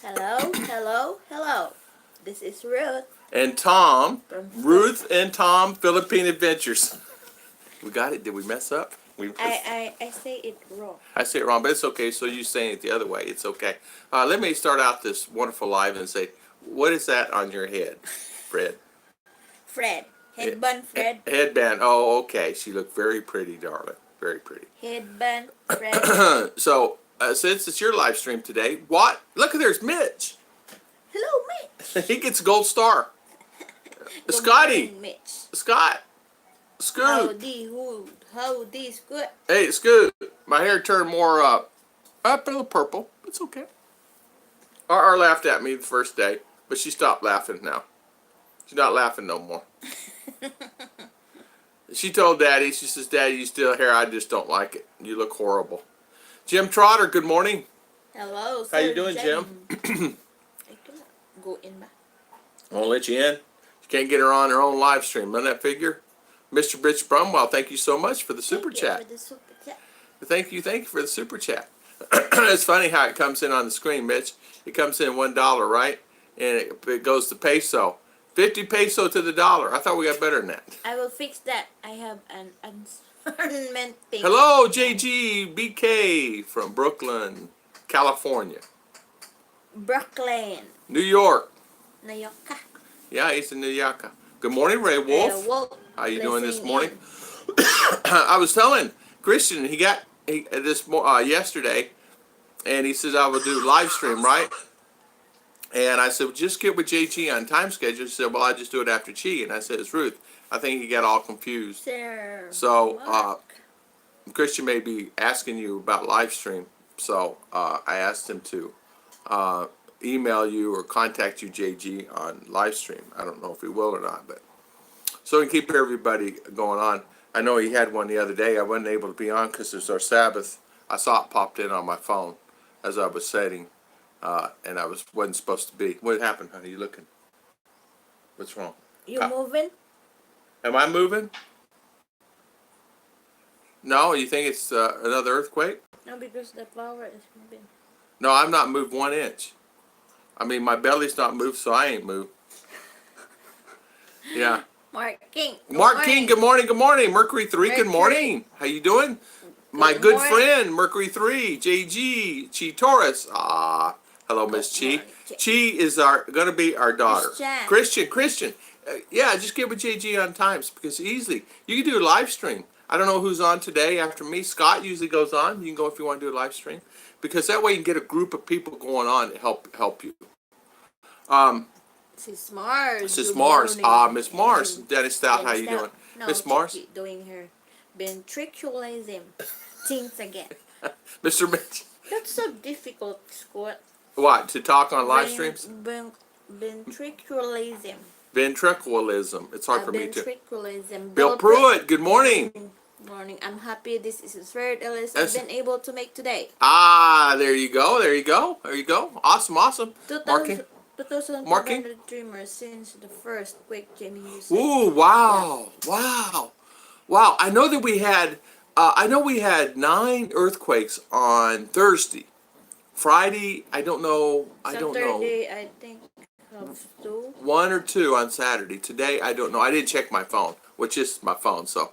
Hello, hello, hello. This is Ruth. And Tom, From Ruth and Tom, Philippine Adventures. We got it. Did we mess up? I say it wrong. I say it wrong, but it's okay. So you saying it the other way. It's okay. Let me start out this wonderful live and say, what is that on your head, Fred? Fred. Headband Fred. Headband. Oh, okay. She looked very pretty, darling. Very pretty. Headband Fred. So, since it's your live stream today, what? Look, there's Mitch. Hello, Mitch. He gets a gold star. Good Scotty. morning, Mitch. Scott. Scoot. Howdy, Scoot. Hey, Scoot. My hair turned more up a little purple. It's okay. R laughed at me the first day, but she stopped laughing now. She's not laughing no more. She told Daddy, she says, Daddy, you still hair, I just don't like it. You look horrible. Jim Trotter, good morning. Hello, How you doing, Jim? I cannot go in back. I'll let you in. You can't get her on her own live stream. Doesn't that figure? Mr. Rich Bromwell, thank you so much for the super chat. Thank you for the super chat. It's funny how it comes in on the screen, Mitch. It comes in $1, right? And it goes to peso. 50 peso to the dollar. I thought we got better than that. I will fix that. I have an unmeant thing. Hello, JG BK from Brooklyn, California. Brooklyn. New York. New York. Yeah, he's in New York. Good morning, Ray Wolf. How you doing this morning? I was telling Christian, he got this yesterday, and he says I will do live stream, right? And I said, well, just get with JG on time schedule. He said, well, I just do it after Chi. And I said, it's Ruth. I think he got all confused. So Christian may be asking you about live stream. So I asked him to email you or contact you, JG, on live stream. I don't know if he will or not, but so we can keep everybody going on. I know he had one the other day. I wasn't able to be on because it's our Sabbath. I saw it popped in on my phone as I was setting. And I wasn't supposed to be. What happened, honey? You looking? What's wrong? You moving? Am I moving? No, you think it's another earthquake? No, because the flower is moving. No, I've not moved 1 inch. I mean, my belly's not moved, so I ain't moved. Yeah. Mark King. Mark King, good morning, good morning. Mercury 3, good morning. How you doing? My good friend, Mercury 3, JG, Chi Taurus. Hello, Miss Chi. Chi is gonna be our daughter. Christian. Yeah, just get with JG on times because easily you can do a live stream. I don't know who's on today after me. Scott usually goes on. You can go if you want to do a live stream because that way you can get a group of people going on to help you. This is Mars. This is Mars. Miss Mars. Dennis Stout, how you doing? Miss Mars? Doing her ventriculism things again. Mr. Mitch. That's so difficult, Scott. What, to talk on live streams? Ventriculism. Ventriculism. It's hard for me to. Ventriculism. Bill Pruitt, good morning. Good morning. I'm happy this is the third list I've been able to make today. There you go. Awesome. Marking. 2,500 dreamers since the first quick Jamie used. Ooh, wow. I know that we had 9 earthquakes on Thursday. Friday, I don't know. Saturday, I think of 2. 1 or 2 on Saturday. Today, I don't know. I didn't check my phone, which is my phone. So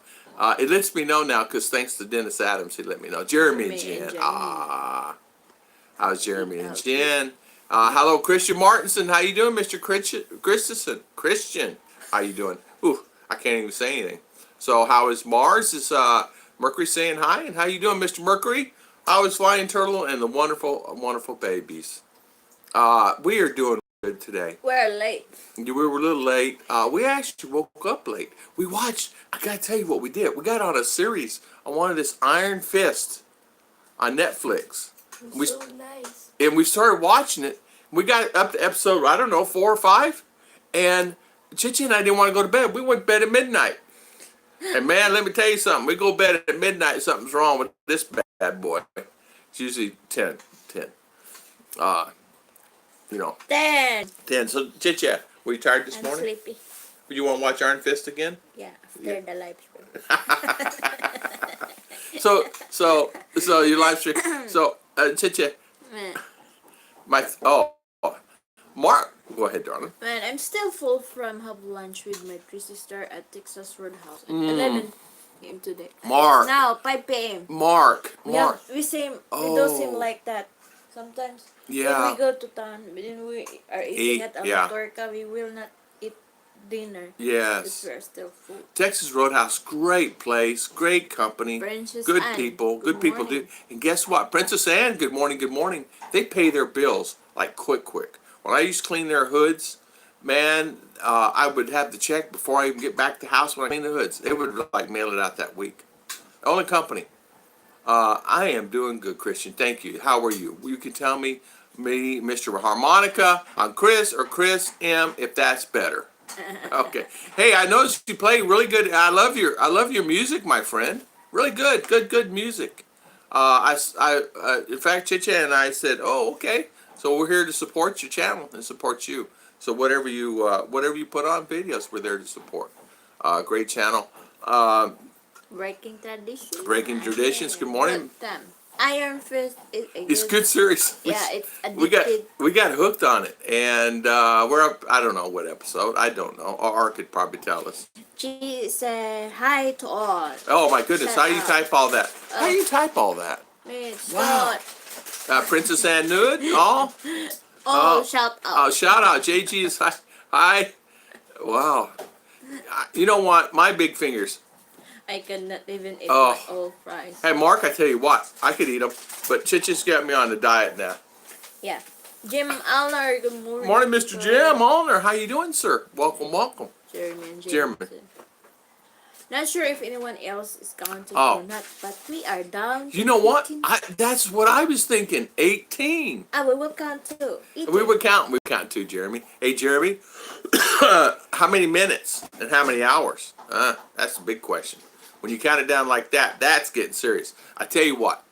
it lets me know now because thanks to Dennis Adams, he let me know. Jeremy and Jen. How's Jeremy and Jen? Hello, Christian Martinson. How you doing, Mr. Christian, how you doing? Ooh, I can't even say anything. So how is Mars? Is Mercury saying hi? And how you doing, Mr. Mercury? How is Flying Turtle and the wonderful babies? We are doing good today. We're late. We were a little late. We actually woke up late. We watched, I gotta tell you what we did. We got on a series on one of this Iron Fist on Netflix. So nice. And we started watching it. We got up to episode, I don't know, 4 or 5. And Chichi and I didn't want to go to bed. We went to bed at midnight. And man, let me tell you something. We go to bed at midnight, something's wrong with this bad boy. It's usually 10. 10. 10. So, Chichi, were you tired this morning? I'm sleepy. You want to watch Iron Fist again? Yeah, after the live stream. So your live stream. So, Chichi. Mark, go ahead, darling. Man, I'm still full from have lunch with my three sister at Texas Roadhouse at 11 p.m. today. Mark. It's now 5 p.m. Mark. We do seem like that. Sometimes when we go to town, when we are eating at Amatorca, we will not eat dinner. Yes. Because we are still full. Texas Roadhouse, great place, great company, Princess good Anne, people, good good people morning. do. And guess what? Princess Anne, good morning, good morning. They pay their bills like quick. When I used to clean their hoods, man, I would have the check before I even get back to the house when I clean the hoods. They would like mail it out that week. Only company. I am doing good, Christian. Thank you. How are you? You can tell me, Mr. Harmonica, I'm Chris or Chris M, if that's better. Okay. Hey, I noticed you play really good. I love your music, my friend. Really good music. In fact, Chicha and I said, oh, okay. So we're here to support your channel and support you. So whatever you put on videos, we're there to support. Great channel. Breaking Traditions. Breaking Traditions. Good morning. Iron Fist is a It's good series. Yeah, it's addicted. We got hooked on it, and we're up. I don't know what episode. I don't know. Or could probably tell us. She said hi to all. Oh my goodness! How you type all that? How you type all that? Wow. Princess Anne Nude. Shout out. Oh, shout out. JG is hi. Wow. You know what? My big fingers. I cannot even eat my old fries. Hey, Mark, I tell you what, I could eat them, but Chicha's got me on the diet now. Yeah. Jim Allner, good morning. Morning, Mr. Jim Allner. How you doing, sir? Welcome. Jeremy. Not sure if anyone else is counting or not, but we are down to You know what? 18. That's what I was thinking. 18. We will count too. 18. We would count too, Jeremy. Hey, Jeremy, how many minutes and how many hours? That's a big question. When you count it down like that, that's getting serious. I tell you what,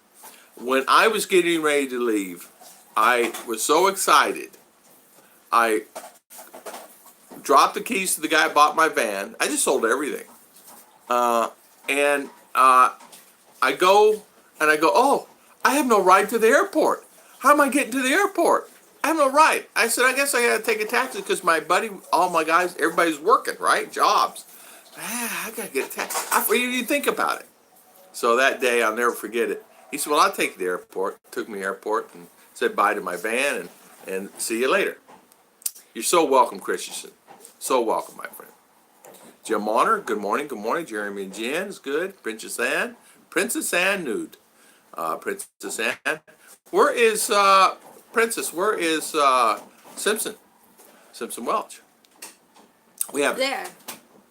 when I was getting ready to leave, I was so excited. I dropped the keys to the guy who bought my van. I just sold everything. I go, oh, I have no ride to the airport. How am I getting to the airport? I have no ride. I said, I guess I got to take a taxi because my buddy, all my guys, everybody's working, right? Jobs. I got to get a taxi. You think about it. So that day, I'll never forget it. He said, well, I'll take you to the airport. Took me to the airport and said bye to my van and see you later. You're so welcome, Christensen. So welcome, my friend. Jim Honor, good morning. Jeremy and Jen is good. Princess Anne Nude. Princess Anne. Where is Princess? Where is Simpson? Simpson Welch. We have there.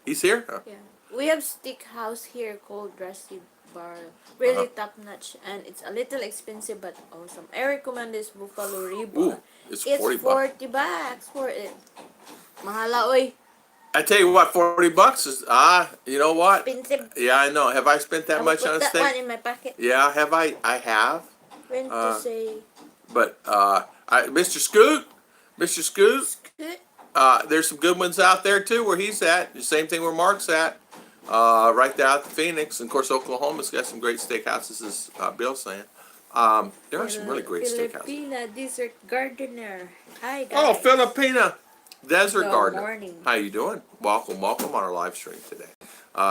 He's here? Yeah. We have steak house here called Rusty Bar. Really top notch, and it's a little expensive but awesome. I recommend this Buffalo Rib. Ooh, it's 40 bucks for it. Mahala, oy. I tell you what, $40 is you know what? Expensive. Yeah, I know. Have I spent that much on a steak? Put that one in my pocket. Yeah, have I? I have. When to say? But Mr. Scoot, there's some good ones out there too where he's at. The same thing where Mark's at. Right there out in Phoenix. And of course, Oklahoma's got some great steakhouses, as Bill's saying. There are some really great steakhouses. Filipina Desert Gardener. Hi, guys. Oh, Filipina Desert Gardener. Morning. How you doing? Welcome on our live stream today.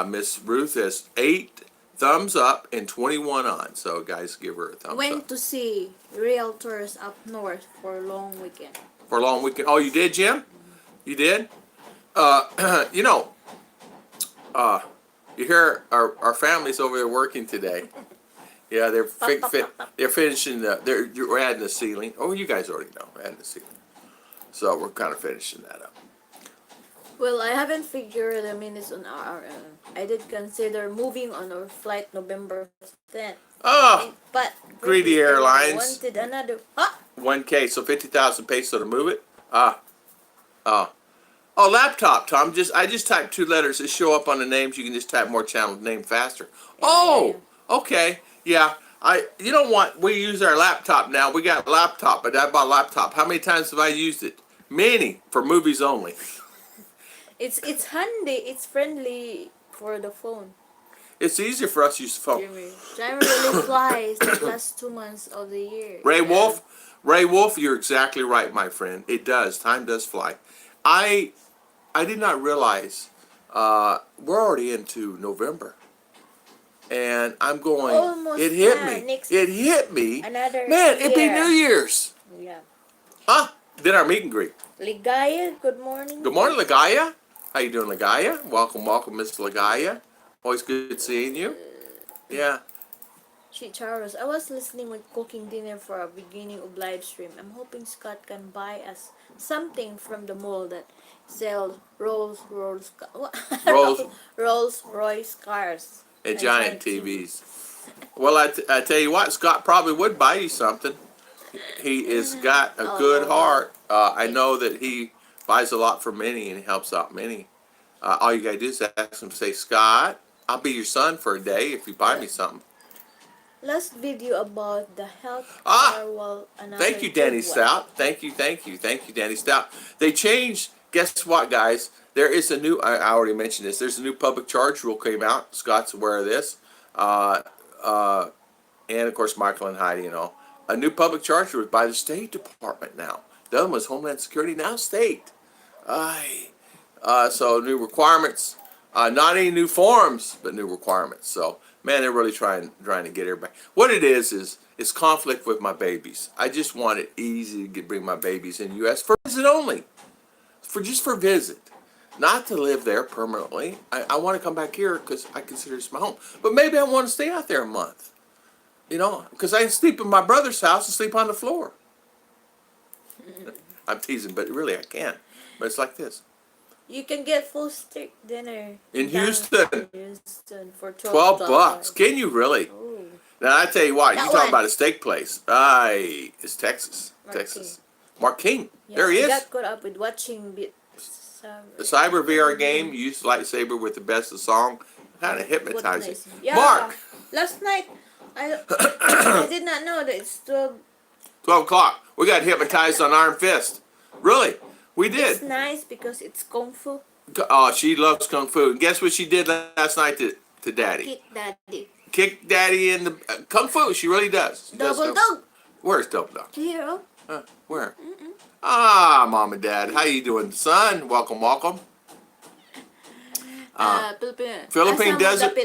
Miss Ruth has 8 thumbs up and 21 on. So, guys, give her a thumbs up. Went to see realtors up north for a long weekend. Oh, you did, Jim? You did? You hear our family's over there working today. Yeah, they're finishing we're adding the ceiling. Oh, you guys already know, we're adding the ceiling. So we're kind of finishing that up. Well, I haven't figured the minutes on our I did consider moving on our flight November 10th. Oh, but greedy airlines. Wanted another 1K, so 50,000 peso to move it. Oh, laptop, Tom. I just typed 2 letters. It show up on the names. You can just type more channel name faster. Okay. Yeah. You know what? We use our laptop now. We got a laptop, but I bought a laptop. How many times have I used it? Many, for movies only. It's handy. It's friendly for the phone. It's easier for us to use the phone. Time really flies the last 2 months of the year. Ray Wolf, Ray Wolf, you're exactly right, my friend. It does. Time does fly. I did not realize we're already into November. And I'm going, Almost it hit me. It hit me. Another Man, year. it'd be New Year's. Yeah. Huh? Did our meet and greet. Ligaya, good morning. Good morning, Ligaya. How you doing, Ligaya? Welcome, welcome, Miss Ligaya. Always good seeing you. Yeah. Charles, I was listening with cooking dinner for a beginning of live stream. I'm hoping Scott can buy us something from the mall that sells Rolls Royce cars And giant TVs. Well, I tell you what, Scott probably would buy you something. He has got a good heart. I know that he buys a lot for many and he helps out many. All you gotta do is ask him, say, Scott, I'll be your son for a day if you buy me something. Last video about the health thank you, Danny Stout. Thank you, Danny Stout. They changed, guess what, guys? There is a new, I already mentioned this, there's a new public charge rule came out. Scott's aware of this. And, of course, Michael and Heidi and all. A new public charge rule by the State Department now. The other one was Homeland Security, now State. So new requirements. Not any new forms, but new requirements. So, man, they're really trying to get everybody. What it is it's conflict with my babies. I just want it easy to bring my babies in the U.S. for visit only. Just for visit. Not to live there permanently. I want to come back here because I consider this my home. But maybe I want to stay out there a month. You know, because I can sleep in my brother's house and sleep on the floor. I'm teasing, but really I can. But it's like this. You can get full steak dinner in Houston for $12. Can you really? Ooh. Now I tell you what, you talking about a steak place? It's Texas, Mark King. Yeah, there he is. I got caught up with watching the Cyber VR game. You used lightsaber with the best of the song. Kind of hypnotizing. Yeah. Mark. Last night, I did not know that it's 12 o'clock. We got hypnotized on Iron Fist. Really? We did. It's nice because it's Kung Fu. Oh, she loves Kung Fu. And guess what she did last night to Daddy? Kick Daddy. Kick Daddy in the Kung Fu. She really does. Double Dog. Where's Double Dog? Here. Where? Mom and Dad. How you doing, son? Welcome, welcome. Philippine Desert.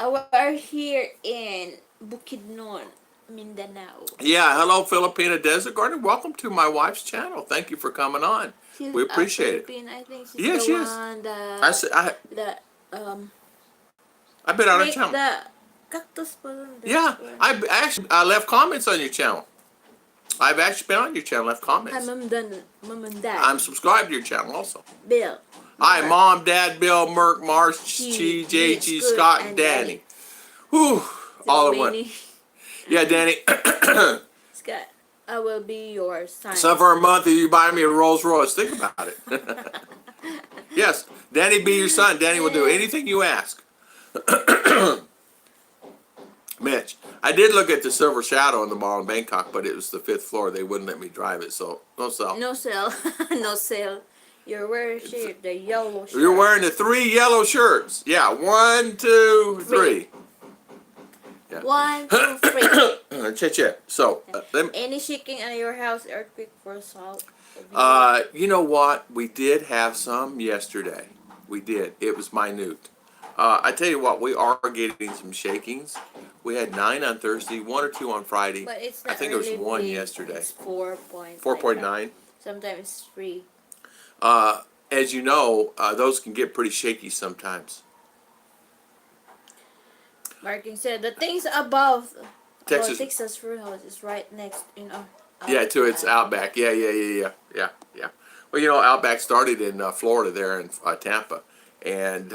We're here in Bukidnon, Mindanao. Yeah, hello, Filipina Desert Garden. Welcome to my wife's channel. Thank you for coming on. We appreciate it. I think she's she is. I've been on her channel. The cactus. Yeah, I left comments on your channel. I've actually been on your channel, left comments. Mom and Dad. I'm subscribed to your channel also. Bill. Hi, Mom, Dad, Bill, Merc, Marsh, Chi, JG, Scott, and Danny. Whew, all in one. Yeah, Danny. Scott, I will be your son. So for a month, if you buy me a Rolls Royce, think about it. Yes, Danny be your son. Danny will do anything you ask. Mitch, I did look at the Silver Shadow in the mall in Bangkok, but it was the 5th floor. They wouldn't let me drive it, so no sale. No sale. No sale. You're wearing the yellow shirt. You're wearing the 3 yellow shirts. Yeah, 1, 2, 3. Yeah. 1, 2, 3. So, any shaking at your house, earthquake for assault? You know what? We did have some yesterday. We did. It was minute. I tell you what, we are getting some shakings. We had 9 on Thursday, 1 or 2 on Friday. But it's not I think it was 1 yesterday. It's 4.9. 4.9. Sometimes it's 3. As you know, those can get pretty shaky sometimes. Marking said the things above Texas Roadhouse is right next in to its Outback. Yeah. Well, you know, Outback started in Florida there in Tampa, and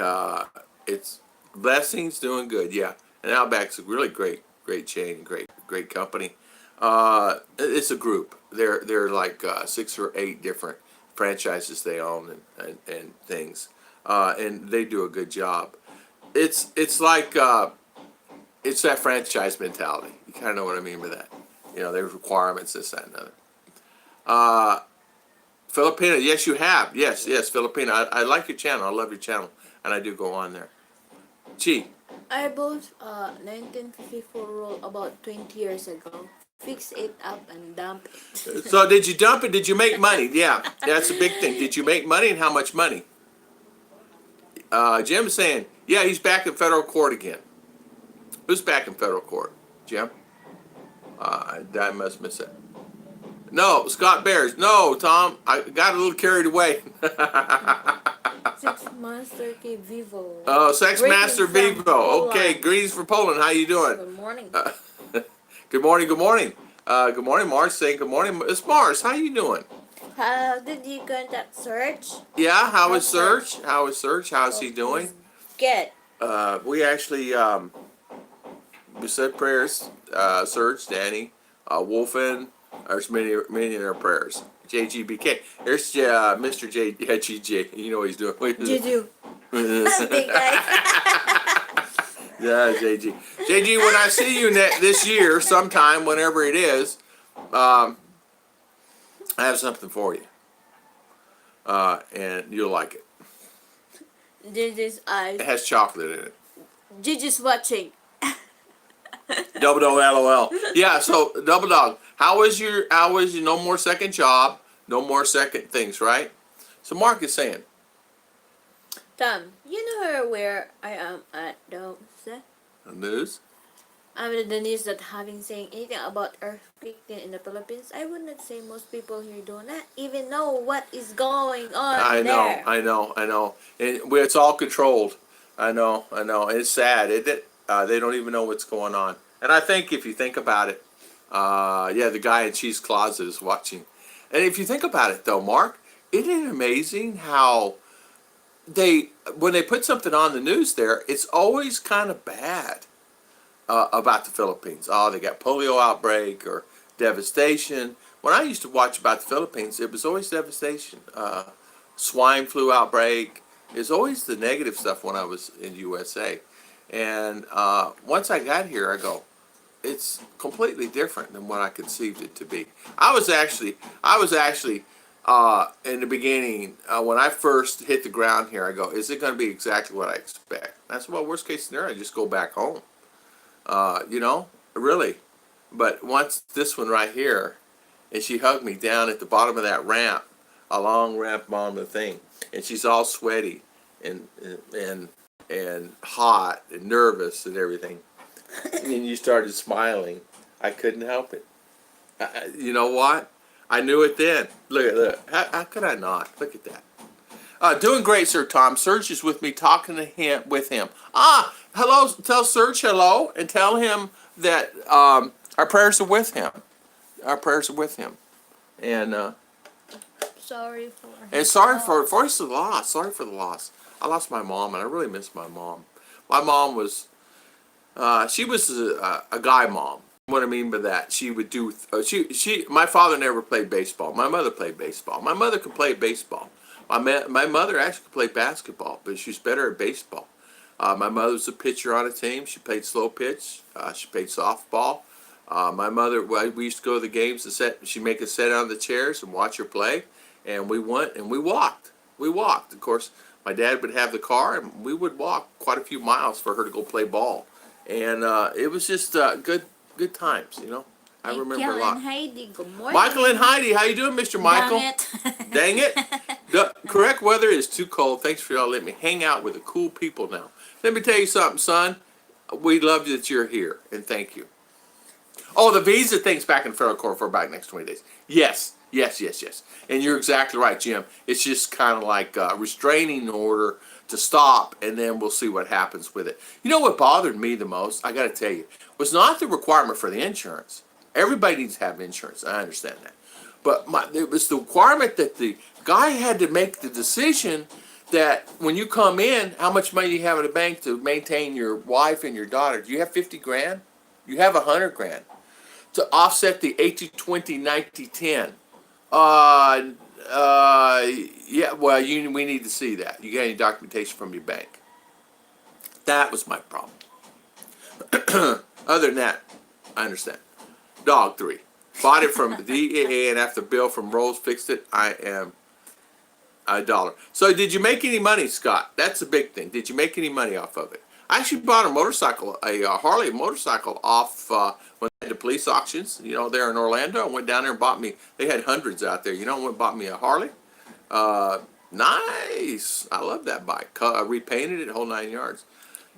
it's Blessings doing good. Yeah, and Outback's a really great chain, great company. It's a group. They're like 6 or 8 different franchises they own and things, and they do a good job. It's like it's that franchise mentality. You kind of know what I mean by that. You know, there's requirements, this, that, and other. Filipina, yes, you have. Yes, Filipina. I like your channel. I love your channel, and I do go on there. Chi. I bought 1954 roll about 20 years ago Fix it up and dump it. So did you dump it? Did you make money? Yeah, that's a big thing. Did you make money, and how much money? Jim's saying, yeah, he's back in federal court again. Who's back in federal court? Jim? I must miss it. No, Scott Bears. No, Tom. I got a little carried away. Sex Master K Vivo. Oh, Sex Master Vivo. Poland. Okay, greetings from Poland. How you doing? Good morning. Good morning. Good morning. Good morning, Mars. Saying good morning. It's Mars. How you doing? How did you contact Serge? Yeah. How is Serge? How is Serge? How's he doing? Good. We actually we said prayers. Serge, Danny, Wolfen. There's many in our prayers. JGBK. Here's Mr. GJ. You know what he's doing. Juju. Big guy. Yeah, JG. JG, when I see you this year, sometime, whenever it is, I have something for you. And you'll like it. Juju's eyes. It has chocolate in it. Juju's watching. Double dog, LOL. Yeah, so double dog. How was your no more second job, no more second things, right? So Mark is saying, Tom, you know where I am at the news? The news that having saying anything about earthquake in the Philippines, I would not say most people here do not even know what is going on I know. And it's all controlled. I know. It's sad, isn't it? They don't even know what's going on. And I think if you think about it, the guy in Cheese Closet is watching. And if you think about it, though, Mark, isn't it amazing how when they put something on the news there, it's always kind of bad about the Philippines. Oh, they got polio outbreak or devastation. When I used to watch about the Philippines, it was always devastation. Swine flu outbreak. It's always the negative stuff when I was in USA. And once I got here, I go, it's completely different than what I conceived it to be. I was actually in the beginning, when I first hit the ground here, I go, is it going to be exactly what I expect? That's what worst case scenario, I just go back home. Really. But once this one right here, and she hugged me down at the bottom of that ramp, a long ramp bottom of the thing, and she's all sweaty and hot and nervous and everything. And you started smiling. I couldn't help it. You know what? I knew it then. Look. How could I not? Look at that. Doing great, Sir Tom. Serge is with me, talking to him with him. Hello. Tell Serge hello, and tell him that our prayers are with him. Our prayers are with him. And sorry for the loss. Sorry for the loss. I lost my mom, and I really miss my mom. My mom was, she was a guy mom. What I mean by that, she would do, my father never played baseball. My mother played baseball. My mother could play baseball. My mother actually could play basketball, but she was better at baseball. My mother was a pitcher on a team. She played slow pitch. She played softball. My mother, we used to go to the games, she'd make us sit on the chairs and watch her play. And we went and we walked. Of course, my dad would have the car, and we would walk quite a few miles for her to go play ball. And it was just good times, I remember a lot. And Heidi, good morning. Michael and Heidi, how you doing, Mr. Michael? Dang it. The correct weather is too cold. Thanks for y'all letting me hang out with the cool people now. Let me tell you something, son. We love that you're here, and thank you. Oh, the visa thing's back in federal court for about the next 20 days. Yes. And you're exactly right, Jim. It's just kind of like a restraining order to stop, and then we'll see what happens with it. You know what bothered me the most, I got to tell you, was not the requirement for the insurance. Everybody needs to have insurance. I understand that. But it was the requirement that the guy had to make the decision that when you come in, how much money do you have in the bank to maintain your wife and your daughter? Do you have 50 grand? You have 100 grand. To offset the 80-20, 90-10. Yeah, well, we need to see that. You got any documentation from your bank? That was my problem. Other than that, I understand. Dog 3. Bought it from the DEA, and after Bill from Rose fixed it, I am $1. So did you make any money, Scott? That's a big thing. Did you make any money off of it? I actually bought a motorcycle, a Harley motorcycle off when I had to police auctions, there in Orlando. I went down there and bought me, they had hundreds out there, went and bought me a Harley. Nice. I love that bike. Repainted it, whole 9 yards.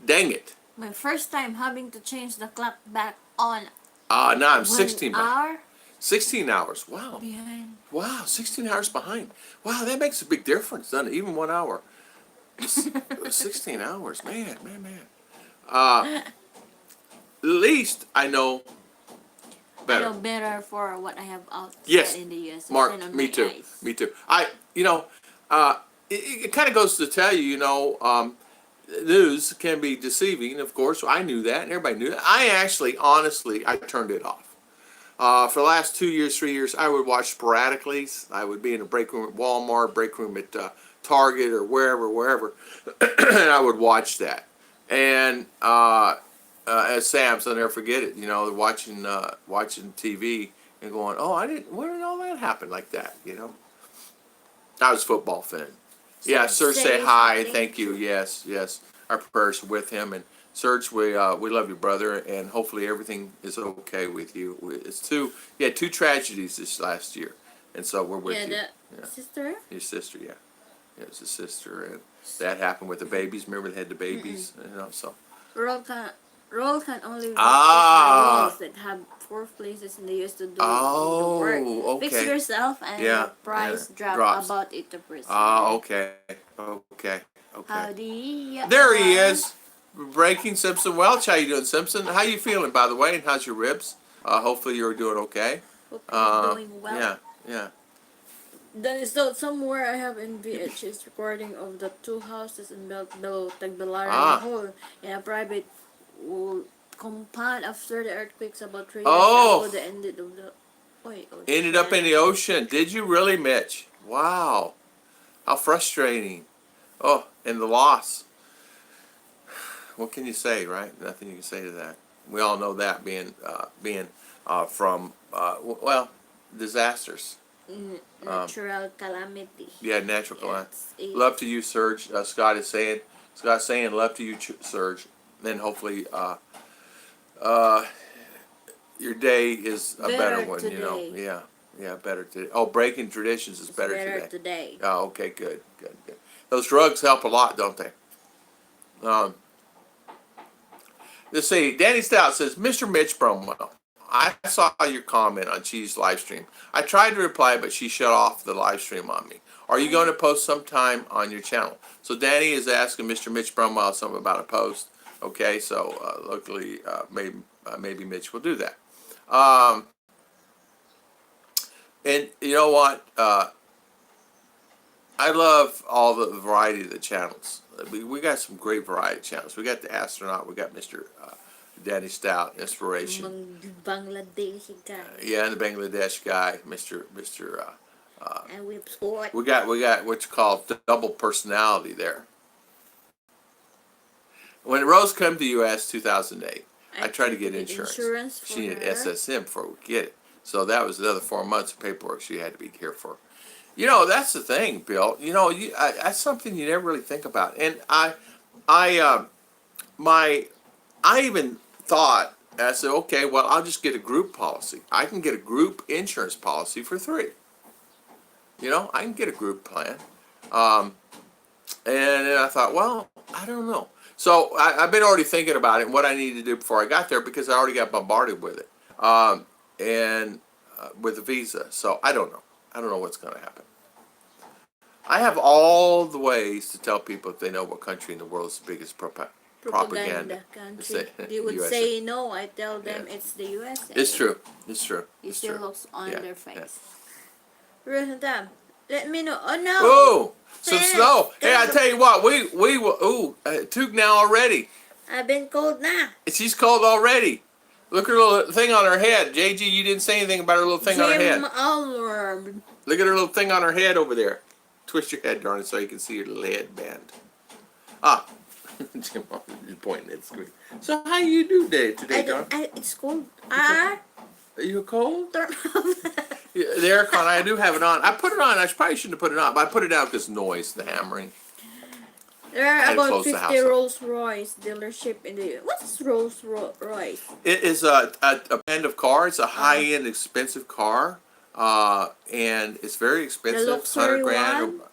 Dang it. My first time having to change the clock back on. Now I'm 16 hour? 16 hours. Wow. Behind. Wow, 16 hours behind. Wow, that makes a big difference, doesn't it? Even 1 hour. 16 hours. Man. At least I know better. I know better for what I have out in the US. Mark, me too. Eyes. Me too. It kind of goes to tell you, news can be deceiving, of course. I knew that, and everybody knew that. I actually, honestly, I turned it off. For the last 2 years, 3 years, I would watch sporadically. I would be in a break room at Walmart, break room at Target, or wherever, and I would watch that. And at Sam's, I'll never forget it. Watching TV and going, oh, where did all that happen like that? I was a football fan. Yeah, Serge said hi. Thank you. Yes. Our prayers are with him. And Serge, we love you, brother, and hopefully everything is okay with you. You had two tragedies this last year, and so we're with you. Sister? Your sister, yeah. It was a sister, and that happened with the babies. Remember they had the babies, so. Roll can only roles that have 4 places in the US to do the work. Okay. Fix yourself and the price drops about 80%. Okay. Howdy. There he is. Breaking Simpson Welch. How you doing, Simpson? How you feeling, by the way, and how's your ribs? Hopefully you're doing okay. Hope you're doing well. Yeah. Then is that somewhere I have in VHS recording of the 2 houses in below Tagbilaran Hall in a private compound after the earthquakes about 3 years ago. The ended of the ended up in the ocean. Did you really, Mitch? Wow. How frustrating. Oh, and the loss. What can you say, right? Nothing you can say to that. We all know that being from disasters. Natural calamity. Yeah, natural calamity. Love to you, Serge. Scott's saying, love to you, Serge. Then hopefully, your day is a better one. Today. Yeah, better today. Oh, breaking traditions is better today. Oh, okay, good. Those drugs help a lot, don't they? Let's see. Danny Stout says, Mr. Mitch Bromwell, I saw your comment on Chi's live stream. I tried to reply, but she shut off the live stream on me. Are you going to post sometime on your channel? So Danny is asking Mr. Mitch Bromwell something about a post. Okay, so luckily, maybe Mitch will do that. And you know what? I love all the variety of the channels. We got some great variety channels. We got the astronaut. We got Mr. Danny Stout, Inspiration. Bangladeshi guy. Yeah, the Bangladesh guy, Mr. And we sport. We got what's called double personality there. When Rose came to U.S. 2008, I tried to get insurance. She needed SSM before we could get it. So that was another 4 months of paperwork she had to be here for. That's the thing, Bill. That's something you never really think about. And I even thought, I said, okay, well, I'll just get a group policy. I can get a group insurance policy for $3. I can get a group plan. And then I thought, well, I don't know. So I've been already thinking about it and what I needed to do before I got there because I already got bombarded with it. And with the visa. So I don't know. I don't know what's going to happen. I have all the ways to tell people if they know what country in the world is the biggest propaganda country. They would say no. I tell them it's the USA. It's true. It still looks on their face. Ruth, let me know. Oh no! Oh, some snow. Hey, I tell you what, we will. Took now already. I've been cold now. She's cold already. Look at her little thing on her head. JG, you didn't say anything about her little thing on her head. Look at her little thing on her head over there. Twist your head, darn it, so you can see her little headband. Jim is pointing at the screen. So how you do today, John? It's cold. Are you cold? The aircon, I do have it on. I put it on. I probably shouldn't have put it on, but I put it out because noise, the hammering. There I are had to about close the 50 house up. Rolls Royce dealership in the. What's Rolls Royce? It is a brand of car. It's a high-end, expensive car, and it's very The expensive, 100 luxury grand. one.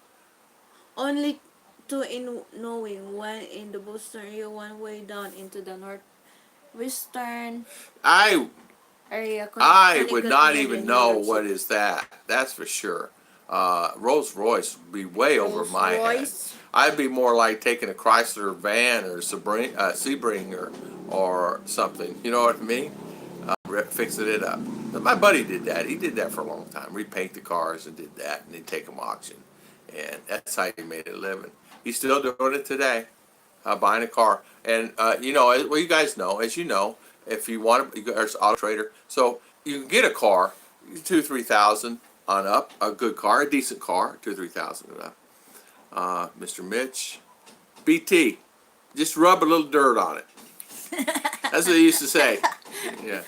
Only two in knowing. One in the Boston area, one way down into the northwestern I area. I would Connecticut not near the even New know York what City. is that. That's for sure. Rolls Royce would be way over Rolls my head. Royce. I'd be more like taking a Chrysler van or Sebring or something. You know what I mean? Fixing it up. But my buddy did that. He did that for a long time. Repaint the cars and did that, and he'd take them auction, and that's how he made a living. He's still doing it today, buying a car. And well, you guys know, as you know, if you want to, there's Auto Trader, so you can get a car, 2,000-3,000 on up, a good car, a decent car, 2,000-3,000 and up. Mr. Mitch, BT, just rub a little dirt on it. That's what he used to say. Yeah.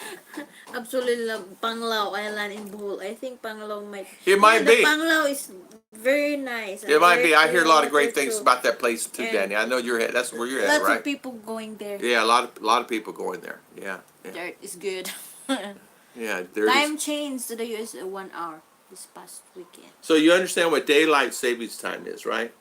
Absolutely love Panglao Island in Bohol. I think Panglao might. It might the be. Panglao is very nice. It might very be. I hear a lot of clear great things water about that place too, and Danny. I know you're at. That's where you're too. at, Lots right? of people going there. Yeah, a lot of people going there. Yeah. Dirt is good. Yeah. There is. Time changed to the US 1 hour this past weekend. So you understand what daylight savings time is, right,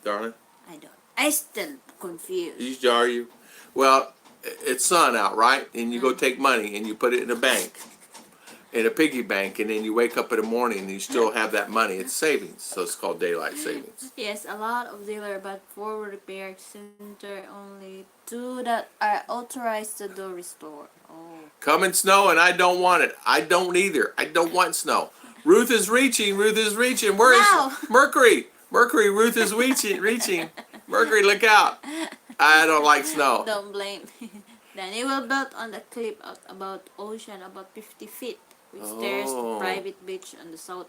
darling? I don't. I still confused. Are you? Well, it's sun out, right? And you go take money and you put it in a bank, in a piggy bank, and then you wake up in the morning and you still have that money. It's savings, so it's called daylight savings. Yes, a lot of dealer, but for repair center only 2 that are authorized to do restore. Oh. Coming snow, and I don't want it. I don't either. I don't want snow. Ruth is reaching. Ruth is reaching. Where No. is Mercury? Mercury. Ruth is reaching. Mercury, look out. I don't like snow. Don't blame. Then it will built on the cliff out about ocean about 50 feet, which there's the private beach on the south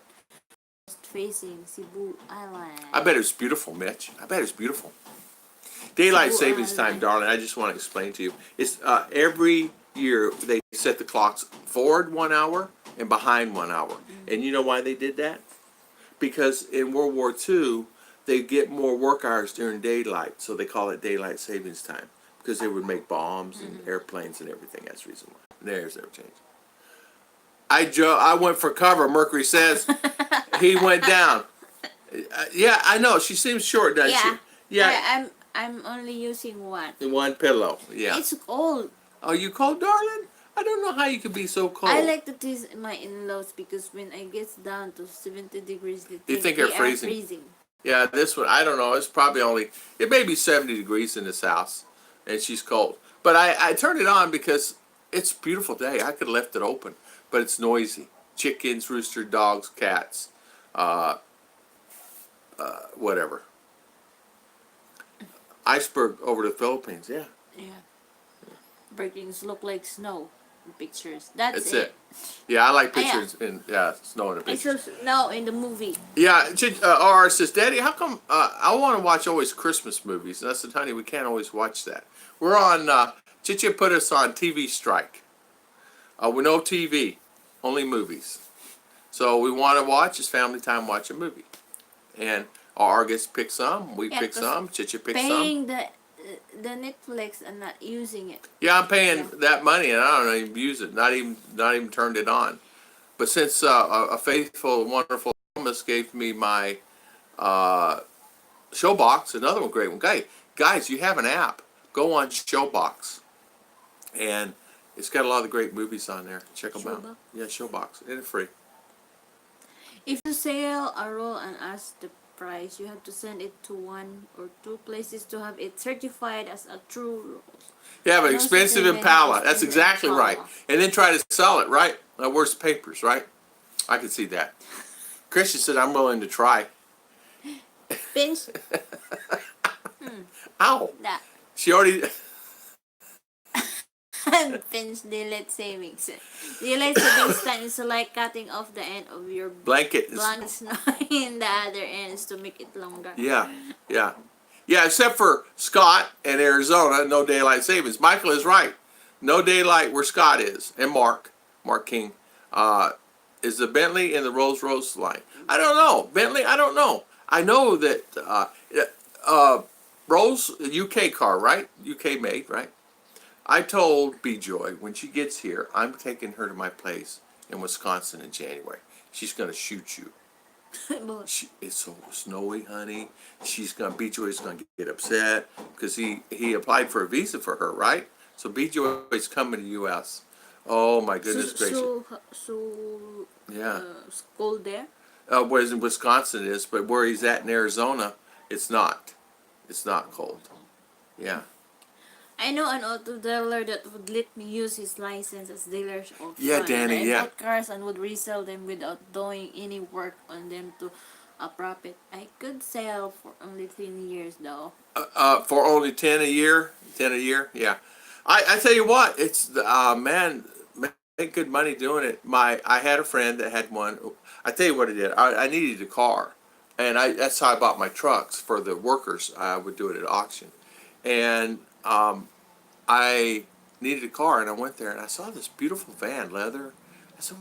facing Cebu Island. I bet it's beautiful, Mitch. I bet it's beautiful. Daylight Cebu savings time, Island. darling. I just want to explain to you. It's every year they set the clocks forward 1 hour and behind 1 hour. And you know why they did that? Because in World War II, they get more work hours during daylight, so they call it daylight savings time, because they would make bombs and airplanes and everything. That's the reason why. There's never changed. I went for cover. Mercury says he went down. Yeah, I know. She seems short, doesn't Yeah. she? Yeah. I'm only using one. One pillow. Yeah. It's cold. Are you cold, darling? I don't know how you could be so cold. I like to tease my in-laws because when I get down to 70 degrees, You think they're they freezing? are freezing. Yeah, this one, I don't know. It's probably only, it may be 70 degrees in this house, and she's cold. But I turned it on because it's a beautiful day. I could have left it open, but it's noisy. Chickens, rooster, dogs, cats, whatever. Iceberg over the Philippines, yeah. Yeah. Breakings look like snow in pictures. That's it. Yeah, I like pictures in snow in the I pictures. saw snow in the movie. Yeah, RR says, Daddy, how come I want to watch always Christmas movies? And I said, honey, we can't always watch that. We're on, Chicha put us on TV strike. With no TV, only movies. So we want to watch, it's family time, watch a movie. And RR gets to pick some, we pick some, Chicha picks some. Paying the Netflix and not using it. Yeah, I'm paying that money and I don't even use it, not even turned it on. But since a faithful, wonderful promise gave me my Showbox, another one great one. Guys, you have an app. Go on Showbox, and it's got a lot of great movies on there. Check them out. Yeah, Showbox, and it's free. If you sell a roll and ask the price, you have to send it to 1 or 2 places to have it certified as a true roll. Yeah, but No expensive certificate Impala. is That's in exactly Impala. right. And then try to sell it, right? Where's the papers, right? I can see that. Christian said, I'm willing to try. Pinch. Ow. That. She already... Pinch delete savings. Delete savings time is like cutting off the end of your Blanket. in the other ends to make it longer. Yeah, yeah. Yeah, except for Scott and Arizona, no daylight savings. Michael is right. No daylight where Scott is. And Mark King. Is the Bentley in the Rolls Royce line? I don't know. Bentley, I don't know. I know that Rose, UK car, right? UK made, right? I told B-Joy when she gets here, I'm taking her to my place in Wisconsin in January. She's going to shoot you. It's so snowy, honey. B-Joy's gonna get upset because he applied for a visa for her, right? So B-Joy's coming to U.S. Oh my goodness gracious! Yeah. School there. Whereas in Wisconsin it is, but where he's at in Arizona, it's not. It's not cold. Yeah. I know an auto dealer that would let me use his license as dealer of Yeah, Danny. I Yeah. bought cars and would resell them without doing any work on them to a profit. I could sell for only 10 years though. For only 10 a year. 10 a year. Yeah. I tell you what, it's man, make good money doing it. I had a friend that had one. I tell you what I did. I needed a car, and that's how I bought my trucks for the workers. I would do it at auction, and I needed a car, and I went there and I saw this beautiful van, leather. I said,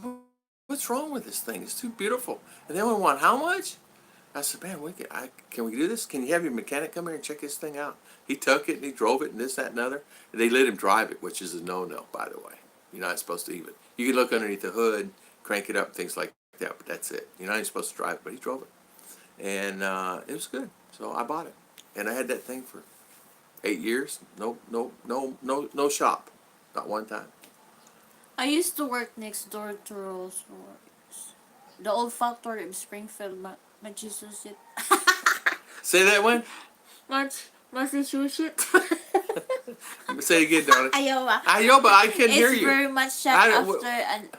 "What's wrong with this thing? It's too beautiful." And they only want how much? I said, "Man, can we do this? Can you have your mechanic come here and check this thing out?" He took it and he drove it and this, that, and other. And they let him drive it, which is a no-no, by the way. You're not supposed to even. You can look underneath the hood, crank it up, things like that, but that's it. You're not even supposed to drive it, but he drove it, and it was good. So I bought it, and I had that thing for 8 years. No shop, not one time. I used to work next door to Rolls Royce, the old factory in Springfield, Massachusetts. Say that one. Massachusetts. Say it again, darling. Iowa. Iowa, I can hear you. It's very much shut after an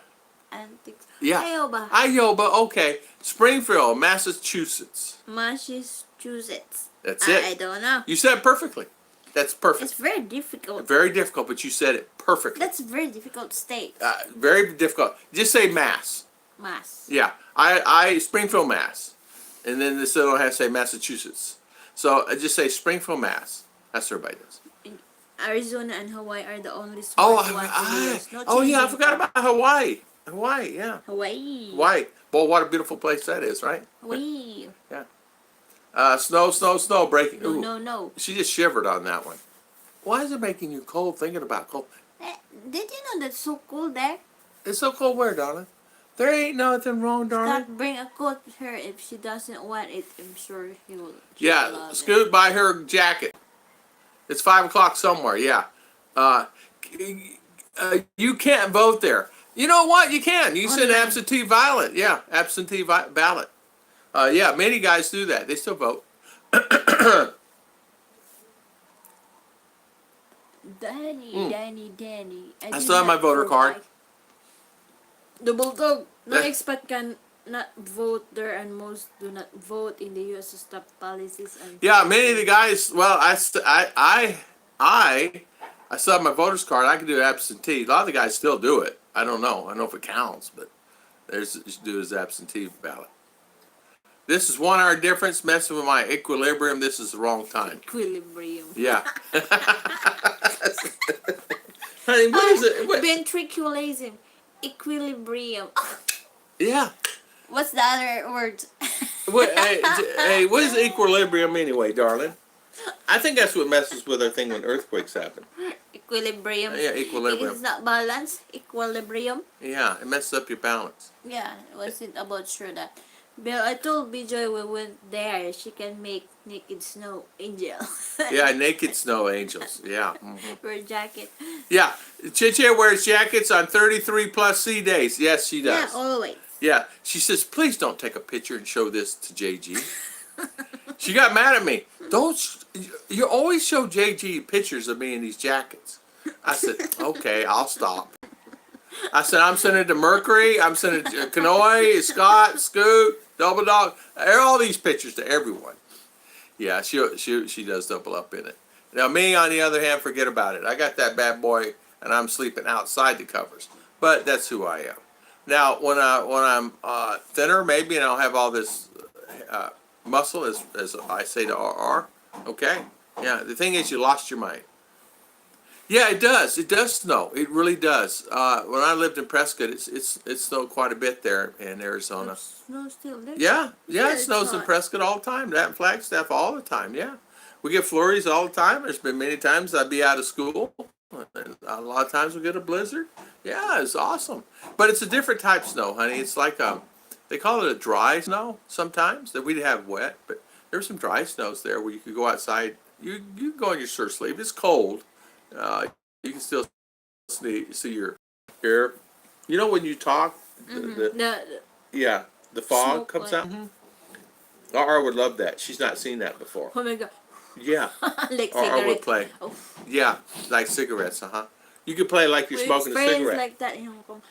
antics. Yeah. Iowa. Iowa, okay. Springfield, Massachusetts. Massachusetts. That's it. I don't know. You said it perfectly. That's perfect. It's very difficult. Very difficult, but you said it perfectly. That's a very difficult state. Very difficult. Just say Mass. Mass. Yeah. I Springfield, Mass. And then this little has to say Massachusetts. So I just say Springfield, Mass. That's what everybody does. Arizona and Hawaii are the only spots I forgot about Hawaii. Hawaii, yeah. Hawaii. Boy, what a beautiful place that is, right? Hawaii. Yeah. Snow breaking. Ooh, No. She just shivered on that one. Why is it making you cold thinking about cold? Did you know that's so cold there? It's so cold where, darling? There ain't nothing wrong, darling. Scott, bring a coat to her if she doesn't want it. I'm sure he will. Yeah, Scoot, buy her jacket. It's 5 o'clock somewhere, yeah. You can't vote there. You know what? You can. You send absentee ballot. Yeah, absentee ballot. Yeah, many guys do that. They still vote. Danny. I still have my voter card. The bulldog. No expat can not vote there, and most do not vote in the U.S. to stop policies. And yeah, many of the guys. Well, I still have my voter's card. I can do absentee. A lot of the guys still do it. I don't know. I don't know if it counts, but there's do his absentee ballot. This is 1 hour difference. Messing with my equilibrium. This is the wrong time. Equilibrium. Yeah. Honey, what is it? Ventriculism. Equilibrium. Yeah. What's the other word? Hey, what is equilibrium anyway, darling? I think that's what messes with our thing when earthquakes happen. Equilibrium. Yeah, equilibrium. It's not balance. Equilibrium. Yeah, it messes up your balance. Yeah, I wasn't about sure that. Bill, I told B-Joy we went there. She can make naked snow angels. Yeah, naked snow angels. Yeah. Mm-hmm. Wear jacket. Yeah, Chiche wears jackets on 33 plus C days. Yes, she does. Yeah, always. Yeah, she says, please don't take a picture and show this to JG. She got mad at me. You always show JG pictures of me in these jackets. I said, okay, I'll stop. I said, I'm sending it to Mercury. I'm sending it to Kanoi, Scott, Scoot, Double Dog. All these pictures to everyone. Yeah, she does double up in it. Now me, on the other hand, forget about it. I got that bad boy, and I'm sleeping outside the covers. But that's who I am. Now, when I'm thinner, maybe, and I'll have all this muscle, as I say to RR. Okay. Yeah. The thing is, you lost your mind. Yeah, it does. It does snow. It really does. When I lived in Prescott, it snowed quite a bit there in Arizona. Snow still there? Yeah, it snows in Prescott all the time. That in Flagstaff all the time. Yeah, We get flurries all the time. There's been many times I'd be out of school, and a lot of times we get a blizzard. Yeah, it's awesome. But it's a different type of snow, honey. It's like they call it a dry snow sometimes. That we'd have wet, but there's some dry snows there where you could go outside. You can go in your shirt sleeve. It's cold. You can still see your hair. You know when you talk, the fog comes out. R would love that. She's not seen that before. Oh my god. Yeah. Like R would play. Oh. Yeah, like cigarettes, You could play like you're smoking a cigarette. Like that in Hong Kong.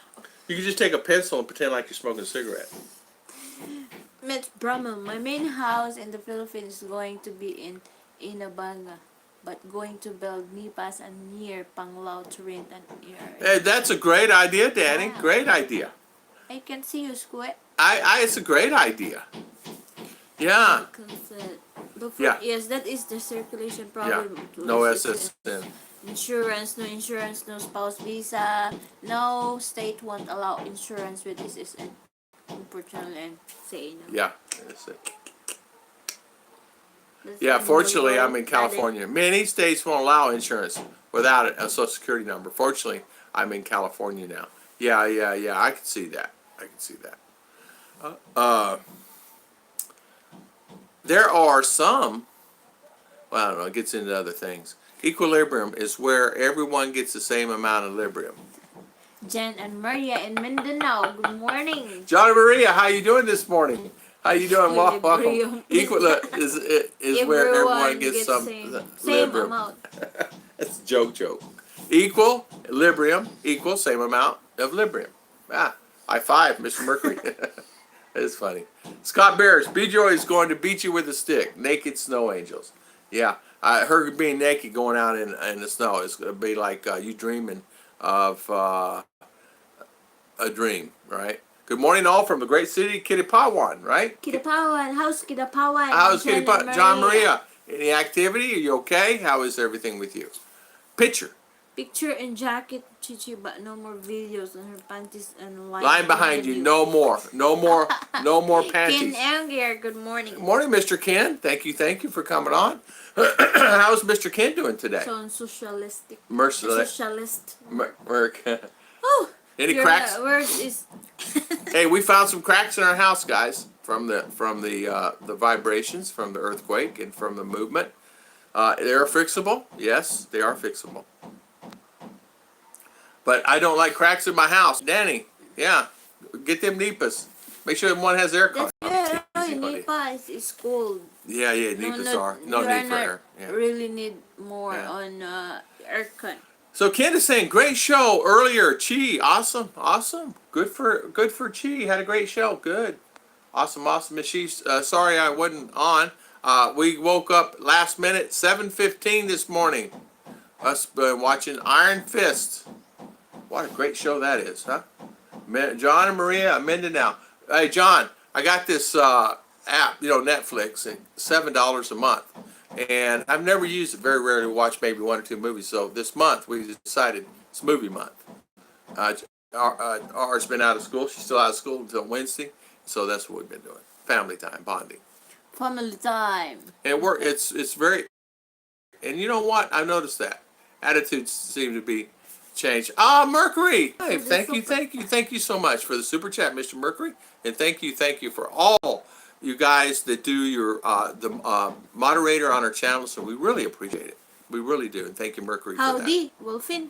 You could just take a pencil and pretend like you're smoking a cigarette. Miss Bromwell, my main house in the Philippines is going to be in Inabanga, but going to build nipas and near Panglao to rent an area. Hey, that's a great idea, Danny. Wow. Great idea. I can see you, Squid. It's a great idea. Yeah. Before, yes, that is the circulation problem. Yeah. No SSN. Insurance, no spouse visa. No state won't allow insurance with this is unfortunately and say no. Yeah. That's it. Yeah, fortunately I'm in California. Many states won't allow insurance without a social security number. Fortunately, I'm in California now. Yeah. I can see that. There are some, well, I don't know, it gets into other things. Equilibrium is where everyone gets the same amount of librium. Jen and Maria in Mindanao, good morning. John and Maria, how you doing this morning? How you doing? Welcome. Equilibrium is where everyone gets some same amount. That's a joke. Equilibrium equals same amount of librium. High five, Mr. Mercury. It's funny. Scott Bears, B-Joy is going to beat you with a stick. Naked snow angels. Yeah, her being naked going out in the snow is going to be like you dreaming of a dream, right? Good morning all from the great city, Kitapawan, right? Kitapawan, how's Kitapawan? How's Kitapawan? John Maria, any activity? Are you okay? How is everything with you? Picture and jacket, Chichi, but no more videos on her panties and line behind you. No more panties. Ken Anger, good morning. Good morning, Mr. Ken. Thank you for coming on. How's Mr. Ken doing today? So socialistic. Socialist. Oh, any cracks? Is Hey, we found some cracks in our house, guys, from the vibrations, from the earthquake, and from the movement. They are fixable. Yes, they are fixable. But I don't like cracks in my house. Danny, yeah, get them nipas. Make sure one has air con. That's good. Nipa is cold. Yeah, nipas are. No need for air. Yeah. Really need more on air con. So Ken is saying, great show earlier. Chi, awesome. Good for Chi. Had a great show. Good. Awesome. And she's sorry I wasn't on. We woke up last minute, 7:15 this morning. Us been watching Iron Fist. What a great show that is, huh? John and Maria, Mindanao. Hey, John, I got this app, Netflix, and $7 a month. And I've never used it, very rarely watch maybe one or two movies. So this month, we decided it's movie month. R's been out of school. She's still out of school until Wednesday. So that's what we've been doing. Family time, bonding. Family time. And it's very, and you know what? I've noticed that. Attitudes seem to be changed. Mercury! Hey, thank you so much for the super chat, Mr. Mercury. And thank you for all you guys that do your the moderator on our channel. So we really appreciate it. We really do. And thank you, Mercury, for that. Howdy, Wolfin.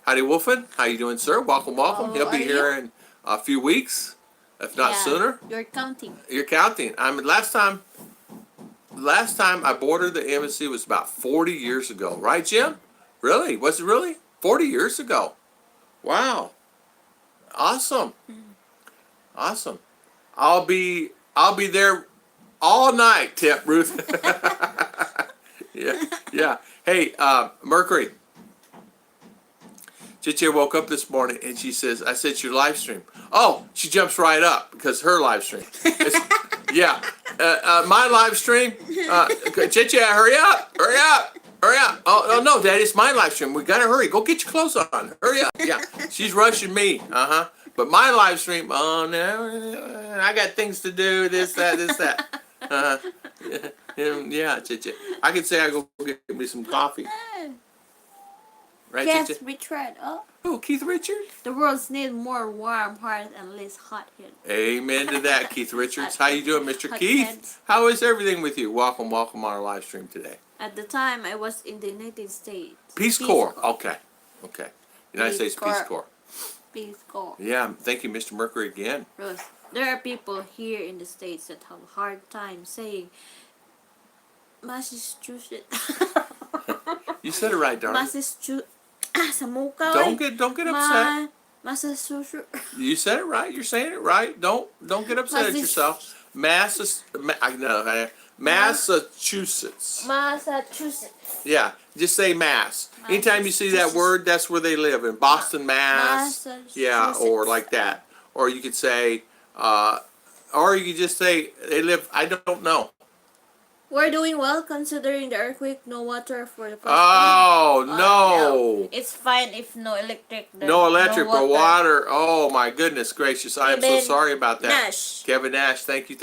Howdy, Wolfin. How you doing, sir? Welcome. He'll be here in a few weeks, if not sooner. You're counting. Last time I boarded the embassy was about 40 years ago. Right, Jim? Really? Was it really? 40 years ago. Wow. Awesome. I'll be there all night, Ruth. Yeah. Hey, Mercury. Chichi woke up this morning and she says, I said your live stream. Oh, she jumps right up because her live stream. My live stream. Chichi, hurry up. Oh no, Daddy, it's my live stream. We gotta hurry. Go get your clothes on. Hurry up. Yeah, she's rushing me. But my live stream. Oh no, I got things to do. This, that. Yeah, Chichi. I could say I go get me some coffee. Right, Keith Chichi? Richard. Oh, Keith Richard? The world needs more warm hearts and less hot heads. Amen to that, Keith Richards. How you doing, Mr. Hot Keith? heads. How is everything with you? Welcome on our live stream today. At the time, I was in the United States. Peace Corps. Okay. United States Peace Corps. Peace Corps. Yeah, thank you, Mr. Mercury, again. Ruth, there are people here in the States that have a hard time saying Massachusetts. You said it right, darling. Massachusetts. Don't get upset. Massachusetts. You said it right. You're saying it right. Don't get upset at yourself. Massachusetts. Massachusetts. Yeah, just say Mass. Anytime you see that word, that's where they live in Boston, Mass. Yeah, or like that. Or you could say, or you could just say they live. I don't know. We're doing well considering the earthquake. No water for the past Oh no. no! It's fine if no electric. No electric, but water. Oh my goodness gracious! I am so sorry about that. Nash. Kevin Nash, thank you.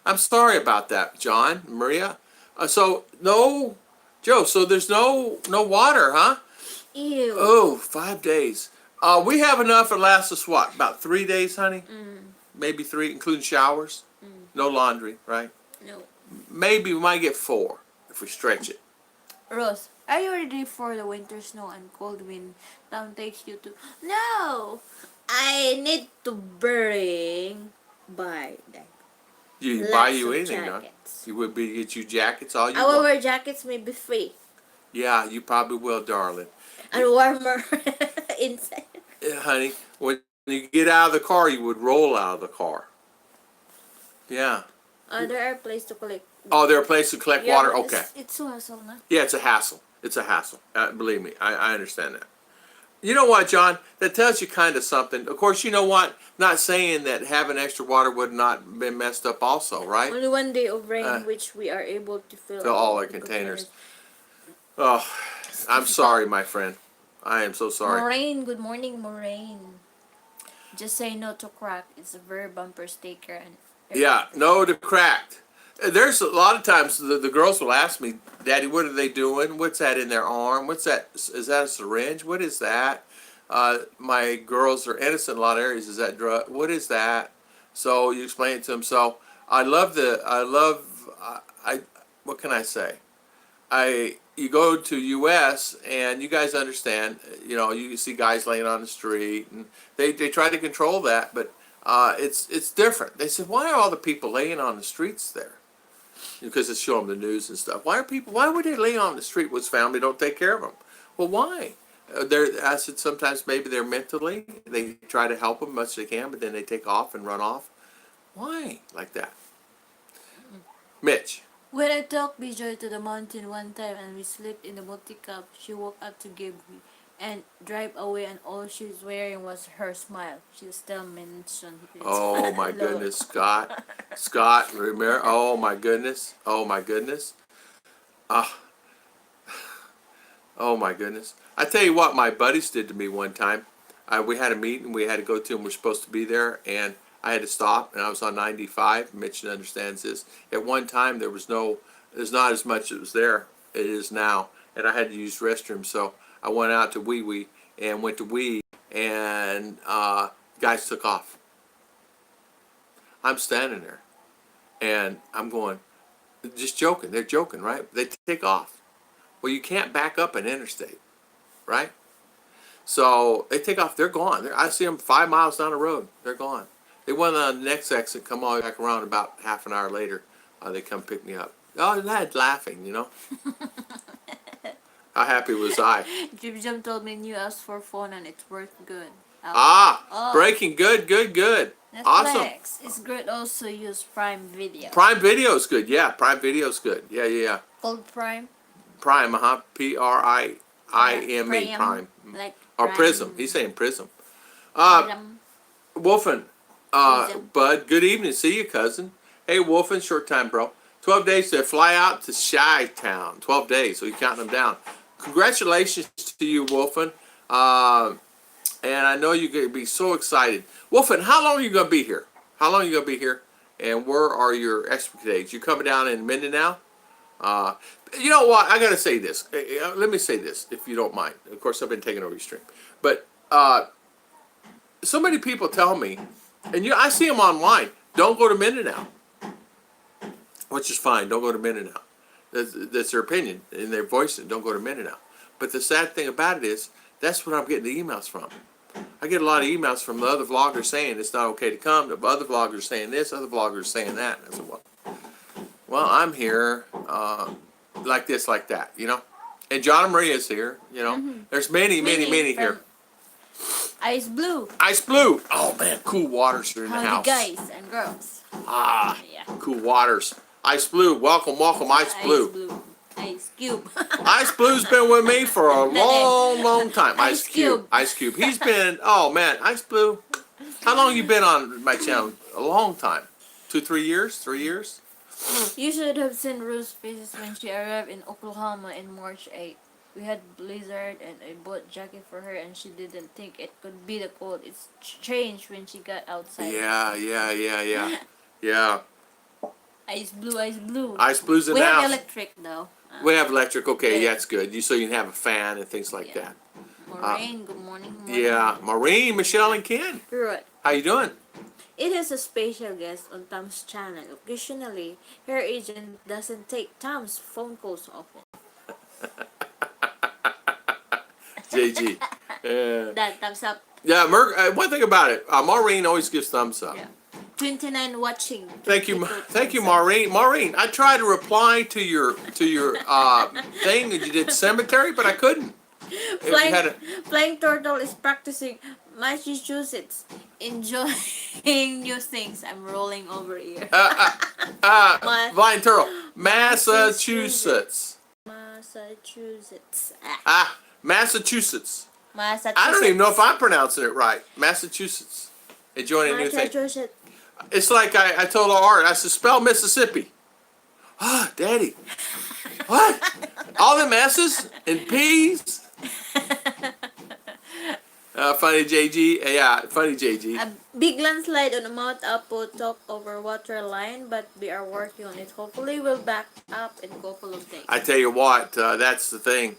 I'm sorry about that, John, Maria. So no, Joe. So there's no water, huh? Ew. Oh, 5 days. We have enough. It lasts us what? About 3 days, honey? Maybe 3, including showers. No laundry, right? No. Maybe we might get 4 if we stretch it. Rose, are you ready for the winter snow and cold wind that takes you to? No, I need to bring buy that. You buy you anything, huh? You would be get you jackets, all you I will want. wear jackets maybe free. Yeah, you probably will, darling. And warmer inside. Yeah, honey, when you get out of the car, you would roll out of the car. Yeah. There are places to collect. Oh, there are places to collect water? Okay. It's so hassle, no? Yeah, it's a hassle. It's a hassle. Believe me, I understand that. You know what, John? That tells you kind of something. Of course, you know what? Not saying that having extra water would not been messed up also, right? Only 1 day of rain, which we are able to fill all our containers. Oh, I'm sorry, my friend. I am so sorry. Maureen, good morning, Maureen. Just say no to crack. It's a very bumper sticker. And yeah, no to cracked. There's a lot of times the girls will ask me, Daddy, what are they doing? What's that in their arm? What's that? Is that a syringe? What is that? My girls are innocent in a lot of areas. Is that drug? What is that? So you explain it to them. So what can I say? You go to U.S. and you guys understand, you see guys laying on the street and they try to control that, but it's different. They said, why are all the people laying on the streets there? Because it's showing the news and stuff. Why would they lay on the street with family don't take care of them? Well, why? I said sometimes maybe they're mentally, they try to help them as much as they can, but then they take off and run off. Why like that? Mitch. When I took Bijoy to the mountain one time and we slept in the multi-cab, she woke up to give me and drive away, and all she was wearing was her smile. She still mentioned it. Oh my goodness, Scott, remember? Oh my goodness. Oh my goodness. Oh my goodness. I tell you what my buddies did to me one time. We had a meeting we had to go to and we're supposed to be there, and I had to stop, and I was on 95. Mitch understands this. At one time there's not as much as was there. It is now, and I had to use restrooms, so I went out to Wee Wee and went to Wee, and guys took off. I'm standing there, and I'm going, just joking. They're joking, right? They take off. Well, you can't back up an interstate, right? So they take off. They're gone. I see them 5 miles down the road. They're gone. They went on the next exit, come all the way back around. About half an hour later, they come pick me up. Oh, Dad, laughing, How happy was I? Jim Jim told me you asked for phone and it's worked good. Breaking good. Netflix. Awesome. It's good. Also use Prime Video. Prime Video is good. Yeah, Prime Video is good. Yeah. Called Prime. Prime, Prime. Prime. Like or Prime. Prism. He's saying Prism. Prism. Wolfen. Bud, good evening. See you, cousin. Hey, Wolfen, short time, bro. 12 days to fly out to Chi-Town. 12 days, so you're counting them down. Congratulations to you, Wolfen. And I know you're going to be so excited. Wolfen, how long are you going to be here? And where are your expectations? You coming down in Mindanao? You know what? I gotta say this. Let me say this, if you don't mind. Of course, I've been taking over your stream, but so many people tell me, and I see them online. Don't go to Mindanao, which is fine. Don't go to Mindanao. That's their opinion, and they're voicing. Don't go to Mindanao. But the sad thing about it is, that's what I'm getting the emails from. I get a lot of emails from the other vloggers saying it's not okay to come. The other vloggers saying this, other vloggers saying that. I said, well, I'm here, like this, like that, you know. And John and Maria's here, you know. There's many here. Ice Blue. Ice Blue. Oh man, cool waters are in the Howdy house. guys and girls. Yeah. Cool waters. Ice Blue, welcome, Ice Blue. Ice Blue. Ice Cube. Ice Blue's been with me for a long time. Ice Cube. Ice Cube. He's been, oh man, Ice Blue. How long you been on my channel? A long time. 2-3 years? 3 years? You should have seen Ruth's faces when she arrived in Oklahoma in March 8. We had blizzard and I bought jacket for her and she didn't think it could be the cold. It's changed when she got outside. Yeah. Ice Blue, Ice Blue. Ice Blue's in the house. We have electric though. We have electric. Okay, yeah, that's good. So you can have a fan and things like that. Maureen, good morning. Yeah, Maureen, Michelle, and Ken. Right. How you doing? It is a special guest on Tom's channel. Occasionally, her agent doesn't take Tom's phone calls often. JG. That thumbs up. Yeah, one thing about it, Maureen always gives thumbs up. Yeah. 29 watching. Thank you, Maureen. Maureen, I tried to reply to your thing that you did cemetery, but I couldn't. Flying Turtle is practicing Massachusetts, enjoying new things. I'm rolling over here. Flying Turtle, Massachusetts. Massachusetts. I don't even know if I'm pronouncing it right. Massachusetts. Enjoying a new thing. It's like I told Art, I said, spell Mississippi. Ah, Daddy. What? All them S's and P's? Funny JG. Yeah, funny JG. A big landslide on Mount Apo took over water line, but we are working on it. Hopefully we'll back up in a couple of days. I tell you what, that's the thing.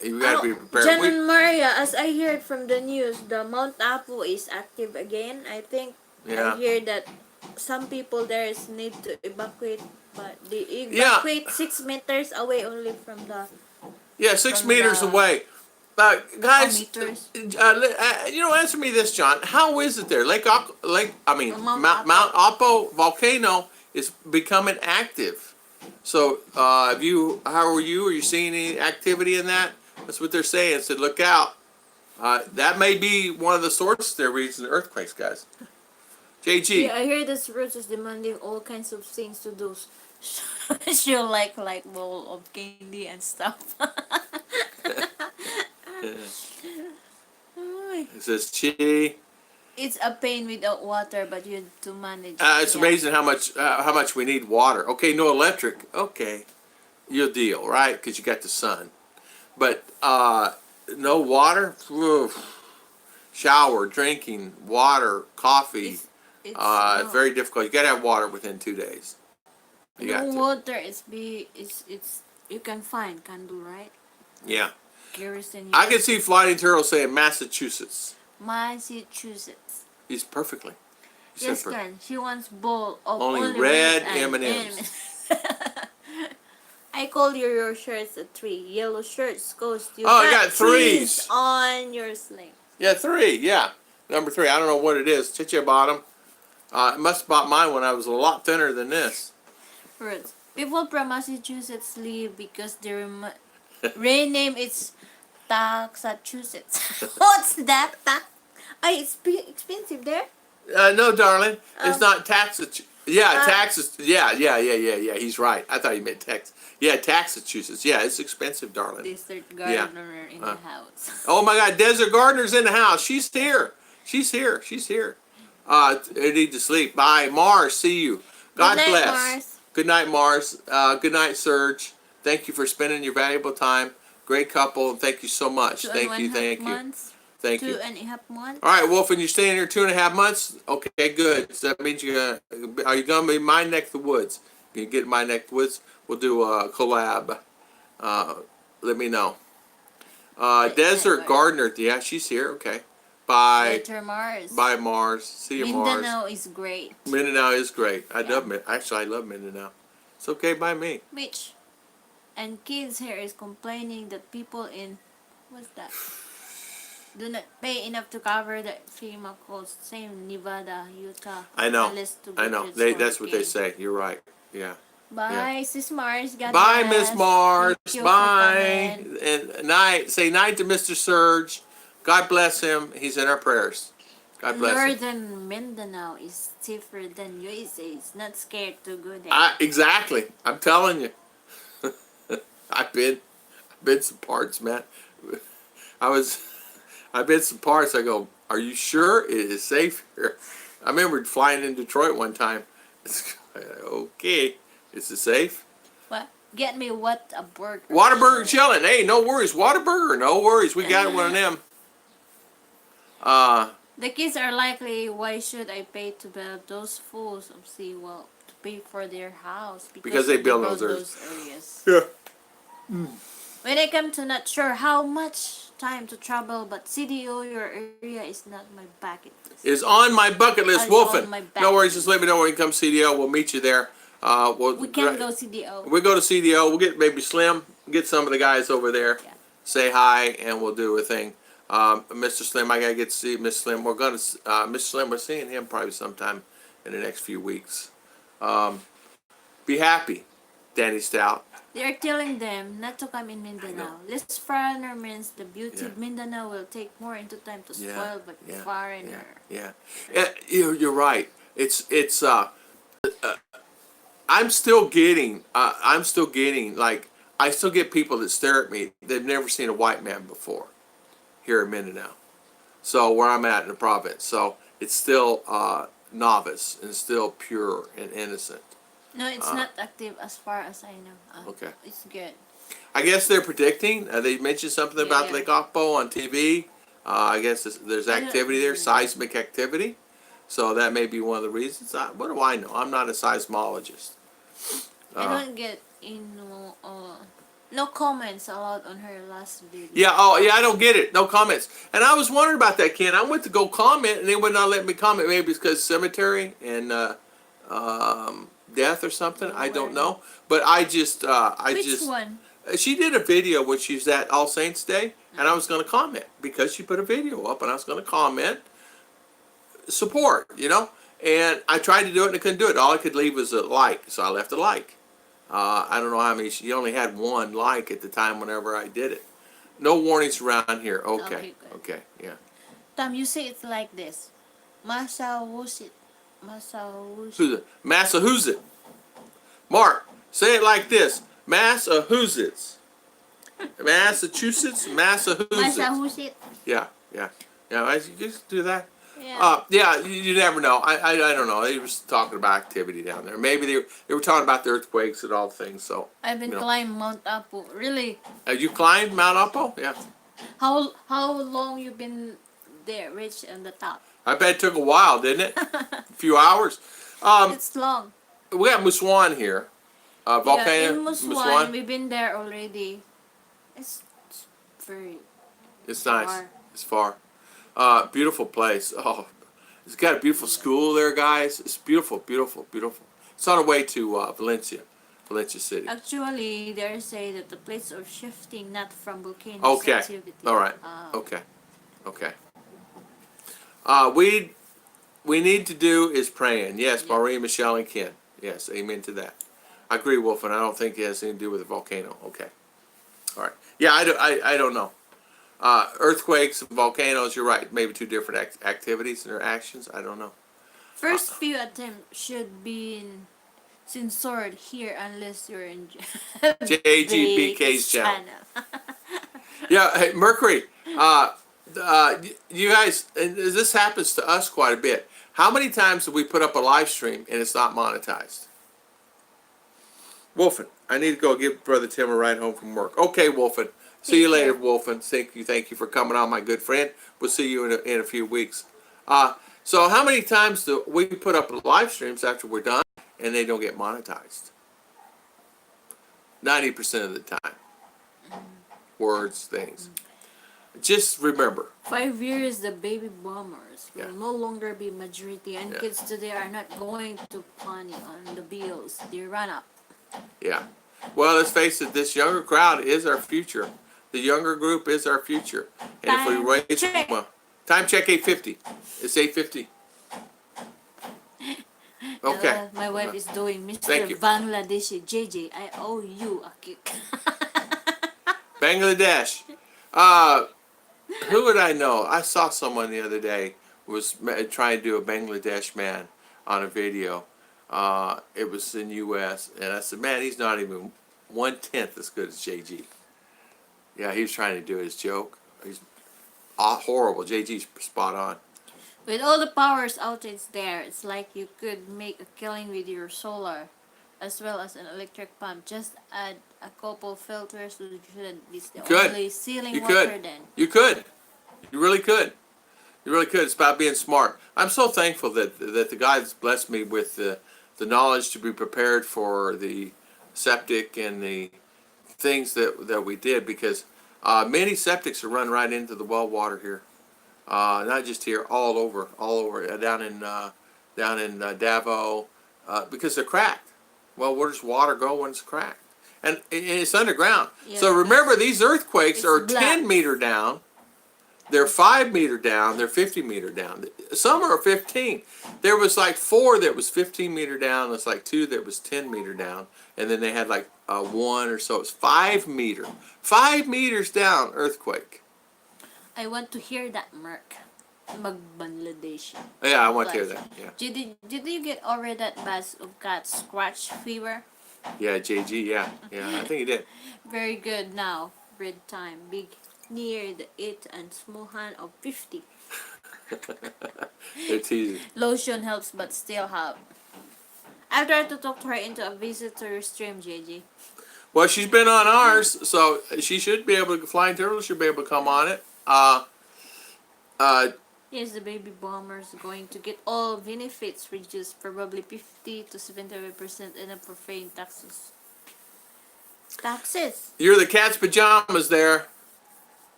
You gotta be prepared. Jen and Maria, as I heard from the news, the Mount Apo is active again. I think I hear that some people there need to evacuate, but they evacuate 6 meters away only from the. Yeah, 6 meters away. Guys, answer me this, John. How is it there? Mount Apo volcano is becoming active. So, how are you? Are you seeing any activity in that? That's what they're saying. Said, look out. That may be one of the sources they're reason earthquakes, guys. JG. Yeah, I hear this Ruth is demanding all kinds of things to do. She'll like bowl of candy and stuff. It says Chi. It's a pain without water, but you have to manage. It's amazing how much we need water. Okay, no electric. Okay, your deal, right? Because you got the sun. But no water. Oof. Shower, drinking, water, coffee. It's very difficult. You gotta have water within 2 days. Water is you can find candle, right? Yeah. Kerosene. I can see Flying Turtle saying Massachusetts. Massachusetts. He's perfectly. Yes, Ken. She wants bowl of only red M&Ms. I call your shirts a 3. Yellow shirts goes to. I got 3s on your sling. Yeah, 3. Yeah, number 3. I don't know what it is. Chicha bottom. I must have bought mine when I was a lot thinner than this. Ruth. People from Massachusetts leave because their rename is Massachusetts. What's that? It's expensive there? No, darling. It's not Texas. Yeah, Texas. Yeah. He's right. I thought you meant Texas. Yeah, Massachusetts. Yeah, it's expensive, darling. Desert gardener in the house. Oh my God, Desert Gardener's in the house. She's here. I need to sleep. Bye, Mars. See you. God bless. Mars. Good night, Mars. Good night, Serge. Thank you for spending your valuable time. Great couple. Thank you so much. Thank you. 2.5 months. All right, Wolf, and you're staying here 2.5 months? Okay, good. So that means are you going to be in my neck of the woods? You get in my neck of the woods? We'll do a collab. Let me know. Desert Right. Gardener. Yeah, she's here. Okay. Bye. Later, Mars. Bye, Mars. See you, Mars. Mindanao is great. Mindanao is great. I Yeah. love Actually, I love Mindanao. It's okay by me. Mitch. And kids here is complaining that people in, what's that? Do not pay enough to cover the FEMA costs. Same Nevada, Utah. I know. Unless to I get know. rid of That's what they kids. say. You're right. Yeah. Bye, Sis Mars. God Bye, bless. Miss Mars. Thank you for Bye. coming. And night. Say night to Mr. Surge. God bless him. He's in our prayers. God bless him. Northern Mindanao is safer than USA. It's not scared to go there. Exactly. I'm telling you. I've been some parts, man. I've been some parts. I go, are you sure it is safe here? I remember flying in Detroit one time. Okay, is it safe? What? Get me what a burger. Whataburger chilling. Hey, no worries. Whataburger, no worries. We got one of them. The kids are likely, why should I pay to build those fools of well, to pay for their house? Because they build those areas. Yeah. When I come to not sure how much time to travel, but CDO, your area is not my bucket list. It's on my bucket list, It's Wolfen. on my bucket No worries, just list. let me know when you come CDO. We'll meet you there. We can go CDO. We go to CDO. We'll get maybe Slim, get some of the guys over there, Yeah. say hi, and we'll do a thing. Mr. Slim, I gotta get to see Mr. Slim. We're gonna, Mr. Slim, we're seeing him probably sometime in the next few weeks. Be happy, Danny Stout. They are telling them not to come in Mindanao. Less foreigner means the beauty of Mindanao will take more into time to spoil by foreigner. Yeah. You're right. It's I'm still getting like, I still get people that stare at me. They've never seen a white man before here in Mindanao. So where I'm at in the province. So it's still novice and still pure and innocent. No, it's not active as far as I know. Okay. It's good. I guess they're predicting. They mentioned something about Lake Okpo on TV. I guess there's activity there, seismic activity. So that may be one of the reasons. What do I know? I'm not a seismologist. I don't get no comments allowed on her last video. Yeah, I don't get it. No comments. And I was wondering about that, Ken. I went to go comment, and they would not let me comment. Maybe it's because cemetery and death or something. I don't know. But Which one? She did a video when she was at All Saints Day, and I was going to comment because she put a video up, and I was going to comment support, And I tried to do it, and I couldn't do it. All I could leave was a like, so I left a like. I don't know how many. She only had one like at the time whenever I did it. No warnings around here. Okay. Okay. Yeah. Tom, you say it's like this. Massachusetts. Massachusetts. Mark, say it like this. Massachusetts. Massachusetts. Massachusetts. Yeah. I just do that. Yeah. You never know. I don't know. They were talking about activity down there. Maybe they were talking about the earthquakes and all things. So I've been climbing Mount Apo. Really? Have you climbed Mount Apo? Yeah. How long you been there, reached on the top? I bet it took a while, didn't it? A few hours. It's long. We got Muswan here. Volcano. Yeah, in Muswan, we've been there already. It's very. It's nice. Far. It's far. Beautiful place. Oh, it's got a beautiful school there, guys. It's beautiful, beautiful, beautiful. It's on the way to Valencia City. Actually, they say that the plates are shifting, not from volcano Okay. activity. All right. Okay. We need to do is praying. Yes, Maureen, Michelle, and Ken. Yes, amen to that. I agree, Wolfen. I don't think it has anything to do with the volcano. Okay. All right. Yeah, I don't know. Earthquakes, volcanoes, you're right. Maybe two different activities and their actions. I don't know. First few attempts should be censored here unless you're in JGBK's channel. Yeah, hey, Mercury. You guys, and this happens to us quite a bit. How many times have we put up a live stream and it's not monetized? Wolfen, I need to go give Brother Tim a ride home from work. Okay, Wolfen. See you later, Wolfen. Thank you for coming on, my good friend. We'll see you in a few weeks. So how many times do we put up live streams after we're done and they don't get monetized? 90% of the time. Words, things. Just remember. 5 years, the baby boomers will Yeah. no longer be majority, and Yeah. kids today are not going to pony on the bills. They run up. Yeah. Well, let's face it, this younger crowd is our future. The younger group is our future. And if we raise, well, time check 8:50. It's 8:50. Okay. My wife is doing Thank Mr. you. Bangladeshi. JJ, I owe you a kick. Bangladesh. Who would I know? I saw someone the other day was trying to do a Bangladesh man on a video. It was in U.S. and I said, man, he's not even 1/10 as good as JG. Yeah, he was trying to do his joke. He's horrible. JG's spot on. With all the powers outage there, it's like you could make a killing with your solar as well as an electric pump. Just add a couple filters, so you shouldn't be the only ceiling You water could. then. You could. You really could. You really could. It's about being smart. I'm so thankful that the God's blessed me with the knowledge to be prepared for the septic and the things that we did, because many septics are run right into the well water here. Not just here, all over, down in Davao, because they're cracked. Well, where does water go when it's cracked? And it's underground. Yeah, so remember, these earthquakes are black. 10 meter down. They're 5 meter down. They're 50 meter down. Some are 15. There was like 4 that was 15 meter down. There's like 2 that was 10 meter down. And then they had like 1 or so. It's 5 meter. 5 meters down earthquake. I want to hear that, Merc. Mag-Bangladesh. Yeah, I want to hear that. Yeah. Did you get over that buzz of cat scratch fever? Yeah, JG, yeah. Yeah, I think he did. Very good now. Red time. Big near the 8 and small hand of 50. They're teasing. Lotion helps but still help. I tried to talk her into a visit to your stream, JJ. Well, she's been on ours, so she should be able to, Flying Turtle should be able to come on it. Yes, the baby boomers going to get all benefits reduced, probably 50 to 75% in a profane taxes. Taxes? You're the cat's pajamas there.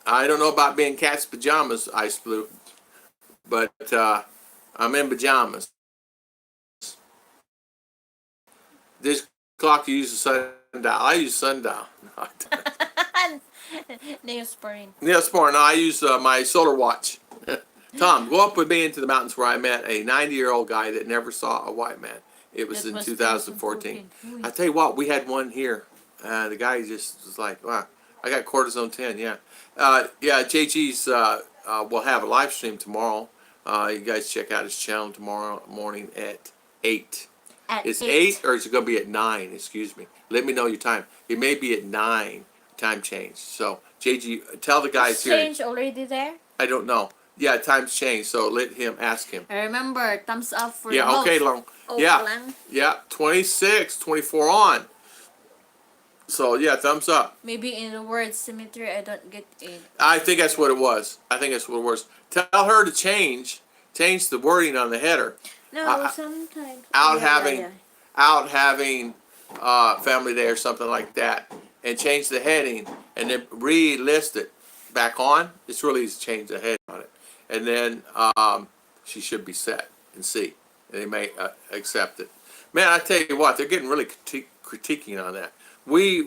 I don't know about being cat's pajamas, Ice Blue, but I'm in pajamas. This clock you use a sundial. I use sundial. Neosporin. Neosporin. No, I use my solar watch. Tom, go up with me into the mountains where I met a 90-year-old guy that never saw a white man. It was in 2014. I tell you what, we had one here. The guy just was like, wow, I got cortisone 10, yeah. Yeah, JG's will have a live stream tomorrow. You guys check out his channel tomorrow morning at 8. It's 8 or is it going to be at 9? Excuse me. Let me know your time. It may be at 9. Time change. So, JG, tell the guys here. Change already there? I don't know. Yeah, time's changed. So let him ask him. I remember, thumbs up for yeah, the okay, host. Long. Oh, Yeah. Lang. Yeah, 26, 24 on. So, yeah, thumbs up. Maybe in the word symmetry, I don't get it. I think that's what it was. Tell her to change the wording on the header. No, sometimes. Out having family day or something like that, and change the heading, and then relist it back on. It's really easy to change the heading on it, and then she should be set and see, and they may accept it. Man, I tell you what, they're getting really critiquing on that. We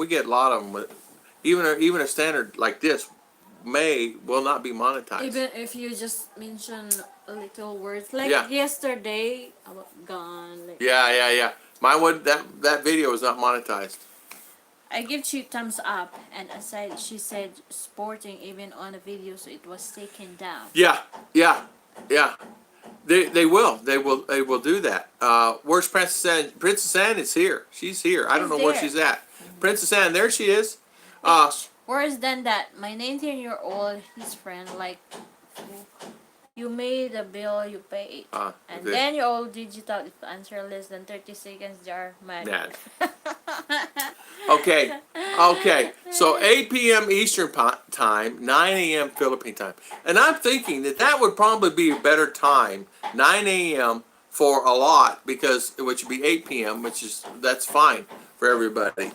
get a lot of them. With, even a standard like this will not be monetized. Even if you just mention a little words like yesterday about gone. Like Yeah. Mine would that video was not monetized. I give you thumbs up, and aside she said sporting even on a video, so it was taken down. Yeah. They will do that. Where's Princess Anne? Princess Anne is here. She's here. I don't know where she's at. Princess Anne, there she is. Worse than that, my 19-year-old, his friend, like, you made a bill, you pay it. And then you all digital, if the answer less than 30 seconds, they are mad. Okay. So 8 p.m. Eastern time, 9 a.m. Philippine time. And I'm thinking that would probably be a better time, 9 a.m. for a lot, because it would be 8 p.m., that's fine. for everybody.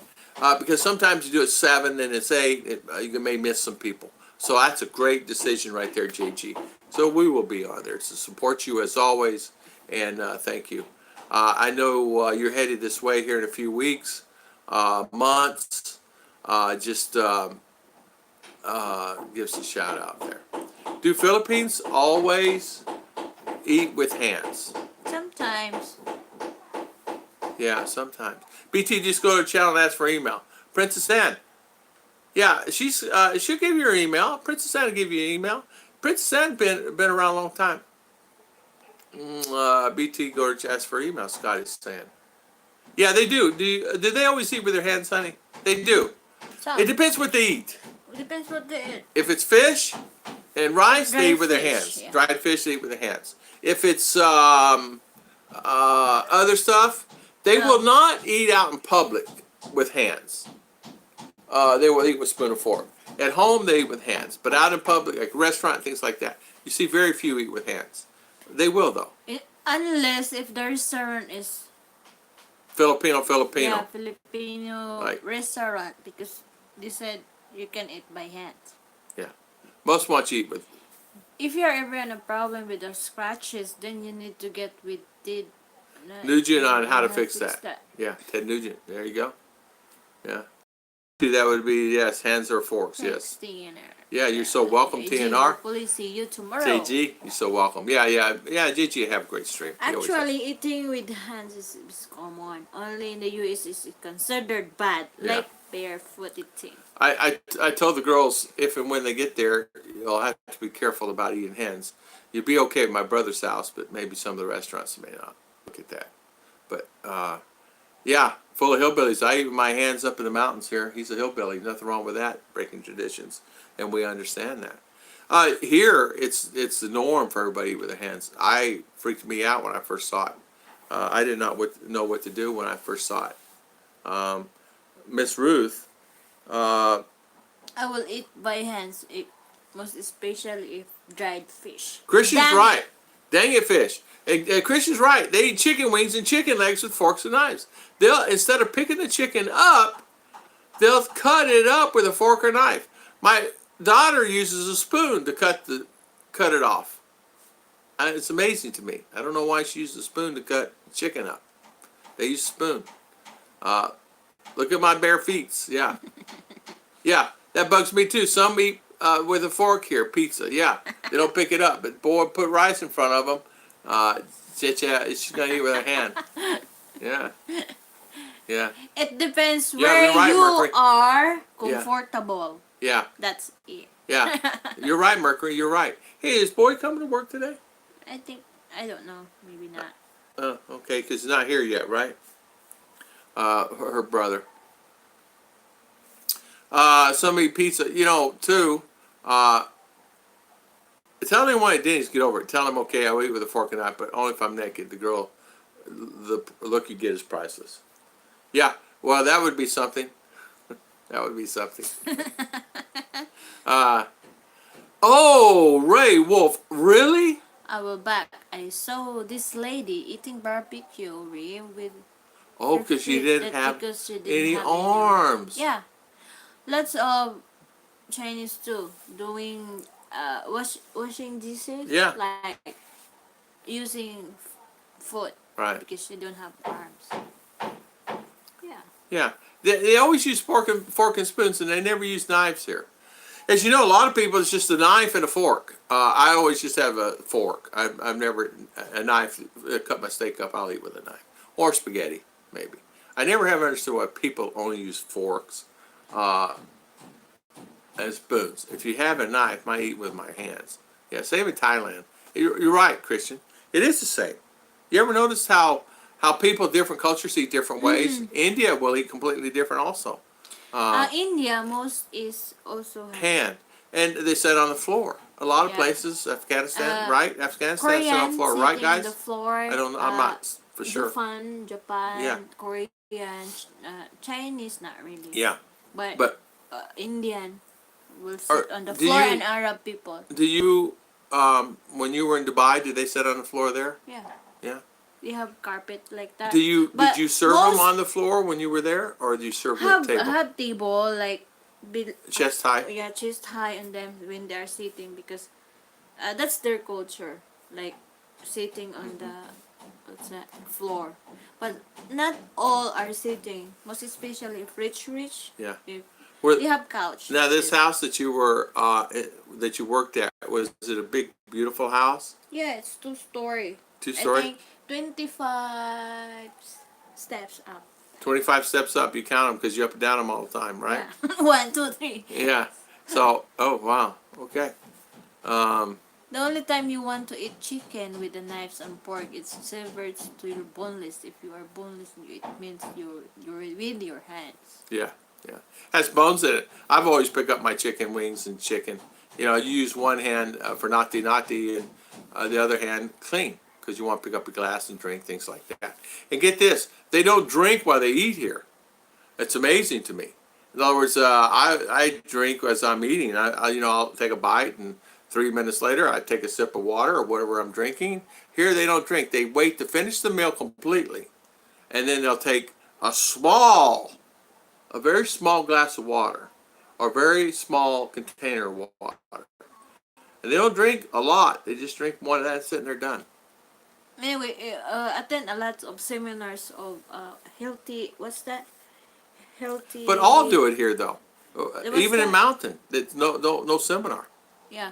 Because sometimes you do it 7 and it's 8, you may miss some people. So that's a great decision right there, JG. So we will be on there to support you as always, and thank you. I know you're headed this way here in a few weeks, months. Just give us a shout out there. Do Philippines always eat with hands? Sometimes. Yeah, sometimes. BT, just go to the channel and ask for email. Princess Anne. Yeah, she'll give you her email. Princess Anne will give you an email. Princess Anne been around a long time. BT, go to ask for email. Scotty's saying. Yeah, they do. Do they always eat with their hands, honey? They do. Some. It depends what they eat. It depends what they eat. If it's fish and rice, they eat with their fish, hands. yeah. Dried fish, they eat with their hands. If it's other stuff, they will not eat out in public with hands. They will eat with spoon and fork. At home, they eat with hands. But out in public, like restaurant, things like that, you see very few eat with hands. They will, though. Unless if the restaurant is Filipino. Yeah, Filipino restaurant, because they said you can eat by hands. Yeah. Most want you eat with. If you're ever in a problem with the scratches, then you need to get with Nugent on how to fix that. Yeah, Ted Nugent. There you go. Yeah. That would be, yes, hands or forks, yes. TNR. Yeah, you're so welcome, TNR. Hopefully see you tomorrow. JG, you're so welcome. Yeah, JG, have a great stream. Actually, eating with hands is common. Only in the US is considered bad, like barefoot eating. I told the girls, if and when they get there, you'll have to be careful about eating hands. You'd be okay at my brother's house, but maybe some of the restaurants may not. Look at that. But, yeah, full of hillbillies. I eat with my hands up in the mountains here. He's a hillbilly. Nothing wrong with that, breaking traditions. And we understand that. Here, it's the norm for everybody with their hands. Freaked me out when I first saw it. I did not know what to do when I first saw it. Miss Ruth. I will eat by hands, most especially if dried fish. Christian's right. Dang it, fish. And Christian's right. They eat chicken wings and chicken legs with forks and knives. They'll, instead of picking the chicken up, they'll cut it up with a fork or knife. My daughter uses a spoon to cut it off. It's amazing to me. I don't know why she uses a spoon to cut chicken up. They use a spoon. Look at my bare feet. Yeah. Yeah, that bugs me too. Some eat with a fork here, pizza. Yeah, they don't pick it up. But boy, put rice in front of them. She's going to eat with her hand. Yeah. Yeah. It depends where you Mercury. are comfortable. Yeah. That's it. Yeah. You're right, Mercury. You're right. Hey, is Boy coming to work today? I don't know. Maybe not. Okay, because he's not here yet, right? Her brother. Somebody pizza, too. Tell anyone at Denny's, get over it. Tell them, okay, I'll eat with a fork and knife, but only if I'm naked. The look you get is priceless. Yeah, well, that would be something. That would be something. Ray Wolf, really? I will back. I saw this lady eating barbecue with. Oh, because she didn't have any arms. Yeah, lots of Chinese too doing washing dishes. Yeah, like using foot. Right. Because she don't have arms. Yeah. Yeah, they always use fork and spoons, and they never use knives here. As you know, a lot of people, it's just a knife and a fork. I always just have a fork. I've never a knife. Cut my steak up, I'll eat with a knife or spaghetti. Maybe. I never have understood why people only use forks and spoons. If you have a knife, I eat with my hands. Yeah, same in Thailand. You're right, Christian. It is the same. You ever notice how people, different cultures eat different ways? Mm-hmm. India will eat completely different also. India, most is also hand. And they sit on the floor. A lot of places, Afghanistan, right? Afghanistan sit on the floor, right, guys? The floor. I don't know. I'm not for sure. Japan, Korean, Chinese, not really. Yeah. But Indian will sit on the floor, and Arab people. Do you, when you were in Dubai, did they sit on the floor there? Yeah. Yeah. They have carpet like that. Did you serve them most on the floor when you were there, or did you serve them at the table? have table like Chest high. yeah, chest high on them when they are sitting, because that's their culture, like sitting on the what's that floor. But not all are sitting. Most especially if rich. Yeah. If Were, they have couch. now this house that you were that you worked at, was it a big beautiful house? Yeah, it's 2-story. 2-story. I think 25 steps up. 25 steps up. You count them because you up and down them all the time, right? Yeah. 1, 2, 3. Yeah. So, oh wow. Okay. The only time you want to eat chicken with the knives and pork, it's severed to your boneless. If you are boneless, it means you're with your hands. Yeah. Yeah. Has bones in it. I've always picked up my chicken wings and chicken. You know, you use one hand for nati and the other hand clean, because you want to pick up a glass and drink, things like that. And get this, they don't drink while they eat here. It's amazing to me. In other words, I drink as I'm eating. I'll take a bite, and 3 minutes later I take a sip of water or whatever I'm drinking. Here they don't drink. They wait to finish the meal completely, and then they'll take a very small glass of water, or a very small container of water. And they don't drink a lot. They just drink one, and that's it, and they're done. Anyway, attend a lot of seminars of healthy. What's that? Healthy. But all do it here, though. Even in that? Mountain, it's no seminar. Yeah,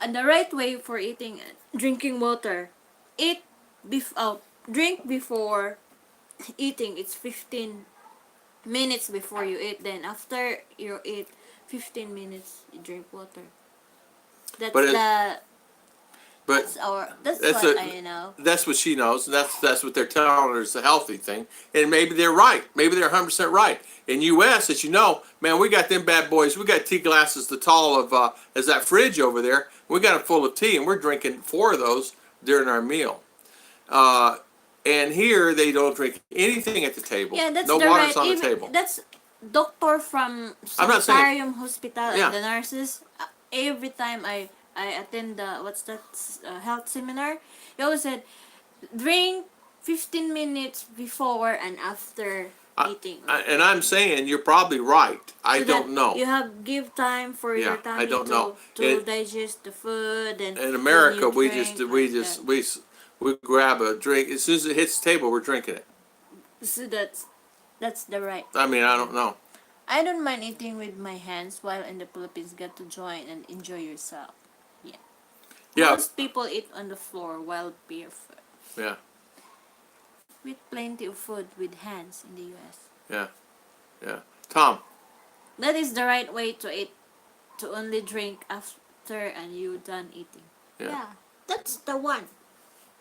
and the right way for eating, drinking water. Drink before eating. It's 15 minutes before you eat. Then after you eat, 15 minutes you drink water. That's That's what I know. That's what she knows, and that's what they're telling her is the healthy thing. And maybe they're right. Maybe they're 100% right. In U.S., as you know, man, we got them bad boys. We got tea glasses the tall of as that fridge over there. We got it full of tea, and we're drinking 4 of those during our meal. And here they don't drink anything at the table. Yeah, that's no the water's right. on the table. That's doctor from I'm not saying- Sanitarium Hospital Yeah. and the nurses. Every time I attend the health seminar, he always said, drink 15 minutes before and after eating. And I'm saying you're probably right. I So don't that know. You have give time for Yeah, your tummy I don't know. to digest the food, and In America, then we you just drink we like just that. we grab a drink as soon as it hits the table. We're drinking it. So that's the right. I mean, I don't know. I don't mind eating with my hands while in the Philippines. Get to join and enjoy yourself. Yeah. Yeah, Most people eat on the floor while barefoot. yeah, With plenty of food with hands in the U.S. yeah, yeah. Tom, That is the right way to eat. To only drink after and you done eating. yeah, That's the one.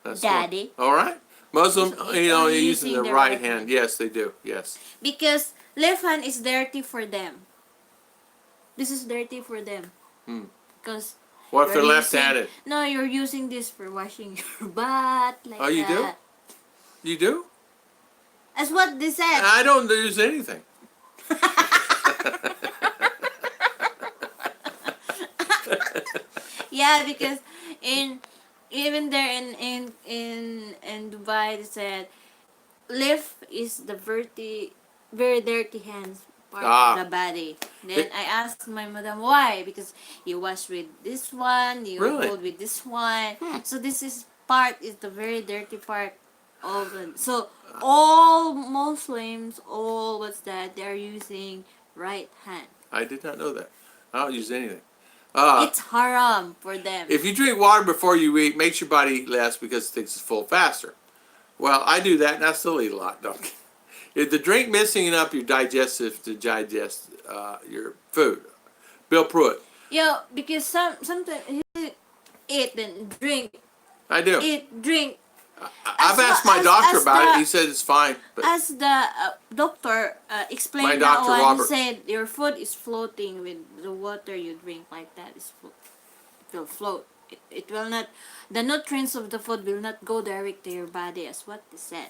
that's Daddy. All right, Muslim, Only using the their right hand. Yes, they do. Yes. Because left hand is dirty for them. This is dirty for them. Because What if they're you're left-handed? No, you're using this for washing your butt. Like Oh, you do? that. You do? That's what they said. I don't use anything. Yeah, because even there in Dubai, they said left is the very dirty hands part of the body. Then I asked my madam why, because you wash with this one, you Really? hold with this one. So this is the very dirty part of it. So all Muslims, they are using right hand. I did not know that. I don't use anything. It's haram for them. If you drink water before you eat, makes your body eat less because it takes it full faster. Well, I do that, and I still eat a lot. No. If the drink messing up your digestive to digest your food, Bill Pruitt. Yeah, because sometimes you eat then drink. I do. Eat, drink. I've asked my doctor about it. He said it's fine. But As the doctor My explained that doctor, one, Robert. he said your food is floating with the water you drink like that. It will float. It will not. The nutrients of the food will not go direct to your body, as what they said.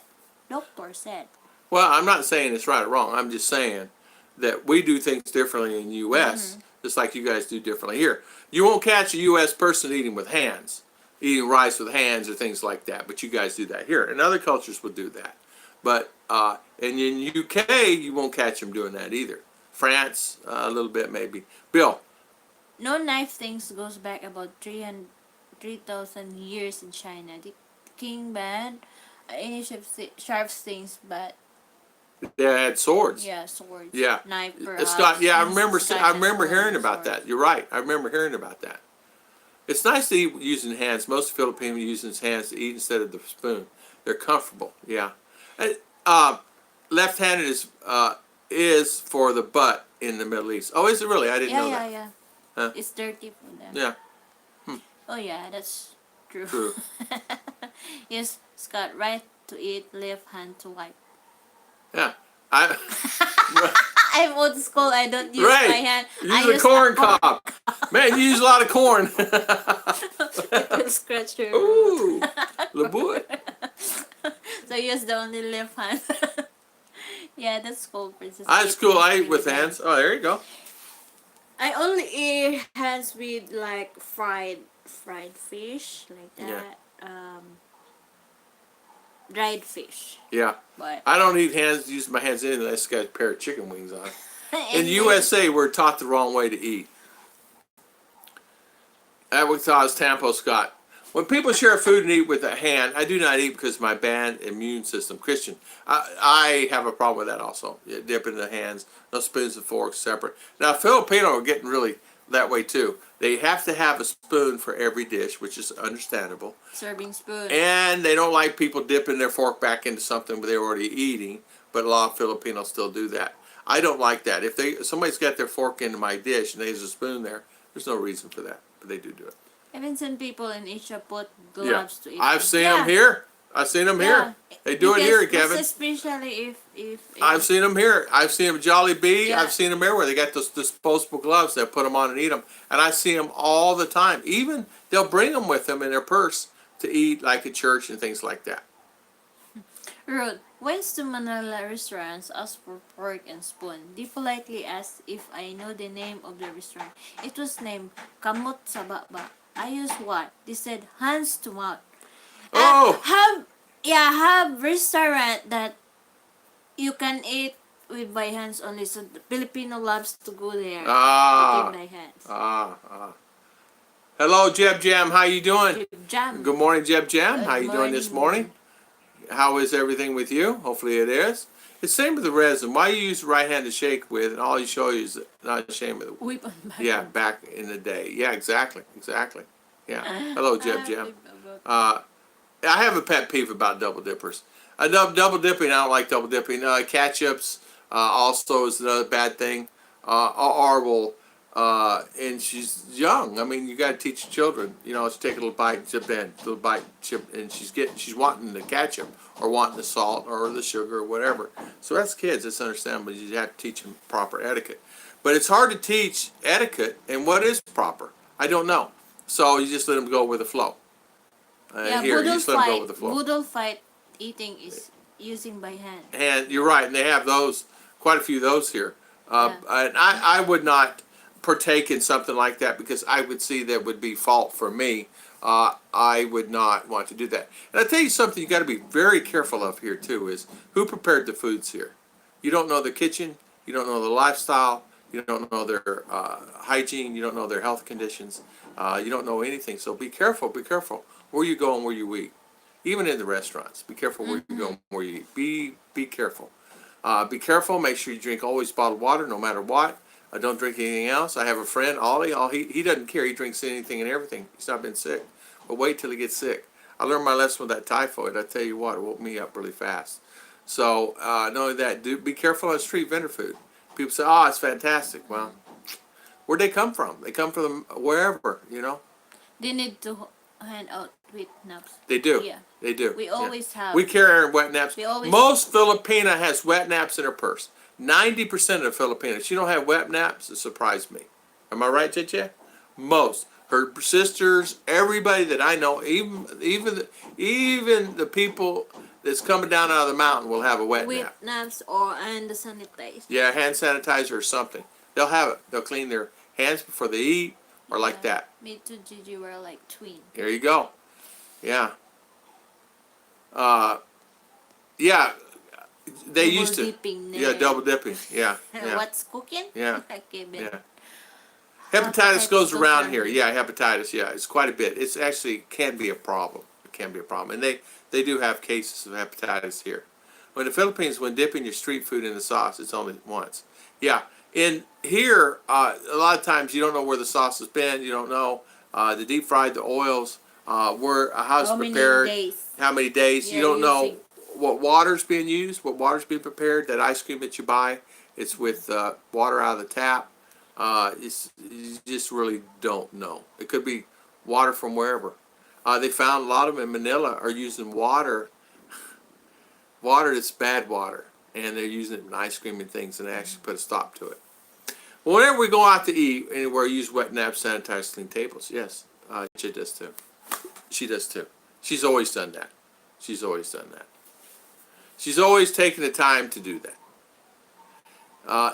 Doctor said. well, I'm not saying it's right or wrong. I'm just saying that we do things differently in the U.S. Just like you guys do differently here. You won't catch a U.S. person eating with hands. eating rice with hands or things like that. But you guys do that here, and other cultures would do that. But and in UK, you won't catch them doing that either. France, a little bit maybe. Bill. No knife things goes back about 3,000 years in China. The king banned any sharp things, but They had swords. yeah, swords. Yeah. Knife perhaps. Scott, yeah, I remember Scott hearing about sword. that. You're right. I remember hearing about that. It's nice to eat using hands. Most Filipinos use his hands to eat instead of the spoon. They're comfortable. Yeah. And, left-handed is for the butt in the Middle East. Oh, is it really? I didn't know that. Yeah. Huh? It's dirty for them. Yeah. Oh yeah, that's true. True. Yes, Scott, right to eat, left hand to wipe. Yeah. I'm old school. I don't use right. my hand. Use a corn cob. Man, you use a lot of corn. Scratch your Ooh, le boy. So use the only left hand. Yeah, that's cool, Princess. That's cool. I eat with hands. Oh, there you go. I only eat hands with like fried fish, like that. Yeah. Dried fish. Yeah. But I don't eat hands. Use my hands anyway. I just got a pair of chicken wings on. In the USA, we're taught the wrong way to eat. That was Tampo Scott. When people share food and eat with a hand, I do not eat because of my bad immune system. Christian, I have a problem with that also. You dip in the hands, no spoons and forks separate. Now, Filipino are getting really that way too. They have to have a spoon for every dish, which is understandable. Serving spoon. And they don't like people dipping their fork back into something they're already eating, but a lot of Filipinos still do that. I don't like that. If somebody's got their fork into my dish and there's a spoon there, there's no reason for that, but they do it. Even some people in Asia put gloves to eat. I've seen them here. I've seen them here. They do it here, Kevin. Especially if I've seen them here. I've seen them at Jolly Bee. Yeah. I've seen them everywhere. They got those disposable gloves. They put them on and eat them. And I see them all the time. Even they'll bring them with them in their purse to eat, like at church and things like that. Ruth, when to Manila restaurants ask for fork and spoon, they politely asked if I know the name of the restaurant. It was named Kamot sa Baba. I used what? They said hands to mouth. Oh! Have restaurant that you can eat with by hands only. So the Filipino loves to go there. Eating by hands. Hello, Jeb Jam. How you doing? Jam. Good morning, Jeb Jam. Good How you doing this morning? How is everything with you? Hopefully it is. It's same with the resin. Why you use right hand to shake with, and all you show you is not ashamed of it. Whip on back. Yeah, back in the day. Yeah, exactly. Yeah. Hello, Jeb Jam. I have a pet peeve about double dippers. Double dipping, I don't like double dipping. Ketchups also is another bad thing. And she's young. I mean, you got to teach children. You know, she take a little bite, chip in, little bite, chip, and she's wanting the ketchup or wanting the salt or the sugar or whatever. So that's kids. That's understandable. You have to teach them proper etiquette. But it's hard to teach etiquette and what is proper. I don't know. So you just let them go with the flow. Boodle fight eating is using by hand. And you're right, and they have those, quite a few of those here. And I would not partake in something like that because I would see that would be fault for me. I would not want to do that. And I'll tell you something you got to be very careful of here too is who prepared the foods here. You don't know the kitchen, you don't know the lifestyle, you don't know their hygiene, you don't know their health conditions, you don't know anything. So be careful where you go and where you eat. Even in the restaurants, be careful where you go and where you eat. Be careful. Be careful. Make sure you drink always bottled water, no matter what. Don't drink anything else. I have a friend, Ollie. He doesn't care. He drinks anything and everything. He's not been sick. But wait till he gets sick. I learned my lesson with that typhoid. I tell you what, it woke me up really fast. So not only that, be careful on street vendor food. People say, "Oh, it's fantastic." Well, where'd they come from? They come from wherever, you know. They need to hand out wet naps. They do. Yeah. They do. We always have. We carry our wet naps. Most Filipina has wet naps in her purse. 90% of Filipinos. She don't have wet naps. It surprised me. Am I right, JJ? Most. Her sisters, everybody that I know, even the people that's coming down out of the mountain will have a wet nap. Wet naps or and the sanitizer. Yeah, hand sanitizer or something. They'll have it. They'll clean their hands before they eat or like that. Me too, Gigi. We're like twin. There you go. Yeah. Yeah. They Double used to. dipping. Yeah, double dipping. Yeah. Yeah. What's cooking? Yeah. Okay, Ben. Yeah. Hepatitis goes around here. Yeah, hepatitis. Yeah, it's quite a bit. It's actually can be a problem. It can be a problem, and they do have cases of hepatitis here. In the Philippines, when dipping your street food in the sauce, it's only once. Yeah, in here, a lot of times you don't know where the sauce has been. You don't know the deep fried, the oils, where how it's prepared, how many days. You don't know what water's being used, what water's being prepared. That ice cream that you buy, it's with water out of the tap. You just really don't know. It could be water from wherever. They found a lot of them in Manila are using water that's bad water, and they're using it in ice cream and things, and they actually put a stop to it. Well, whenever we go out to eat anywhere, use wet naps, sanitize, clean tables. Yes, she does too. She does too. She's always done that. She's always done that. She's always taken the time to do that.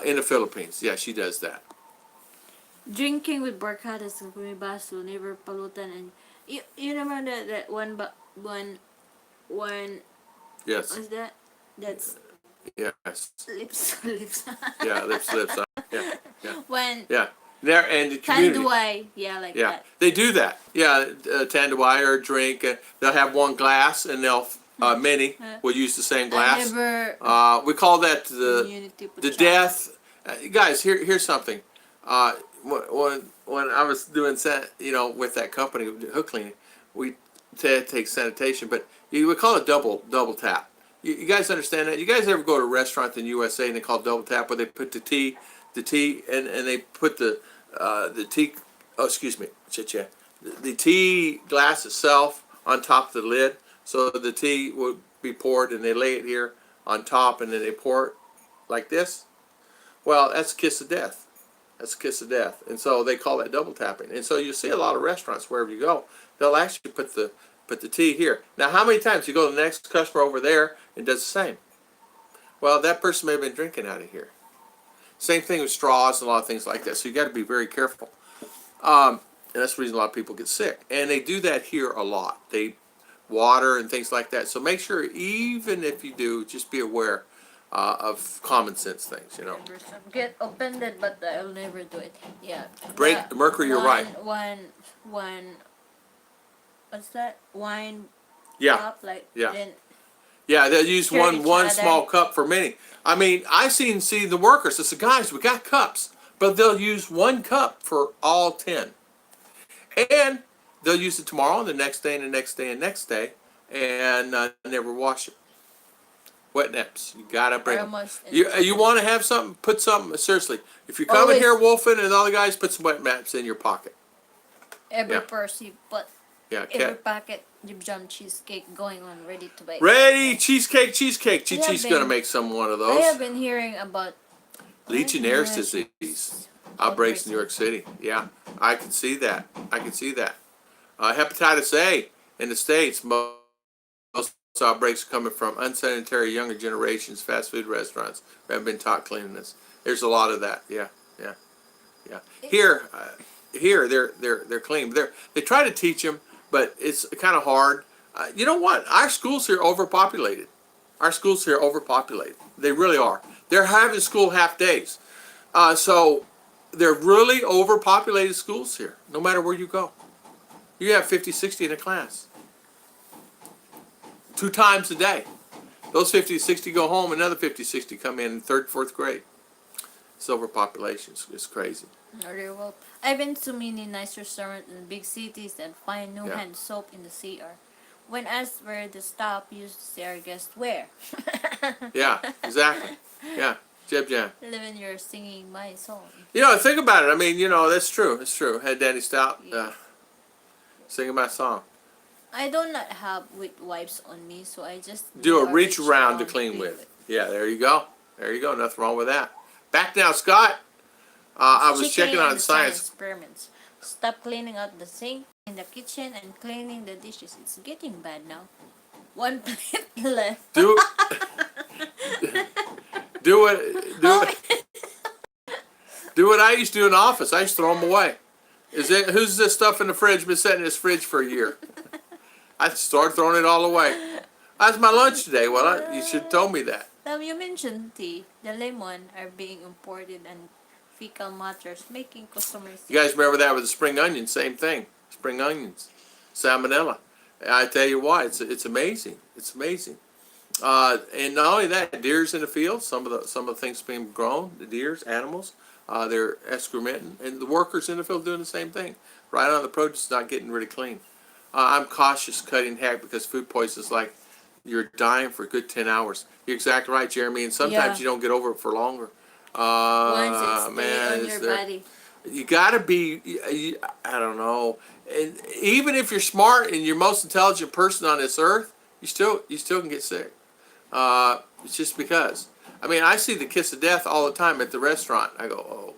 In the Philippines, yeah, she does that. Drinking with barcadas and pumibaso, never palutan, and you remember that one Yes. what's that? That's yes. lips. Yeah, lips. Yeah. When Yeah. There and the community. tanduay, like that. They do that. Yeah, tanduay or a drink. They'll have one glass, and they'll many will use the same glass. We call that the death. Guys, here's something. When I was doing with that company hook cleaning, we take sanitation, but we call it double tap. You guys understand that? You guys ever go to a restaurant in the USA and they call it double tap, where they put the tea, and they put the tea. Oh, excuse me, the tea glass itself on top of the lid, so the tea will be poured, and they lay it here on top, and then they pour it like this. Well, that's a kiss of death. That's a kiss of death, and so they call that double tapping. And so you see a lot of restaurants wherever you go, they'll actually put the tea here. Now, how many times you go to the next customer over there and does the same? Well, that person may have been drinking out of here. Same thing with straws and a lot of things like that. So you got to be very careful, and that's the reason a lot of people get sick. And they do that here a lot. They water and things like that. So make sure, even if you do, just be aware of common sense things, Get offended, but I'll never do it. Yeah. Break Mercury, you're right. One. What's that? Wine. Yeah. Cup, Then they'll use one small cup for many. I mean, see the workers. I said, guys, we got cups, but they'll use one cup for all 10, and they'll use it tomorrow, and the next day, and the next day, and next day, and never wash it. Wet naps. You gotta bring them. You want to have something? Put something. Seriously, if you're coming here wolfing and all the guys, put some wet naps in your pocket. Every purse you put. Yeah. Every packet. Jam cheesecake going on, ready to bake. Ready cheesecake. Chichi's gonna make one of those. I have been hearing about Legionnaire's disease outbreaks in New York City. Yeah, I can see that. Hepatitis A in the States. Most outbreaks are coming from unsanitary younger generations, fast food restaurants who haven't been taught cleanliness. There's a lot of that. Yeah. Here, they're clean. They try to teach them, but it's kind of hard. You know what? Our schools here are overpopulated. They really are. They're having school half days. So they're really overpopulated schools here, no matter where you go. You have 50, 60 in a class. 2 times a day. Those 50, 60 go home, another 50, 60 come in 3rd, 4th grade. It's overpopulation. It's crazy. Very well. I've been to many nice restaurants in big cities and find new hand soap in the CR. When asked where the stop, used to say our guest where. Yeah, exactly. Yeah, jam. Living, you're singing my song. Think about it. I mean, that's true. It's true. Had Danny Stout singing my song. I do not have wet wipes on me, so I just do a reach around to clean with. Yeah, there you go. Nothing wrong with that. Back now, Scott. I was checking on science experiments. Stop cleaning out the sink in the kitchen and cleaning the dishes. It's getting bad now. 1 plate left. Do what I used to do in the office. I used to throw them away. Who's this stuff in the fridge? Been sitting in this fridge for a year. I started throwing it all away. That's my lunch today. Well, you should have told me that. You mentioned tea. The lemon are being imported and fecal matters making customers You sick. guys remember that with the spring onions? Same thing. Spring onions, salmonella. I tell you why. It's amazing. It's amazing. And not only that, deers in the field. Some of the things being grown, the deers, animals, they're excrementing, and the workers in the field doing the same thing. Right on the produce, not getting really clean. I'm cautious cutting heck because food poison is like you're dying for a good 10 hours. You're exactly right, Jeremy. And sometimes you don't get over it for longer. Once it's Man, on your body. you gotta be. I don't know. And even if you're smart and you're the most intelligent person on this earth, you still can get sick. It's just because. I mean, I see the kiss of death all the time at the restaurant. I go,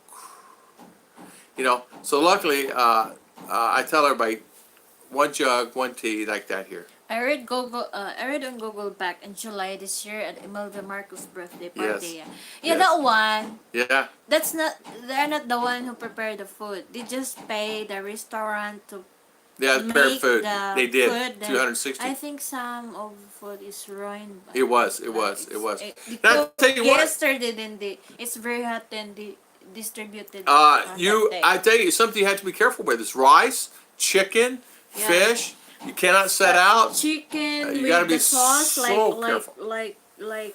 oh, So luckily, I tell everybody, one jug, one tea, like that here. I read on Google back in July this year at Imelda Marcos' birthday party. Yes. Yeah, Yes. that one. Yeah. They're not the one who prepared the food. They just pay the restaurant to Yeah, prepare make food. the They did. food. 260. I think some of the food is ruined. It was. Now, Now, tell you what. yesterday, it's very hot and they distributed. I that tell you something you have to be careful with. It's rice, chicken, fish. You cannot set out. Chicken You with gotta be the sauce, so careful. like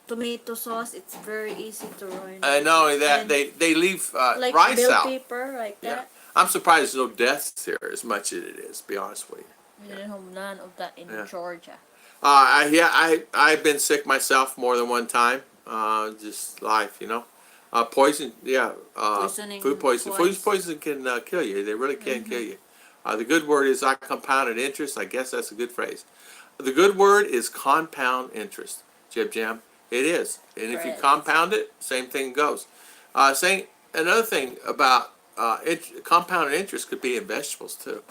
tomato sauce. It's very easy to ruin. And not only that, And they leave like rice bell out. pepper, like Yeah. that. I'm surprised there's no deaths here as much as it is, to be honest with you. We didn't have none of that in Georgia. I've been sick myself more than one time. Just life, poison, Poisoning food poison. twice. Food poison can kill you. They really can kill you. The good word is compounded interest. I guess that's a good phrase. The good word is compound interest. Jib Jam. It is. And if you Correct. compound it, same thing goes. Saying another thing about compounded interest could be in vegetables too.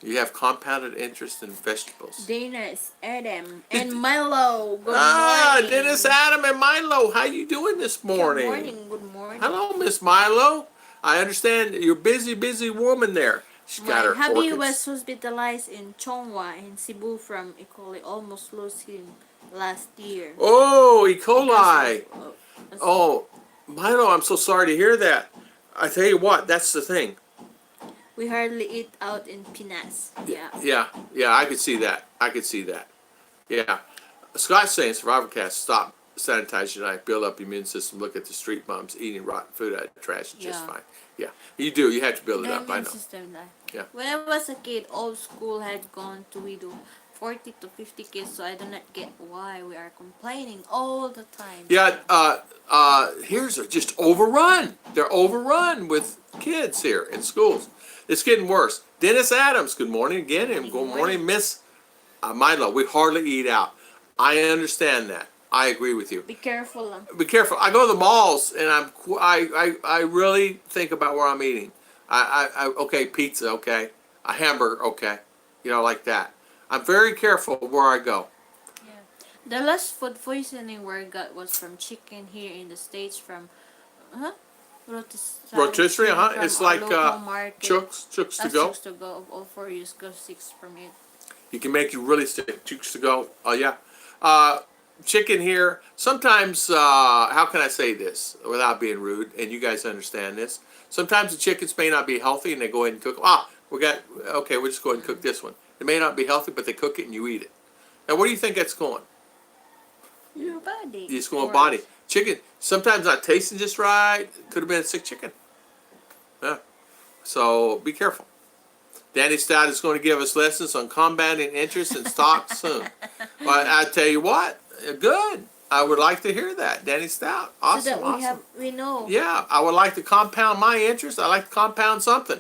You have compounded interest in vegetables. Dennis, Adam, and Milo. Good morning. Dennis, Adam, and Milo. How you doing this morning? Good morning. Hello, Miss Milo. I understand you're a busy woman there. She's got her My hubby orchids. was hospitalized in Chongwa in Cebu from E. coli. Almost lost him last year. Oh, E. coli. Because Oh, Milo, I'm so sorry to hear that. I tell you what, that's the thing. we hardly eat out in Pinas. Yeah. Yeah, I could see that. Yeah. Scott's saying, Survivor Cast, stop sanitize your life, build up your immune system, look at the street bums eating rotten food out of the trash is just Yeah. fine. Yeah, you do. You have to build it The up, I immune know. system, like. Yeah. When I was a kid, old school had gone to widow 40 to 50 kids, so I do not get why we are complaining all the time. Yeah, here's just overrun. They're overrun with kids here in schools. It's getting worse. Dennis Adams, good morning again, and good morning, Miss Milo. We hardly eat out. I understand that. I agree with you. Be careful. Be careful. I go to the malls and I really think about where I'm eating. Okay, pizza, okay, a hamburger, okay, like that. I'm very careful where I go. Yeah. The last food poisoning where I got was from chicken here in the States from, Rotisserie, from It's our like local market. chooks to go. Chooks to go. Of all 4 years, go 6 from it. You can make you really sick. Chooks to go. Oh yeah. Chicken here. Sometimes, how can I say this without being rude? And you guys understand this. Sometimes the chickens may not be healthy, and they go ahead and cook. We'll just go ahead and cook this one. It may not be healthy, but they cook it and you eat it. Now, where do you think that's going? Your body. It's going body. Chicken, sometimes not tasting just right. Could have been a sick chicken. Yeah. So be careful. Danny Stout is going to give us lessons on combating interest in stocks soon. But I tell you what, good. I would like to hear that, Danny Stout. Awesome, So that awesome. we know. Yeah, I would like to compound my interest. I like to compound something.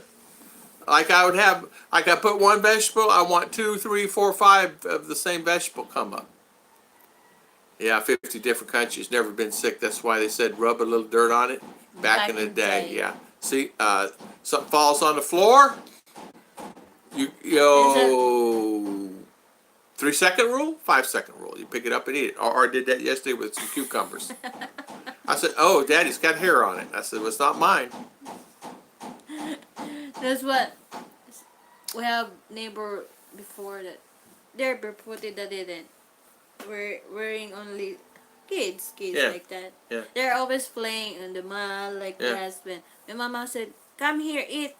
Like I put one vegetable, I want 2, 3, 4, 5 of the same vegetable come up. Yeah, 50 different countries, never been sick. That's why they said rub a little dirt on it back in the day. Yeah. See, something falls on the floor. You 3-second rule, 5-second rule. You pick it up and eat it. Or I did that yesterday with some cucumbers. I said, "Oh, Daddy's got hair on it." I said, "Well, it's not mine." That's what we have neighbor before that they're reported that they didn't wearing only kids Yeah. like that. Yeah. They're always playing in the mall like Yeah. that. When my mama said, "Come here, eat,"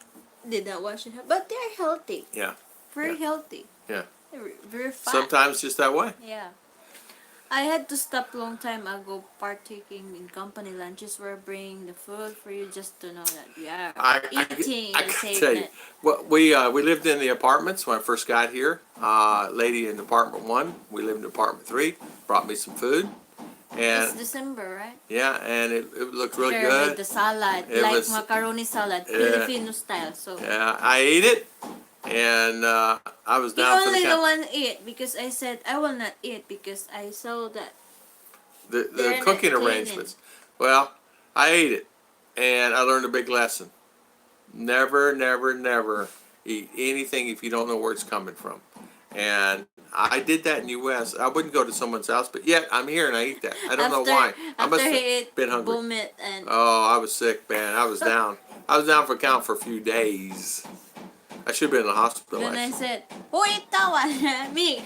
did not wash it, but they're healthy. Yeah. Very Yeah. healthy. Yeah. They're very fat. Sometimes just that way. Yeah. I had to stop long time ago partaking in company lunches where bringing the food for you just to know that we are eating I in a gotta safe tell you, net. well, we lived in the apartments when I first got here. Lady in apartment 1, we lived in apartment 3, brought me some food, It's and December, right? yeah, and it looked really There with good. the salad, It like was, macaroni salad, yeah, Filipino style. So yeah, I ate it, and I was he down for the only the count. one eat because I said I will not eat because I saw that The they're not cooking cleaning. arrangements. Well, I ate it, and I learned a big lesson. Never, never, never eat anything if you don't know where it's coming from. And I did that in the U.S. I wouldn't go to someone's house, but yet I'm here and I eat that. I don't know why. I After must he have ate been hungry. vomit and Oh, I was sick, man. I was down. I was down for count for a few days. I should have been in the hospital. then I Actually. said, "Who ate that one?" Me.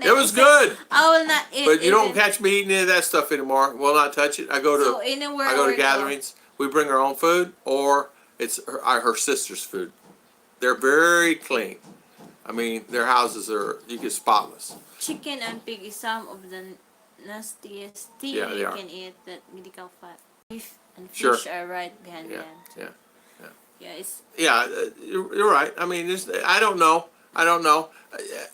It was good, I will not eat. but you don't even. catch me eating any of that stuff anymore. Will not touch it. I go So to anywhere I go we to gatherings. We bring our own food, or it's her sister's food. They're very clean. I mean, their houses are you get spotless. Chicken and pig is some of the nastiest thing Yeah, they you are. can eat that medical fat. Beef and Sure. fish are right behind Yeah, them. yeah, Yeah, it's yeah. You're right. I mean, I don't know. I don't know.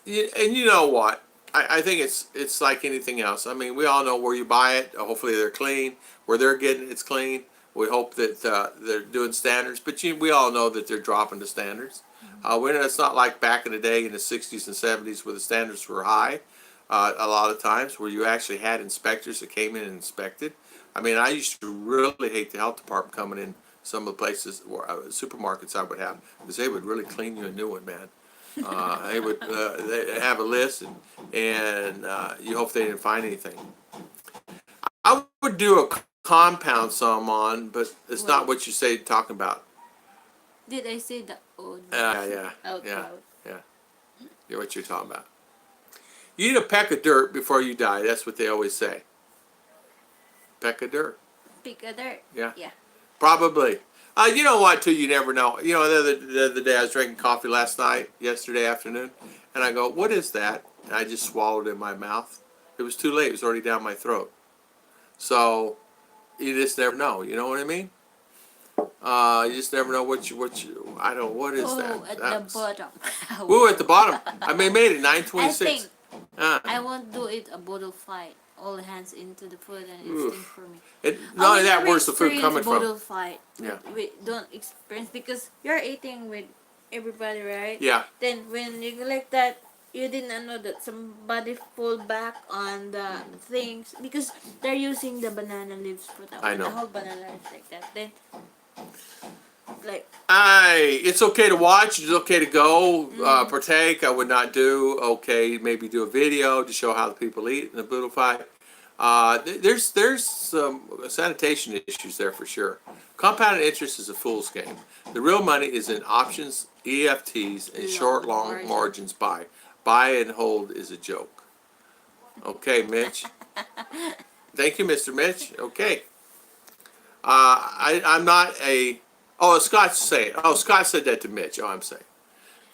And you know what? I think it's like anything else. I mean, we all know where you buy it. Hopefully, they're clean. Where they're getting it's clean. We hope that they're doing standards, but we all know that they're dropping the standards. It's not like back in the day in the 60s and 70s where the standards were high. A lot of times where you actually had inspectors that came in and inspected. I mean, I used to really hate the health department coming in some of the places, supermarkets I would have, because they would really clean you a new one, man. They have a list, and you hope they didn't find anything. I would do a compound sum on, but it's not what you say talking about. did I say that? Oh, Yeah, out yeah, loud. yeah. Yeah, what you're talking about. You eat a peck of dirt before you die. That's what they always say. Peck of dirt. Pick a dirt. Yeah. Yeah. Probably. You know what, too? You never know. You know, the other day I was drinking coffee yesterday afternoon, and I go, what is that? And I just swallowed it in my mouth. It was too late. It was already down my throat. So you just never know. You know what I mean? You just never know what I don't. What is that? Oh, at the bottom. Woo, at the bottom. I made it 9:26. I think I won't do it a bottle fight. All hands into the food and it's thing for me. Not only we that, never where's the food experience coming bottle from? fight. Yeah. We don't experience because you're eating with everybody, right? Yeah. Then when you go like that, you didn't know that somebody pull back on the things because they're using the banana leaves for that I one. know. The whole banana leaves like that. Then like It's okay to watch. It's okay to go partake. I would not do. Okay, maybe do a video to show how the people eat in the boodle fight. There's some sanitation issues there for sure. Compounded interest is a fool's game. The real money is in options, EFTs, and short, long margins buy. Buy and hold is a joke. Okay, Mitch. Thank you, Mr. Mitch. Okay. I'm not a. Oh, Scott's saying. Oh, Scott said that to Mitch. Oh, I'm saying.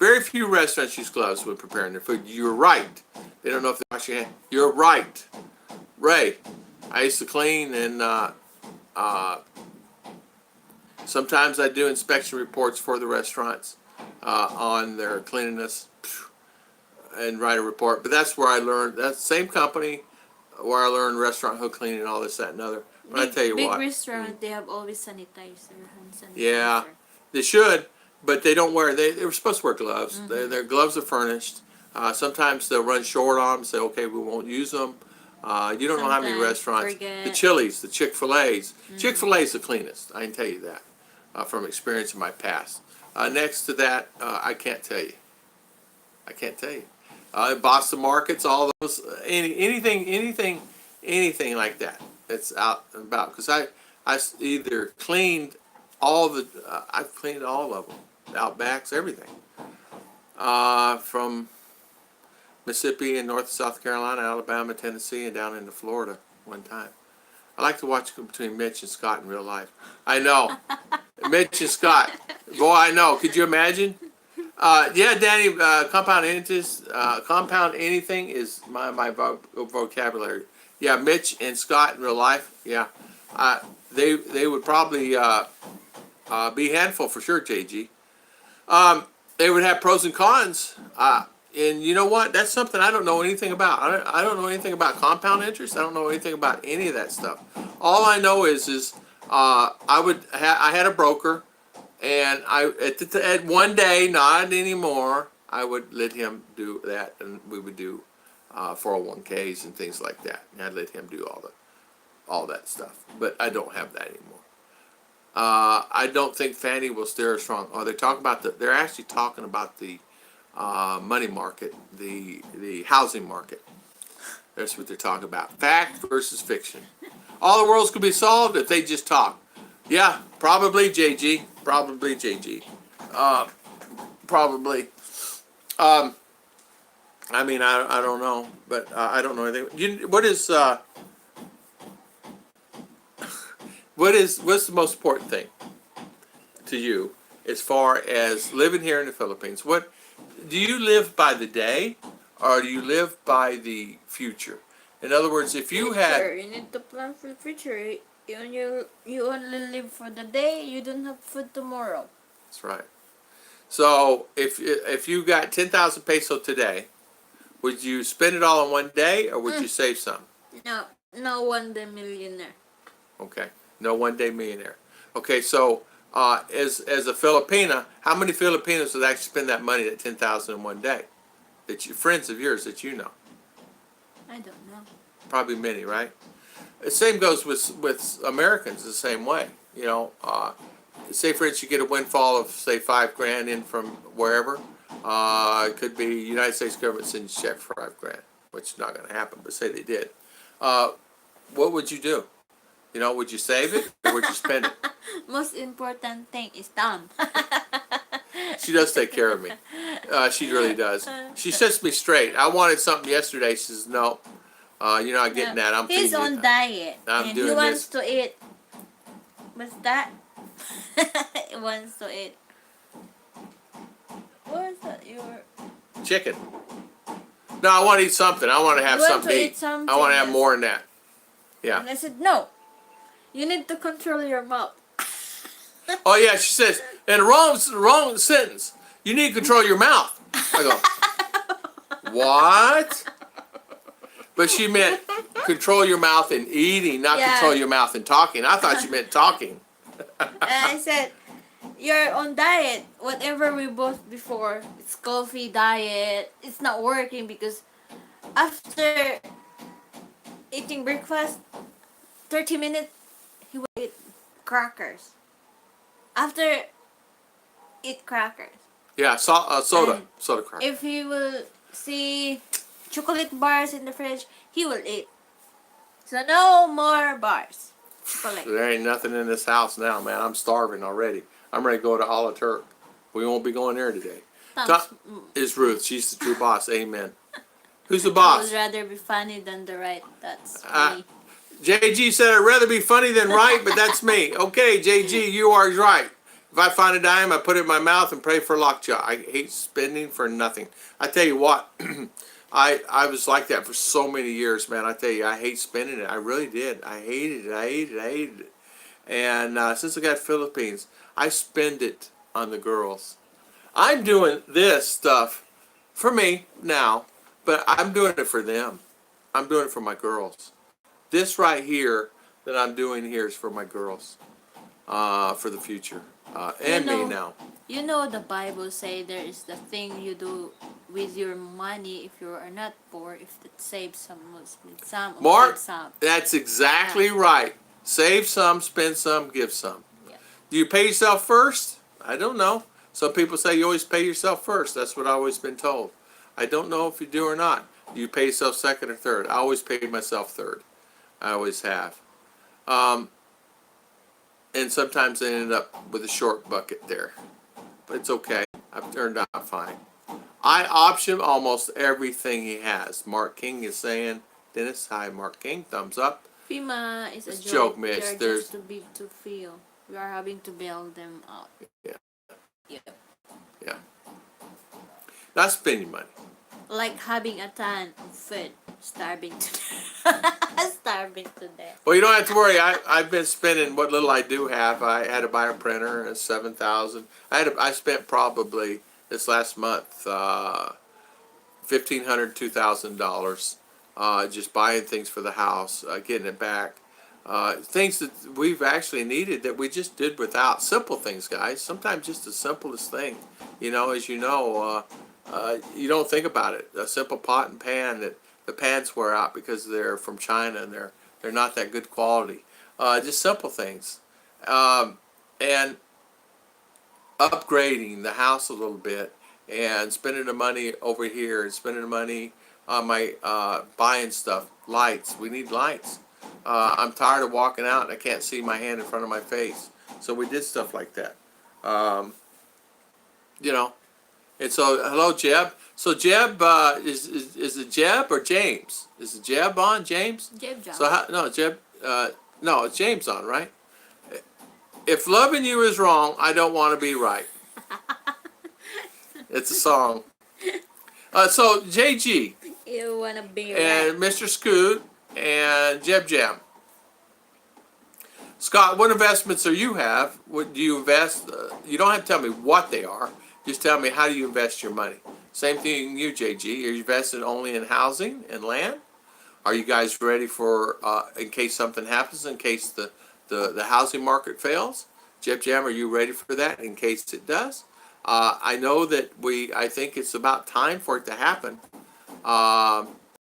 Very few restaurants use gloves when preparing their food. You're right. They don't know if they wash your hand. You're right. Ray, I used to clean, and sometimes I do inspection reports for the restaurants on their cleanliness and write a report. But that's where I learned. That's the same company where I learned restaurant hook cleaning and all this, that, and other. But I tell you big what. restaurant, they have always sanitizer, hand sanitizer. Yeah, they should, but they don't wear. They were supposed to wear gloves. Their gloves are furnished. Sometimes they'll run short on them. Say, okay, we won't use them. You don't know how many Sometimes restaurants. forget. The Chili's, the Chick-fil-A's. Chick-fil-A's the cleanest. I can tell you that from experience in my past. Next to that, I can't tell you. I can't tell you. Boston markets, all those, anything like that. It's out and about because I either cleaned I've cleaned all of them, Outbacks, everything. from Mississippi and North South Carolina, Alabama, Tennessee, and down into Florida one time. I like to watch between Mitch and Scott in real life. I know. Mitch and Scott. Boy, I know. Could you imagine? Yeah, Danny, compound anything is my vocabulary. Yeah, Mitch and Scott in real life. Yeah. They would probably be a handful for sure, JG. They would have pros and cons. And you know what? That's something I don't know anything about. I don't know anything about compound interest. I don't know anything about any of that stuff. All I know is I had a broker, and at one day, not anymore, I would let him do that, and we would do 401ks and things like that. And I'd let him do all that stuff. But I don't have that anymore. I don't think Fannie will steer us wrong. Oh, they're actually talking about the money market, the housing market. That's what they're talking about. Fact versus fiction. All the worlds could be solved if they just talk. Yeah, probably JG. Probably JG. Probably. I mean, I don't know, but I don't know anything. What's the most important thing to you as far as living here in the Philippines? What do you live by the day, or do you live by the future? In other words, if you had, you need to plan for the future. You only live for the day. You don't have food tomorrow. that's right. So if you got 10,000 peso today, would you spend it all in one day, or would you save some? No one day millionaire. Okay, no one day millionaire. Okay, so as a Filipina, how many Filipinos would actually spend that money at 10,000 in one day? Friends of yours that you know. I don't know. Probably many, right? The same goes with Americans the same way. You know, say for instance you get a windfall of say $5,000 in from wherever. It could be United States government sends you a check for $5,000, which is not going to happen. But say they did, what would you do? You know, would you save it or would you spend it? Most important thing is time. She does take care of me. She really does. She sets me straight. I wanted something yesterday. She says, no, you're not getting that. I'm He's feeding on you. diet. I'm and doing he wants this. to eat. What's that? He wants to eat. What is that? Your Chicken. No, I want to eat something. I want to have You want something to to eat eat. something, I want to have yes. more than that. Yeah. And I said, no. You need to control your mouth. Oh yeah, she says, and the wrong sentence. You need to control your mouth. I go, what? But she meant control your mouth in eating, not Yeah. control your mouth in talking. I thought she meant talking. And I said, you're on diet. Whatever we both before, it's coffee diet. It's not working because after eating breakfast, 30 minutes, he will eat crackers. After eat crackers. Yeah, soda And cracker. If he will see chocolate bars in the fridge, he will eat. So no more bars. Chocolate. There ain't nothing in this house now, man. I'm starving already. I'm ready to go to Ala Turk. We won't be going there today. Is Ruth. She's the true boss. Amen. Who's the I boss? would rather be funny than the right. That's me. JG said I'd rather be funny than right, but that's me. Okay, JG, you are right. If I find a dime, I put it in my mouth and pray for lockjaw. I hate spending for nothing. I tell you what, I was like that for so many years, man. I tell you, I hate spending it. I really did. I hated it. And since I got Philippines, I spend it on the girls. I'm doing this stuff for me now, but I'm doing it for them. I'm doing it for my girls. This right here that I'm doing here is for my girls, for the future, and me now. You know the Bible say there is the thing you do with your money if you are not poor, if it saves some, spend some, or Mark, give some. that's exactly right. Save some, spend some, give some. Yeah. Do you pay yourself first? I don't know. Some people say you always pay yourself first. That's what I've always been told. I don't know if you do or not. Do you pay yourself second or third? I always pay myself third. I always have. And sometimes I ended up with a short bucket there. But it's okay. I've turned out fine. I option almost everything he has. Mark King is saying, Dennis, hi, Mark King, thumbs up. FEMA is a It's joke. Mitch. They're There's just too big to feel. We are having to bail them out. yeah, Yeah. yeah. Not spending money. Like having a ton of food. Starving to death. Starving to death. Well, you don't have to worry. I've been spending what little I do have. I had to buy a printer and $7,000. I spent probably this last month $1,500, $2,000 just buying things for the house, getting it back. Things that we've actually needed that we just did without. Simple things, guys. Sometimes just the simplest thing. You know, as you know, you don't think about it. A simple pot and pan that the pans wear out because they're from China and they're not that good quality. Just simple things. And upgrading the house a little bit and spending the money over here and spending the money on my buying stuff. Lights. We need lights. I'm tired of walking out and I can't see my hand in front of my face. So we did stuff like that. You know. And so, hello, Jeb. So Jeb, is it Jeb or James? Is it Jeb on, James? Jeb John. So no, Jeb. No, it's James on, right? If loving you is wrong, I don't want to be right. It's a song. So JG. You wanna be and right. Mr. Scoot and Jeb Jam. Scott, what investments are you have? What do you invest? You don't have to tell me what they are. Just tell me, how do you invest your money? Same thing you, JG. Are you invested only in housing and land? Are you guys ready for, in case something happens, in case the housing market fails? Jeb Jam, are you ready for that in case it does? I know that I think it's about time for it to happen.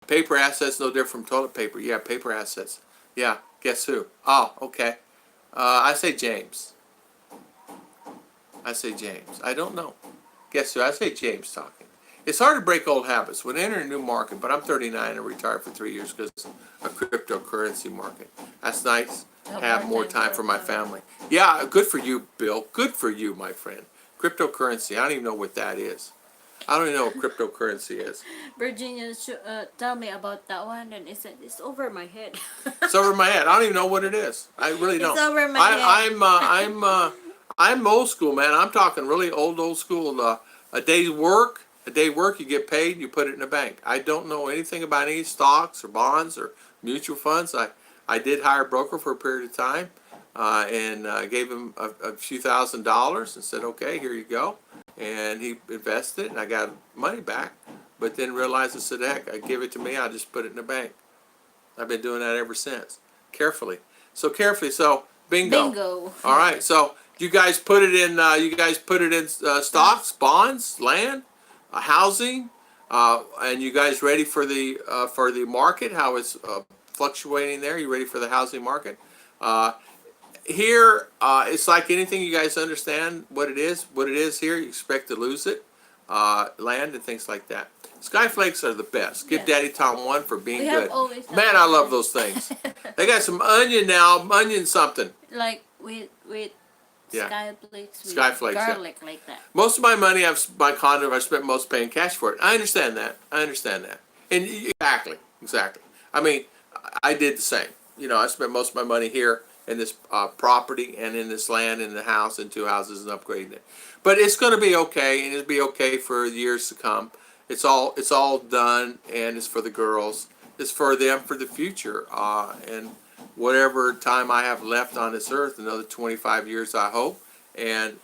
Paper assets, no different from toilet paper. Yeah, paper assets. Yeah, guess who? Oh, okay. I say James. I say James. I don't know. Guess who? I say James talking. It's hard to break old habits. When I enter a new market, but I'm 39 and retired for 3 years because of a cryptocurrency market. That's nice. Have more time for my family. Yeah, good for you, Bill. Good for you, my friend. Cryptocurrency. I don't even know what that is. I don't even know what cryptocurrency is. Virginia, tell me about that one, and it's over my head. It's over my head. I don't even know what it is. I really don't. It's over my head. I'm old school, man. I'm talking really old school. A day work, you get paid, you put it in the bank. I don't know anything about any stocks or bonds or mutual funds. I did hire a broker for a period of time, and gave him a few $1,000s and said, okay, here you go. And he invested it, and I got money back. But then realized, I said, heck, give it to me, I'll just put it in the bank. I've been doing that ever since. Carefully. So bingo. Bingo. All right, so you guys put it in stocks, bonds, land, housing, and you guys ready for the market, how it's fluctuating there? You ready for the housing market? Here, it's like anything, you guys understand what it is. What it is here, you expect to lose it. Land and things like that. Skyflakes are the best. Give Daddy Tom one for being good. Man, I love those things. They got some onion now, onion something. Like with Skyflakes, garlic, like that. Most of my money, my condo, I spent most paying cash for it. I understand that. And exactly. I mean, I did the same. You know, I spent most of my money here in this property and in this land, in the house, and 2 houses, and upgrading it. But it's going to be okay, and it'll be okay for years to come. It's all done, and it's for the girls. It's for them for the future, and whatever time I have left on this earth, another 25 years, I hope, and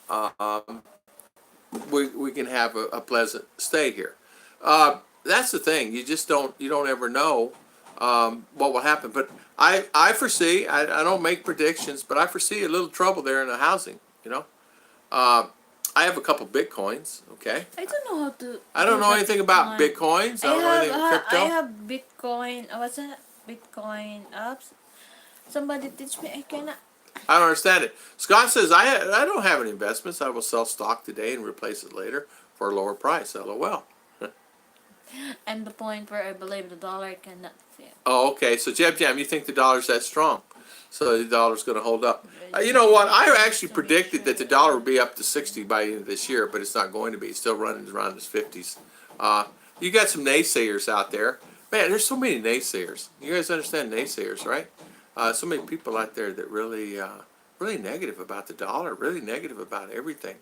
we can have a pleasant stay here. That's the thing. You don't ever know what will happen. But I foresee. I don't make predictions, but I foresee a little trouble there in the housing. You know. I have a couple Bitcoins, okay? I don't know how to... I don't know anything about Bitcoins. I don't know anything about crypto. I have Bitcoin... what's that? Bitcoin apps? Somebody teach me. I cannot... I don't understand it. Scott says, I don't have any investments. I will sell stock today and replace it later for a lower price. LOL. And the point where I believe the dollar cannot fail. Oh, okay. So, Jeb Jam, you think the dollar's that strong? So the dollar's going to hold up. You know what? I actually predicted that the dollar would be up to 60 by the end of this year, but it's not going to be. It's still running around its 50s You got some naysayers out there. Man, there's so many naysayers. You guys understand naysayers, right? So many people out there that really, really negative about the dollar, really negative about everything,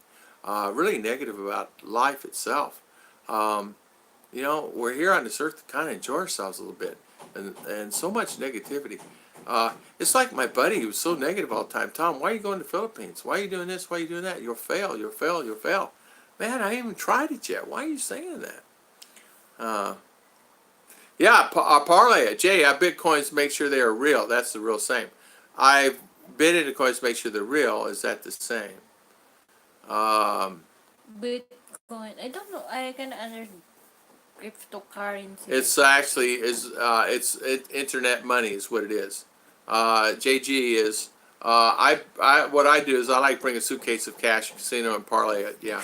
really negative about life itself. You know, we're here on this earth to kind of enjoy ourselves a little bit, and so much negativity. It's like my buddy who was so negative all the time. Tom, why are you going to the Philippines? Why are you doing this? Why are you doing that? You'll fail. You'll fail. You'll fail. Man, I haven't even tried it yet. Why are you saying that? Yeah, parlay it. Jay, I bid coins to make sure they are real. That's the real same. I've bid into coins to make sure they're real. Is that the same? Bitcoin. I don't know. I can under cryptocurrency. It's actually it's internet money is what it is. JG is. What I do is I like bring a suitcase of cash to casino and parlay it. Yeah,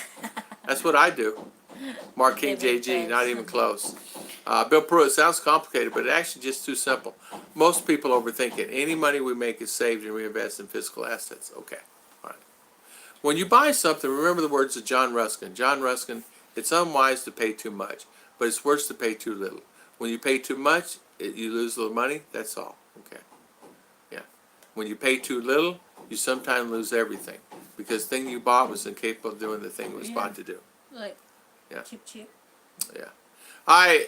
that's what I do. Mark King JG, not even close. Bill Pruitt, sounds complicated, but it's actually just too simple. Most people overthink it. Any money we make is saved and reinvested in physical assets. Okay, all right. When you buy something, remember the words of John Ruskin. John Ruskin, it's unwise to pay too much, but it's worse to pay too little. When you pay too much, you lose a little money. That's all. Okay. Yeah. When you pay too little, you sometimes lose everything because the thing you bought was incapable of doing the thing it was bought to do. Like, yeah. Cheap. Yeah. I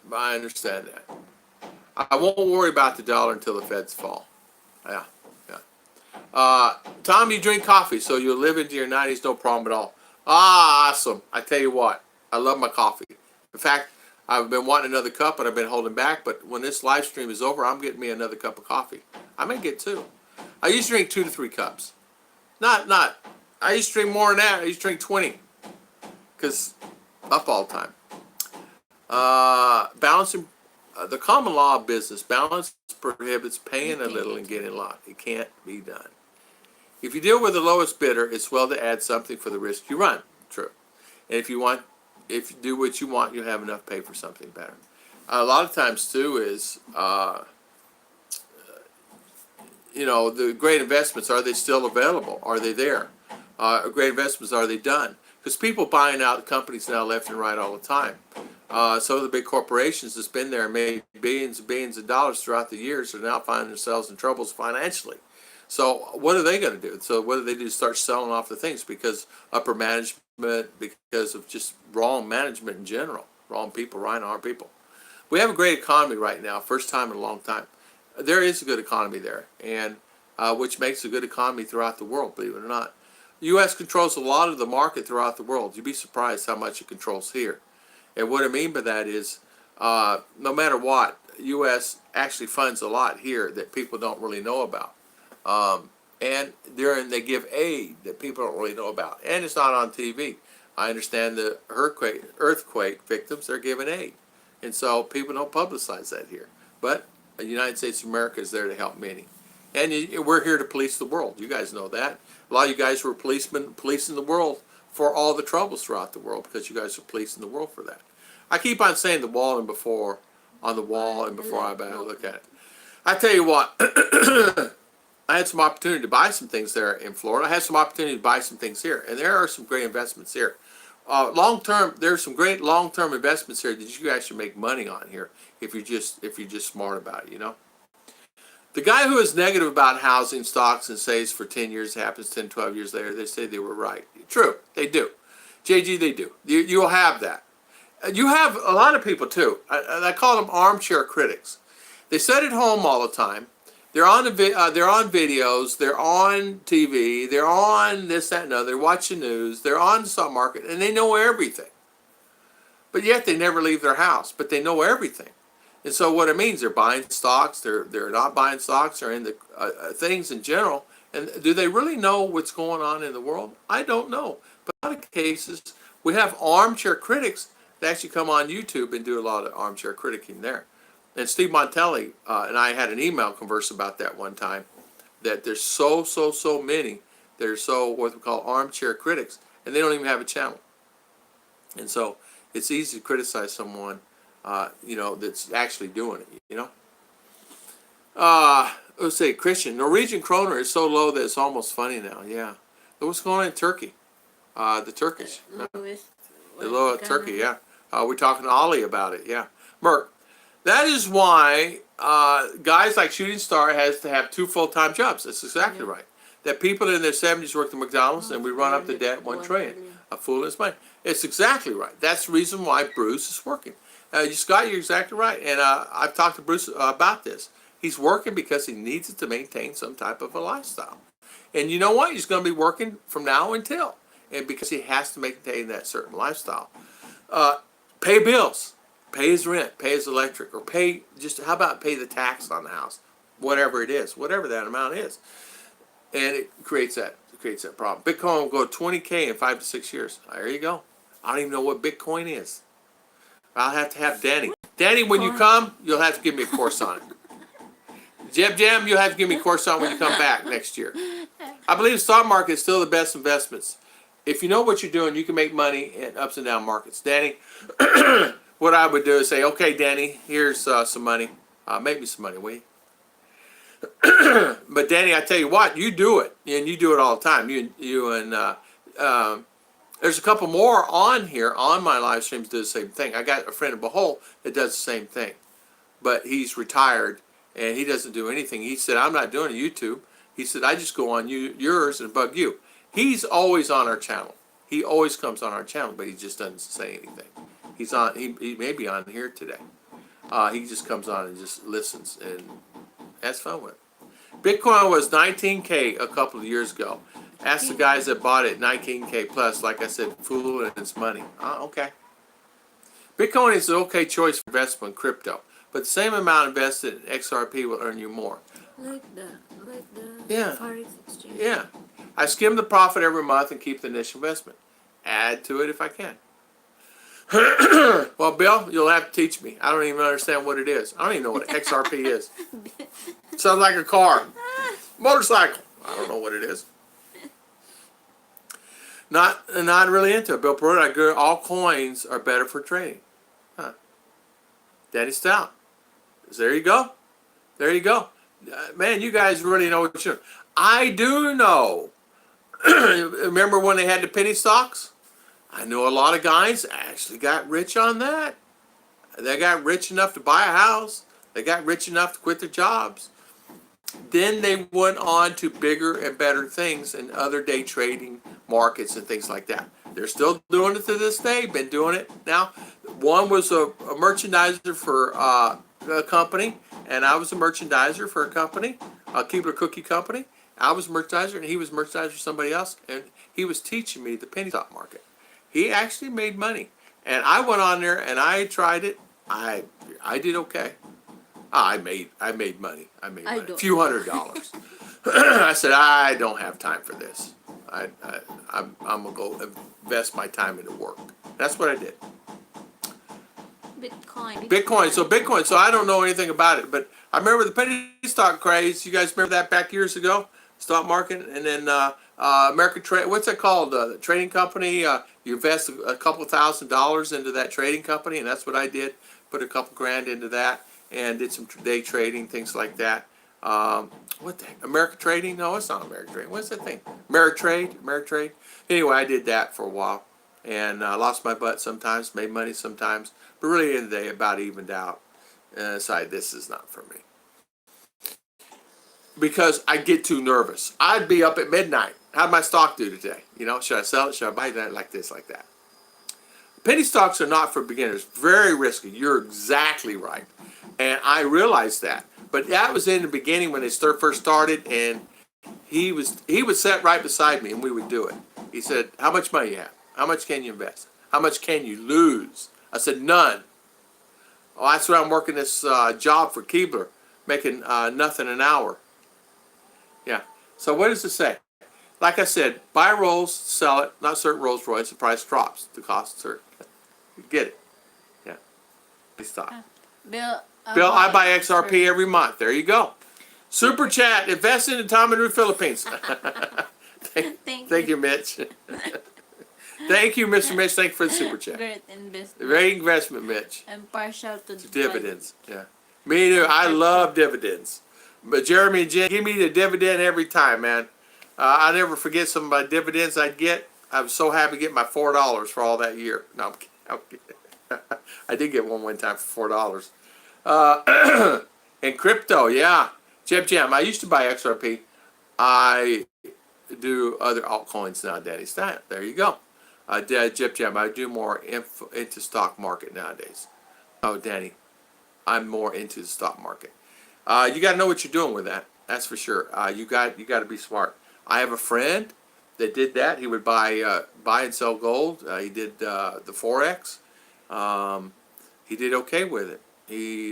understand that. I won't worry about the dollar until the feds fall. Yeah. Tom, you drink coffee, so you'll live into your 90s, no problem at all. Awesome. I tell you what, I love my coffee. In fact, I've been wanting another cup, but I've been holding back. But when this live stream is over, I'm getting me another cup of coffee. I may get 2. I used to drink 2 to 3 cups. I used to drink more than that. I used to drink 20. Because up all the time. Balancing the common law of business, balance prohibits paying a little and getting a lot. It can't be done. If you deal with the lowest bidder, it's well to add something for the risk you run. True. And if you do what you want, you'll have enough to pay for something better. A lot of times too is, you know, the great investments, are they still available? Are they there? Great investments, are they done? Because people buying out companies now left and right all the time. Some of the big corporations that's been there and made billions and billions of dollars throughout the years are now finding themselves in troubles financially. So what are they going to do? So what do they do? Start selling off the things because upper management, because of just wrong management in general, wrong people, wrong people. We have a great economy right now, first time in a long time. There is a good economy there, and which makes a good economy throughout the world, believe it or not. The U.S. controls a lot of the market throughout the world. You'd be surprised how much it controls here. And what I mean by that is, no matter what, the U.S. actually funds a lot here that people don't really know about. And they give aid that people don't really know about. And it's not on TV. I understand the earthquake victims are given aid. And so people don't publicize that here. But the United States of America is there to help many. And we're here to police the world. You guys know that. A lot of you guys were policemen policing the world for all the troubles throughout the world because you guys are policing the world for that. I keep on saying the wall and before, on the wall and before I look at it. I tell you what, I had some opportunity to buy some things there in Florida. I had some opportunity to buy some things here. And there are some great investments here. Long-term, there's some great long-term investments here that you guys should make money on here if you're just smart about it, you know. The guy who is negative about housing stocks and says for 10 years, it happens 10, 12 years later, they say they were right. True, they do. JG, they do. You'll have that. You have a lot of people too. I call them armchair critics. They sit at home all the time. They're on videos. They're on TV. They're on this, that, and other. They're watching news. They're on the stock market, and they know everything. But yet they never leave their house. But they know everything. And so what it means, they're buying stocks. They're not buying stocks. They're in the things in general. And do they really know what's going on in the world? I don't know. But in a lot of cases, we have armchair critics that actually come on YouTube and do a lot of armchair critiquing there. And Steve Montelli and I had an email converse about that one time, that there's so many that are so what we call armchair critics, and they don't even have a channel. And so it's easy to criticize someone, you know, that's actually doing it, you know. Let's say Christian, Norwegian kroner is so low that it's almost funny now. Yeah. But what's going on in Turkey? The Turkish. The little turkey, yeah. We're talking to Ollie about it, yeah. Merc, that is why guys like Shooting Star has to have 2 full-time jobs. That's exactly right. That people in their 70s work at McDonald's and we run up the debt $1 trillion. A fool is money. It's exactly right. That's the reason why Bruce is working. Scott, you're exactly right. And I've talked to Bruce about this. He's working because he needs it to maintain some type of a lifestyle. And you know what? He's going to be working from now until. And because he has to maintain that certain lifestyle. Pay bills. Pay his rent. Pay his electric. Or pay, just how about pay the tax on the house? Whatever it is. Whatever that amount is. And it creates that problem. Bitcoin will go 20K in 5 to 6 years. There you go. I don't even know what Bitcoin is. I'll have to have Danny. Danny, when you come, you'll have to give me a course on it. Jam, you'll have to give me a course on it when you come back next year. I believe the stock market is still the best investments. If you know what you're doing, you can make money in ups and down markets. Danny, what I would do is say, okay, Danny, here's some money. Make me some money, will you? But Danny, I tell you what, you do it, and you do it all the time. You and there's a couple more on here on my live streams do the same thing. I got a friend in Bohol that does the same thing, but he's retired and he doesn't do anything. He said, I'm not doing a YouTube. He said, I just go on yours and bug you. He's always on our channel. He always comes on our channel, but he just doesn't say anything. He's on. He may be on here today. He just comes on and just listens and has fun with it. Bitcoin was 19K a couple of years ago. Ask the guys that bought it 19K plus. Like I said, fool and it's money. Okay. Bitcoin is an okay choice for investment in crypto, but the same amount invested in XRP will earn you more. Like the Yeah. Forex exchange. Yeah. I skim the profit every month and keep the initial investment. Add to it if I can. Well, Bill, you'll have to teach me. I don't even understand what it is. I don't even know what XRP is. Sounds like a car. Motorcycle. I don't know what it is. Not really into it. Bill Pruitt, I agree. All coins are better for trading. Huh. Danny Stout. There you go. There you go. Man, you guys really know what you're doing. I do know. Remember when they had the penny stocks? I know a lot of guys actually got rich on that. They got rich enough to buy a house. They got rich enough to quit their jobs. Then they went on to bigger and better things in other day trading markets and things like that. They're still doing it to this day. Been doing it now. One was a merchandiser for a company, and I was a merchandiser for a company, a Keebler Cookie Company. I was a merchandiser, and he was a merchandiser for somebody else, and he was teaching me the penny stock market. He actually made money, and I went on there and I tried it. I did okay. I made money. I made money. A few $100s. I said, I don't have time for this. I'm gonna go invest my time into work. That's what I did. Bitcoin. So I don't know anything about it, but I remember the penny stock craze. You guys remember that back years ago? Stock market, and then American Trade. What's that called? The trading company. You invest a couple $1,000s into that trading company, and that's what I did. Put a couple grand into that, and did some day trading, things like that. What the heck? American Trading? No, it's not American Trading. What's that thing? Ameritrade. Anyway, I did that for a while, and lost my butt sometimes, made money sometimes, but really at the end of the day, about evened out. And I decided this is not for me. Because I get too nervous. I'd be up at midnight. How'd my stock do today? You know, should I sell it? Should I buy it? Like this, like that. Penny stocks are not for beginners. Very risky. You're exactly right. And I realized that. But that was in the beginning when they first started, and he would sit right beside me, and we would do it. He said, how much money you have? How much can you invest? How much can you lose? I said, none. Oh, that's why I'm working this job for Keebler, making nothing an hour. Yeah. So what does it say? Like I said, buy Rolls, sell it. Not certain Rolls Royce. The price drops. The costs are. You get it. Yeah. Please stop. Bill, I buy XRP every month. There you go. Super chat. Invest in Tom and Ruth Philippines. Thank you, Mitch. Thank you, Mr. Mitch. Thank you for the super chat. Great investment. Great investment, Mitch. And partial to dividends. Yeah. Me too. I love dividends. But Jeremy and Jen, give me the dividend every time, man. I never forget some of my dividends I'd get. I was so happy to get my $4 for all that year. No, I'm kidding. I did get one time for $4. And crypto, yeah. Jam. I used to buy XRP. I do other altcoins now, Daddy. There you go. Jam. I do more into stock market nowadays. Oh, Danny, I'm more into the stock market. You got to know what you're doing with that. That's for sure. You got to be smart. I have a friend that did that. He would buy and sell gold. He did the forex. He did okay with it. He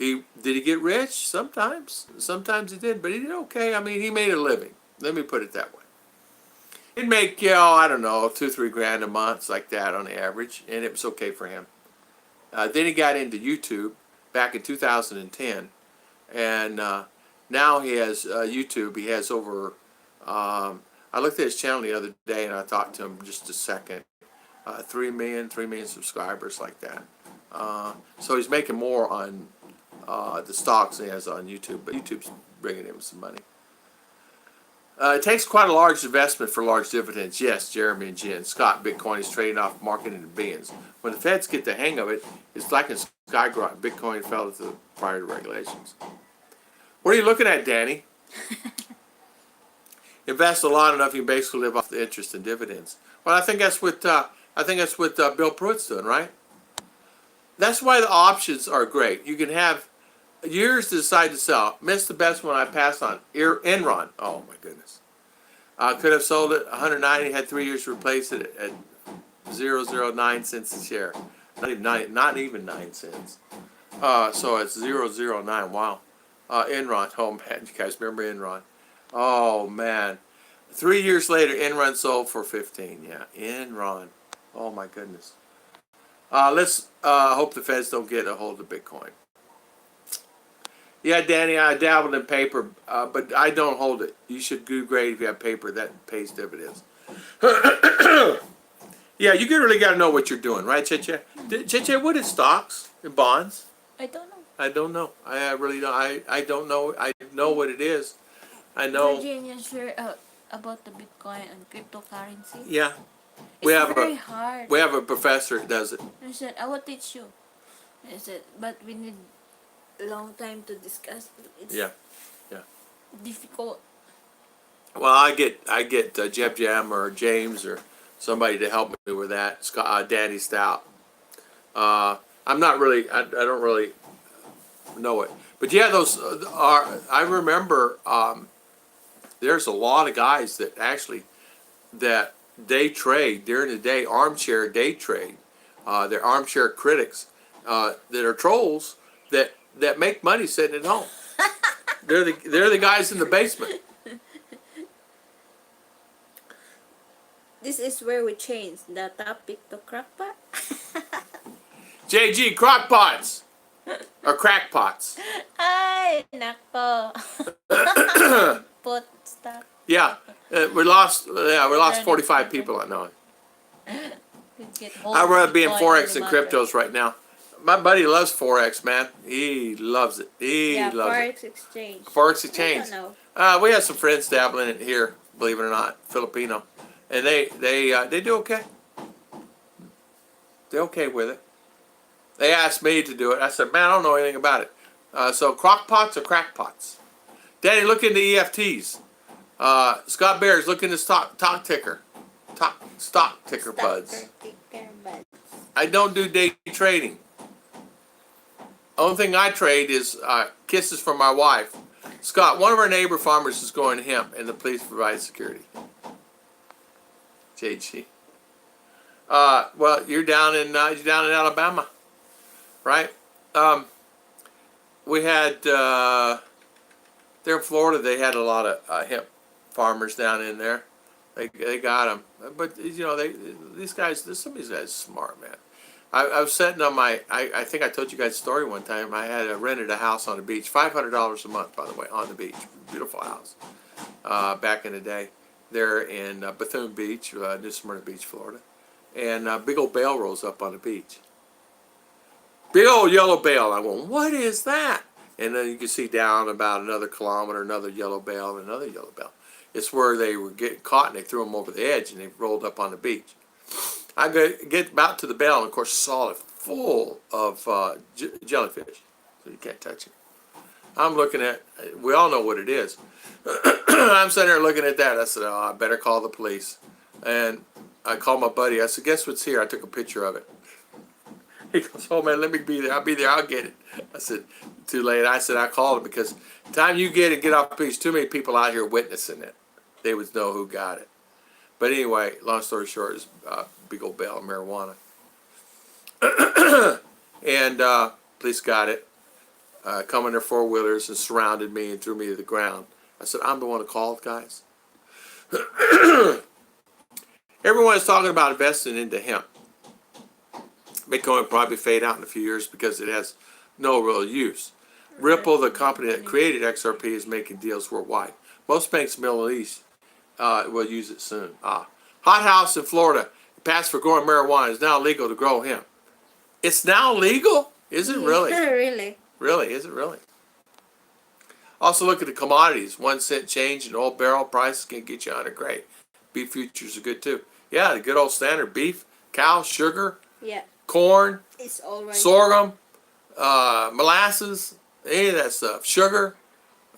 did he get rich? Sometimes he did, but he did okay. I mean, he made a living. Let me put it that way. He'd make, I don't know, $2-3 grand a month, like that on average, and it was okay for him. Then he got into YouTube back in 2010, and now he has YouTube. He has over, I looked at his channel the other day, and I talked to him just a second. 3 million subscribers, like that. So he's making more on the stocks than he has on YouTube, but YouTube's bringing him some money. It takes quite a large investment for large dividends. Yes, Jeremy and Jen. Scott, Bitcoin is trading off market into billions. When the feds get the hang of it, it's like a skyrocket. Bitcoin fell to prior to regulations. What are you looking at, Danny? Invest a lot enough, you can basically live off the interest and dividends. Well, I think that's what Bill Pruitt's doing, right? That's why the options are great. You can have years to decide to sell. Missed the best one I passed on. Enron. Oh my goodness. Could have sold it 190. Had 3 years to replace it at 0.009 cents a share. Not even 9 cents. So it's 0.009. Wow. Enron. Oh man, you guys remember Enron? Oh man. 3 years later, Enron sold for 15. Yeah, Enron. Oh my goodness. Let's hope the feds don't get a hold of Bitcoin. Yeah, Danny, I dabbled in paper, but I don't hold it. You should do great if you have paper that pays dividends. Yeah, you really got to know what you're doing, right, Cheche? Cheche, what is stocks and bonds? I don't know. I don't know. I really don't. I don't know. I know what it is. I know. Virginia, sure about the Bitcoin and cryptocurrency. Yeah. It's very hard. We have a professor that does it. I said, I will teach you. I said, but we need a long time to discuss. It's difficult. Well, I get Jam or James or somebody to help me with that. Danny Stout. I'm not really. I don't really know it. But yeah, those are. I remember. There's a lot of guys that actually day trade during the day, armchair day trade. They're armchair critics that are trolls that make money sitting at home. They're the guys in the basement. This is where we change the topic to crackpot. JG, crockpots or crackpots. Ay, nako. Put stuff. Yeah, we lost 45 people. I know. I'd rather be in Forex and cryptos right now. My buddy loves Forex, man. He loves it. He loves Forex it. Exchange. Forex Exchange. I don't know. We have some friends dabbling in it here, believe it or not, Filipino, and they do okay. They're okay with it. They asked me to do it. I said, man, I don't know anything about it. So crockpots or crackpots? Danny, look into EFTs. Scott Bears, look into stock ticker. Stock ticker buds. I don't do day trading. Only thing I trade is kisses from my wife. Scott, one of our neighbor farmers is going hemp, and the police provide security. JG. Well, you're down in Alabama, right? We had there in Florida. They had a lot of hemp farmers down in there. They got them, but you know these guys. Some of these guys are smart, man. I was sitting on my. I think I told you guys a story one time. I had rented a house on the beach, $500 a month, by the way, on the beach. Beautiful house. Back in the day, there in Bethune Beach, New Smyrna Beach, Florida, and big old bale rolls up on the beach. Big old yellow bale. I went, what is that? And then you can see down about another kilometer, another yellow bale, and another yellow bale. It's where they were getting caught and they threw them over the edge and they rolled up on the beach. I get about to the bell and of course saw it full of jellyfish, so you can't touch it. I'm looking at, we all know what it is. I'm sitting there looking at that. I said, oh, I better call the police. And I called my buddy. I said, guess what's here? I took a picture of it. He goes, oh man, let me be there. I'll be there. I'll get it. I said, too late. I said, I called it because the time you get it, get off the beach, too many people out here witnessing it. They would know who got it. But anyway, long story short, is a big old bale of marijuana. And police got it. Come in their four-wheelers and surrounded me and threw me to the ground. I said, I'm the one who called, guys. Everyone is talking about investing into hemp. Bitcoin will probably fade out in a few years because it has no real use. Ripple, the company that created XRP, is making deals worldwide. Most banks in the Middle East will use it soon. Hot house in Florida passed for growing marijuana. It's now legal to grow hemp. It's now legal? Is it really? Really? Really? Is it really? Also look at the commodities. 1 cent change in oil barrel prices can get you $100 great. Beef futures are good too. Yeah, the good old standard beef, cow, sugar, yeah, corn, it's all right. sorghum, molasses, any of that stuff. Sugar,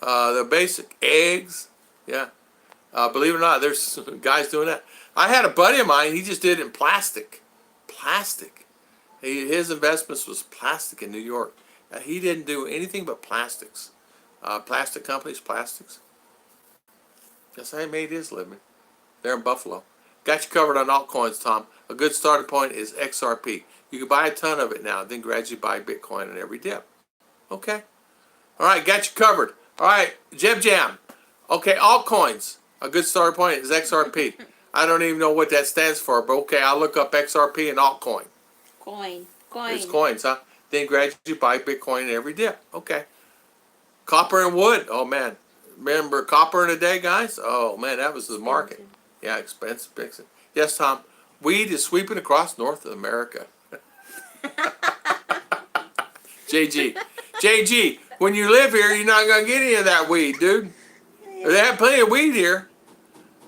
the basic eggs. Yeah. Believe it or not, there's guys doing that. I had a buddy of mine, he just did it in plastic. Plastic. His investments was plastic in New York. He didn't do anything but plastics. Plastic companies, plastics. That's how he made his living. There in Buffalo. Got you covered on altcoins, Tom. A good starting point is XRP. You can buy a ton of it now, then gradually buy Bitcoin in every dip. Okay. All right, got you covered. All right, Jeb Jam. Okay, altcoins. A good starting point is XRP. I don't even know what that stands for, but okay, I'll look up XRP and altcoin. Coin. It's coins, huh? Then gradually buy Bitcoin in every dip. Okay. Copper and wood. Oh, man. Remember copper in a day, guys? Oh, man, that was the market. Yeah, expensive. Yes, Tom. Weed is sweeping across North America. JG, when you live here, you're not going to get any of that weed, dude. They have plenty of weed here.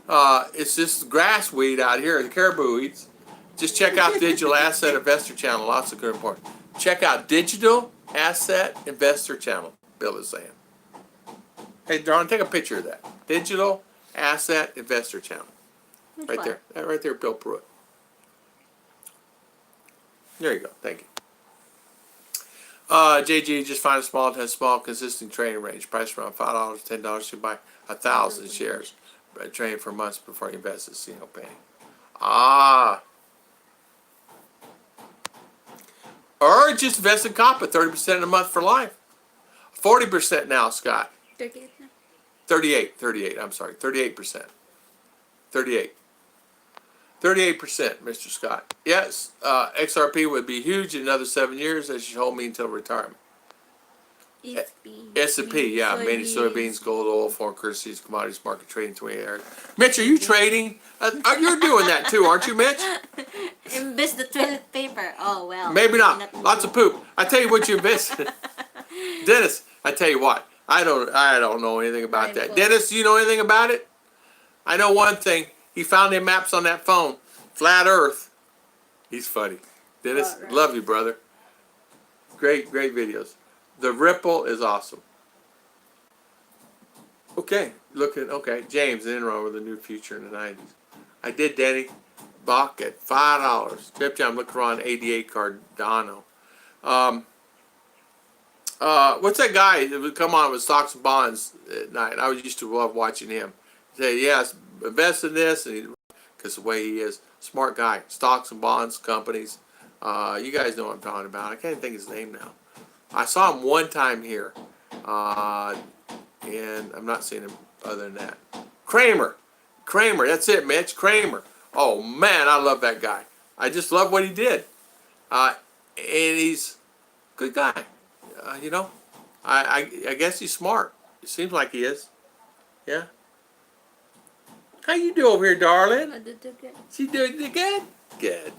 It's just grass weed out here, the caribou weeds. Just check out Digital Asset Investor Channel. Lots of good important. Check out Digital Asset Investor Channel, Bill is saying. Hey, Darn, take a picture of that. Digital Asset Investor Channel. Right there. That right there, Bill Pruitt. There you go. Thank you. JG, just find a small, consistent trading range. Price around $5, $10 to buy 1,000 shares. Trading for months before you invest is no pain. Or just invest in copper, 30% a month for life. 40% now, Scott. 38 now? 38, I'm sorry, 38%. 38%, Mr. Scott. Yes, XRP would be huge in another 7 years. That should hold me until retirement. S&P, yeah, many soybeans, gold, oil, foreign currencies, commodities, market trading, 28 hours. Mitch, are you trading? You're doing that too, aren't you, Mitch? Invest the toilet paper. Oh, well. Maybe not. Lots of poop. I tell you what you invest. Dennis, I tell you what. I don't know anything about that. Dennis, do you know anything about it? I know one thing. He found them maps on that phone. Flat Earth. He's funny. Dennis, love you, brother. Great videos. The Ripple is awesome. Okay, James in Enron with a new future in the 90s. I did Danny Bach at $5. Trip time, look around 88 Cardano. What's that guy that would come on with stocks and bonds at night? I used to love watching him. Say, yes, invest in this, and because the way he is, smart guy. Stocks and bonds companies. You guys know what I'm talking about. I can't even think of his name now. I saw him one time here, and I'm not seeing him other than that. Kramer, that's it, Mitch. Kramer. Oh man, I love that guy. I just love what he did, and he's a good guy. You know, I guess he's smart. It seems like he is. Yeah. How you do over here, darling? I did good. She doing good? Good.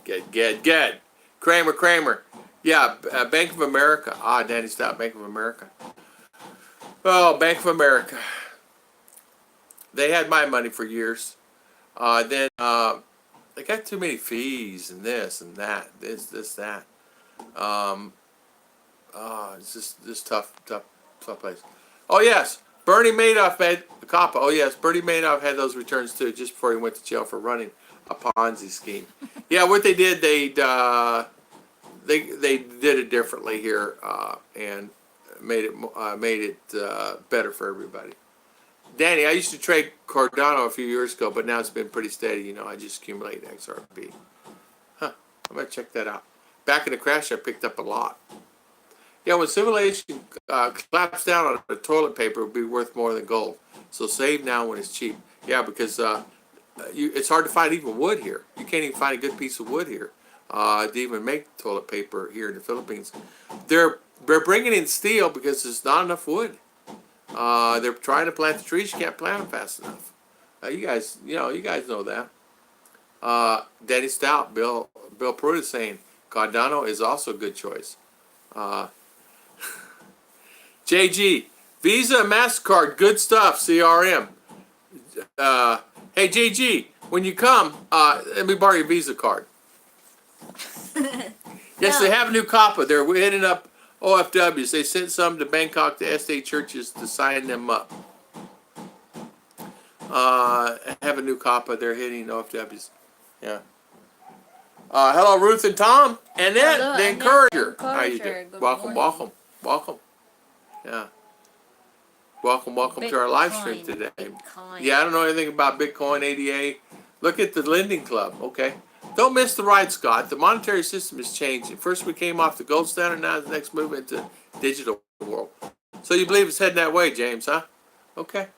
Kramer. Yeah, Bank of America. Danny, stop. Bank of America. Oh, Bank of America. They had my money for years. Then they got too many fees and this and that, that. Um, it's just tough place. Oh yes, Bernie Madoff had the cop. Oh yes, Bernie Madoff had those returns too, just before he went to jail for running a Ponzi scheme. Yeah, what they did, they did it differently here and made it better for everybody. Danny, I used to trade Cardano a few years ago, but now it's been pretty steady. You know, I just accumulate XRP. Huh, I'm gonna check that out. Back in the crash, I picked up a lot. Yeah, when civilization collapsed down on the toilet paper, it would be worth more than gold. So save now when it's cheap. Yeah, because it's hard to find even wood here. You can't even find a good piece of wood here to even make toilet paper here in the Philippines. They're bringing in steel because there's not enough wood. They're trying to plant the trees. You can't plant them fast enough. You guys know that. Danny Stout, Bill Pruitt is saying Cardano is also a good choice. JG, Visa and MasterCard, good stuff, CRM. Hey, JG, when you come, let me borrow your Visa card. Yes, they have a new COPPA. They're heading up OFWs. They sent some to Bangkok to estate churches to sign them up. Have a new COPPA. They're hitting OFWs. Yeah. Hello, Ruth and Tom. Annette, Hello, the Annette, encourager. How you doing? Good Welcome. Yeah. Welcome Bitcoin, to our live stream today. Bitcoin. Yeah, I don't know anything about Bitcoin, ADA. Look at the lending club, okay? Don't miss the ride, Scott. The monetary system is changing. First we came off the gold standard, now the next move into digital world. So you believe it's heading that way, James, huh? Okay.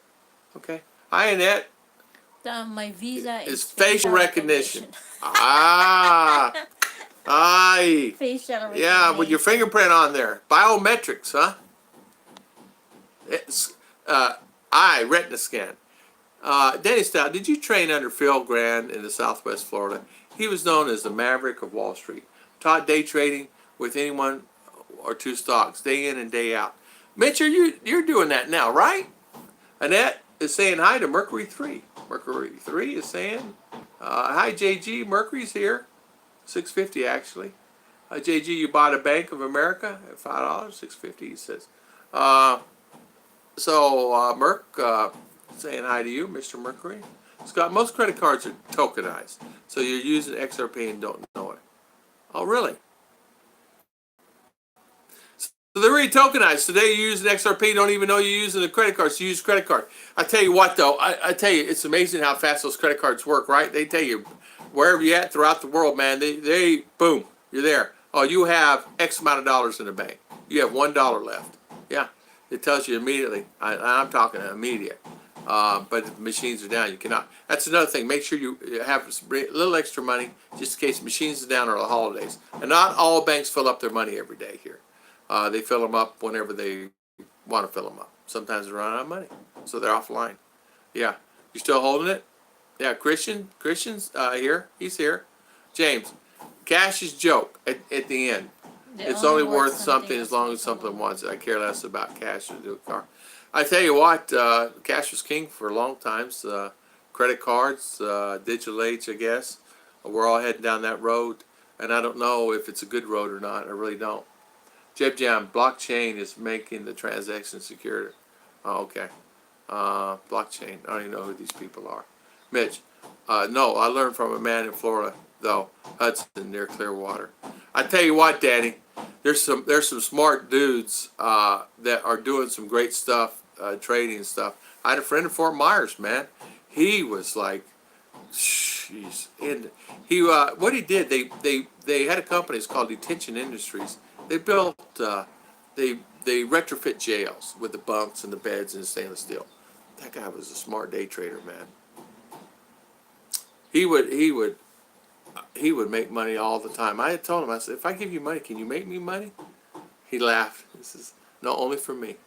Hi, Annette. My visa is facial recognition. Aye. Facial recognition. Yeah, with your fingerprint on there. Biometrics, huh? It's retina scan. Danny Stout, did you train under Phil Grand in the Southwest Florida? He was known as the Maverick of Wall Street. Taught day trading with anyone or two stocks, day in and day out. Mitch, you're doing that now, right? Annette is saying hi to Mercury 3. Mercury 3 is saying, hi JG, Mercury's here. $6.50 actually. JG, you bought a Bank of America at $5, $6.50 he says. Merc, saying hi to you, Mr. Mercury. Scott, most credit cards are tokenized, so you're using XRP and don't know it. Oh, really? So they're really tokenized. Today you use an XRP, don't even know you're using a credit card, so you use a credit card. I tell you what, though, I tell you, it's amazing how fast those credit cards work, right? They tell you, wherever you're at throughout the world, man, they boom, you're there. Oh, you have X amount of dollars in the bank. You have $1 left. Yeah. It tells you immediately. I'm talking immediate. But if machines are down, you cannot. That's another thing. Make sure you have a little extra money just in case machines are down or the holidays. And not all banks fill up their money every day here. They fill them up whenever they want to fill them up. Sometimes they run out of money, so they're offline. Yeah. You still holding it? Yeah. Christian's here. He's here. James, cash is joke at the end. It's only worth something as long as something wants it. I care less about cash or do a car. I tell you what, cash was king for a long time. Credit cards, digital age, I guess. We're all heading down that road, and I don't know if it's a good road or not. I really don't. Jeb Jam, blockchain is making the transaction secure. Oh, okay. Blockchain. I don't even know who these people are. Mitch, no, I learned from a man in Florida, though, Hudson, near Clearwater. I tell you what, Daddy, there's some smart dudes that are doing some great stuff, trading and stuff. I had a friend in Fort Myers, man. He was like, jeez, and what he did, they had a company. It's called Detention Industries. They built they retrofit jails with the bunks and the beds and stainless steel. That guy was a smart day trader, man. He would make money all the time. I had told him, I said, if I give you money, can you make me money? He laughed. He says, no, only for me.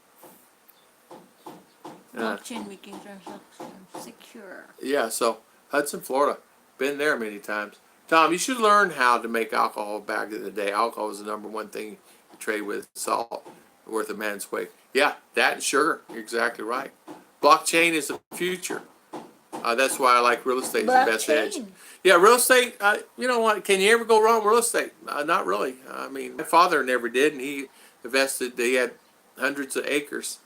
Blockchain making transactions secure. Yeah, so Hudson, Florida. Been there many times. Tom, you should learn how to make alcohol back in the day. Alcohol was the number one thing you trade with. Salt, worth a man's weight. Yeah, that and sugar. You're exactly right. Blockchain is the future. That's why I like real estate as the best edge. Blockchain. Yeah, real estate, you know what, can you ever go wrong with real estate? Not really. I mean, my father never did, and he he had hundreds of acres.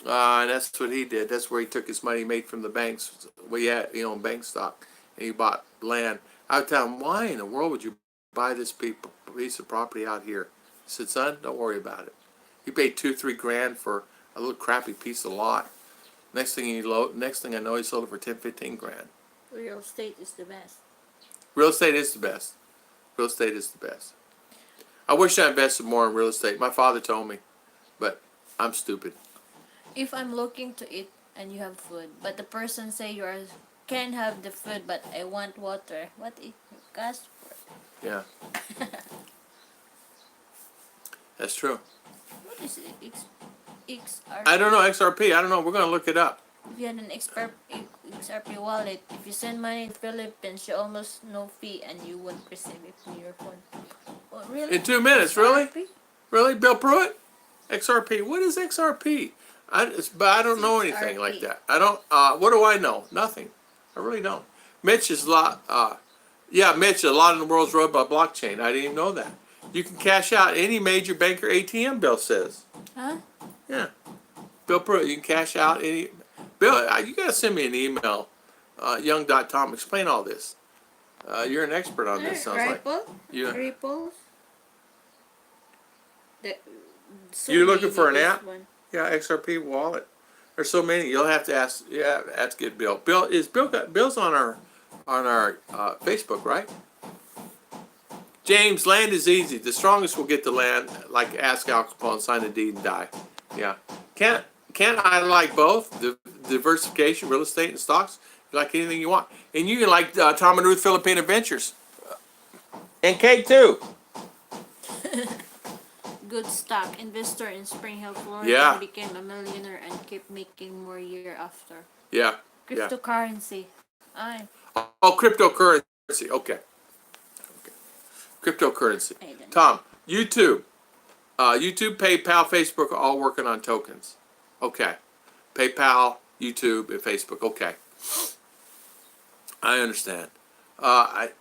And that's what he did. That's where he took his money made from the banks. He owned bank stock, and he bought land. I would tell him, why in the world would you buy this piece of property out here? He said, son, don't worry about it. He paid $2-3 grand for a little crappy piece of lot. Next thing I know, he sold it for 10-15 grand. Real estate is the best. Real estate is the best. Real estate is the best. I wish I invested more in real estate. My father told me, but I'm stupid. If I'm looking to eat and you have food, but the person say can have the food, but I want water, what is your ask for? Yeah. That's true. What is it? XRP? I don't know, XRP. I don't know. We're going to look it up. If you had an XRP wallet, if you send money in the Philippines, you almost no fee and you won't receive it from your phone. Oh, really? In 2 minutes, XRP? really? Really? Bill Pruitt? XRP. What is XRP? But I don't know anything like that. I don't, what do I know? Nothing. I really don't. Mitch is a lot, Mitch, a lot of the world's run by blockchain. I didn't even know that. You can cash out any major banker ATM, Bill says. Huh? Yeah. Bill Pruitt, you can cash out any. Bill, you got to send me an email. Young.Tom, explain all this. You're an expert on this, sounds like. Ripples. You're looking for an app? Yeah, XRP wallet. There's so many. You'll have to ask. Yeah, that's good, Bill. Bill's on our Facebook, right? James, land is easy. The strongest will get the land, like ask Al Capone, sign the deed, and die. Yeah. Can't I like both? The diversification, real estate, and stocks. You like anything you want, and you can like Tom and Ruth Filipino Adventures, and Kate too. Good stock investor in Spring Hill, Florida. Yeah. Became a millionaire and kept making more year after. Yeah. Cryptocurrency. Aye. Oh, cryptocurrency. Okay. Cryptocurrency. Tom, YouTube, PayPal, Facebook are all working on tokens. Okay. PayPal, YouTube, and Facebook. Okay. I understand. PayPal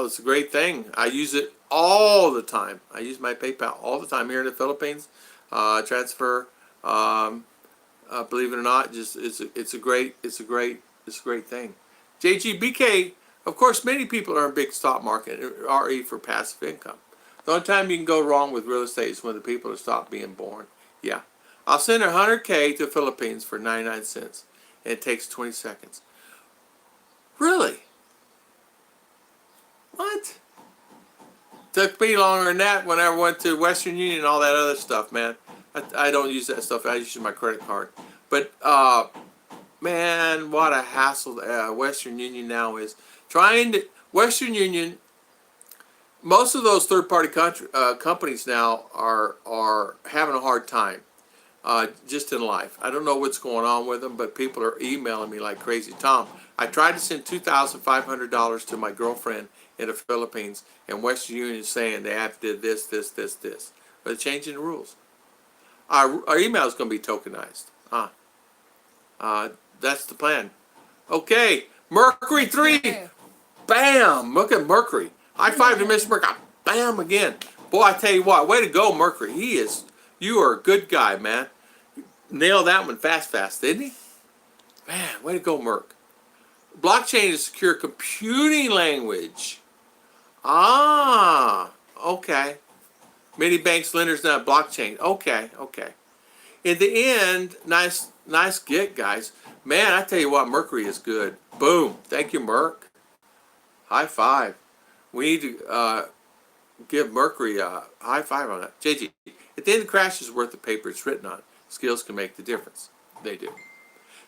is a great thing. I use it all the time. I use my PayPal all the time here in the Philippines. Transfer. Believe it or not, just it's a great thing. JGBK. Of course, many people are in big stock market, RE for passive income. The only time you can go wrong with real estate is when the people are stopped being born. Yeah. I'll send $100K to the Philippines for 99 cents, and it takes 20 seconds. Really? What? Took me longer than that when I went to Western Union and all that other stuff, man. I don't use that stuff. I use my credit card. But, man, what a hassle Western Union now is. Western Union, most of those third-party companies now are having a hard time just in life. I don't know what's going on with them, but people are emailing me like crazy. Tom, I tried to send $2,500 to my girlfriend in the Philippines, and Western Union is saying they have to do this. But they're changing the rules. Our email is going to be tokenized. That's the plan. Okay, Mercury 3. Bam! Look at Mercury. High five to Mr. Mercury. Bam again. Boy, I tell you what, way to go, Mercury. You are a good guy, man. Nailed that one fast, didn't he? Man, way to go, Merc. Blockchain is secure computing language. Okay. Many banks, lenders, now blockchain. Okay. In the end, nice get, guys. Man, I tell you what, Mercury is good. Boom. Thank you, Merc. High five. We need to give Mercury a high five on that. JG, at the end, the crash is worth the paper it's written on. Skills can make the difference. They do.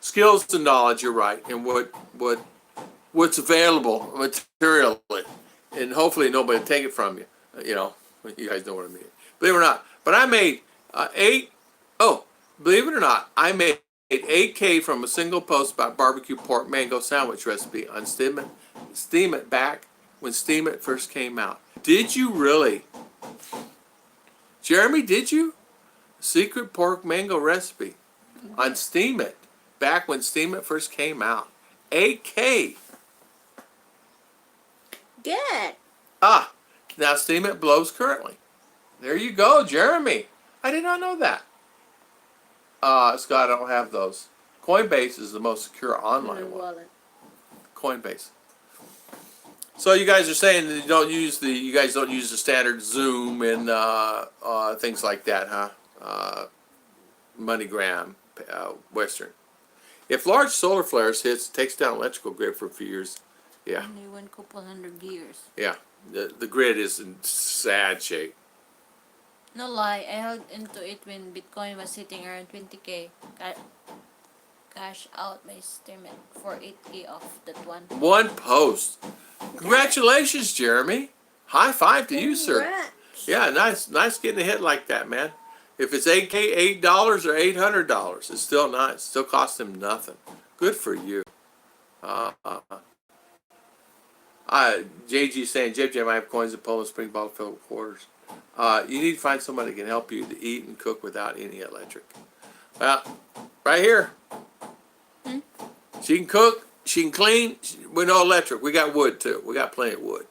Skills and knowledge, you're right, and what's available materially. And hopefully nobody will take it from you. You guys know what I mean. Believe it or not. But I made believe it or not, I made 8K from a single post about barbecue pork mango sandwich recipe on Steam It back when Steam It first came out. Did you really? Jeremy, did you? Secret pork mango recipe on Steam It. back when Steam It first came out. 8K. Good. Now Steam It blows currently. There you go, Jeremy. I did not know that. Scott, I don't have those. Coinbase is the most secure online one. Wallet. Coinbase. So you guys are saying that you guys don't use the standard Zoom and things like that, huh? MoneyGram, Western. If large solar flares hits, it takes down electrical grid for a few years. Yeah. Only one couple hundred years. Yeah. The grid is in sad shape. No lie, I held into it when Bitcoin was sitting around 20K. Cash out my estimate for 8K off that one. One post. Congratulations, Jeremy. High five to you, sir. Yeah, nice getting a hit like that, man. If it's $8 or $800, it's still nice. Still costs him nothing. Good for you. JG saying, JJ, I have coins in Poland spring bottle filled with quarters. You need to find somebody that can help you to eat and cook without any electric. Well, right here. She can cook, she can clean, with no electric. We got wood too. We got plenty of wood.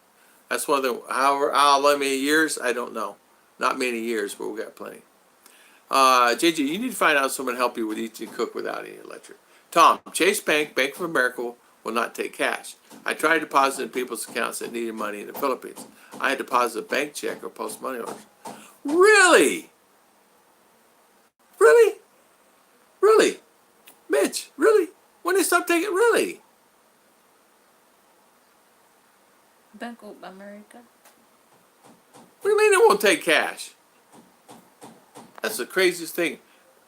That's one of the, how many years, I don't know. Not many years, but we got plenty. JJ, you need to find out someone to help you with eat and cook without any electric. Tom, Chase Bank, Bank of America will not take cash. I tried depositing people's accounts that needed money in the Philippines. I had deposited a bank check or post money orders. Really? Really? Really? Mitch, really? When they stop taking, really? Bank of America? What do you mean they won't take cash? That's the craziest thing.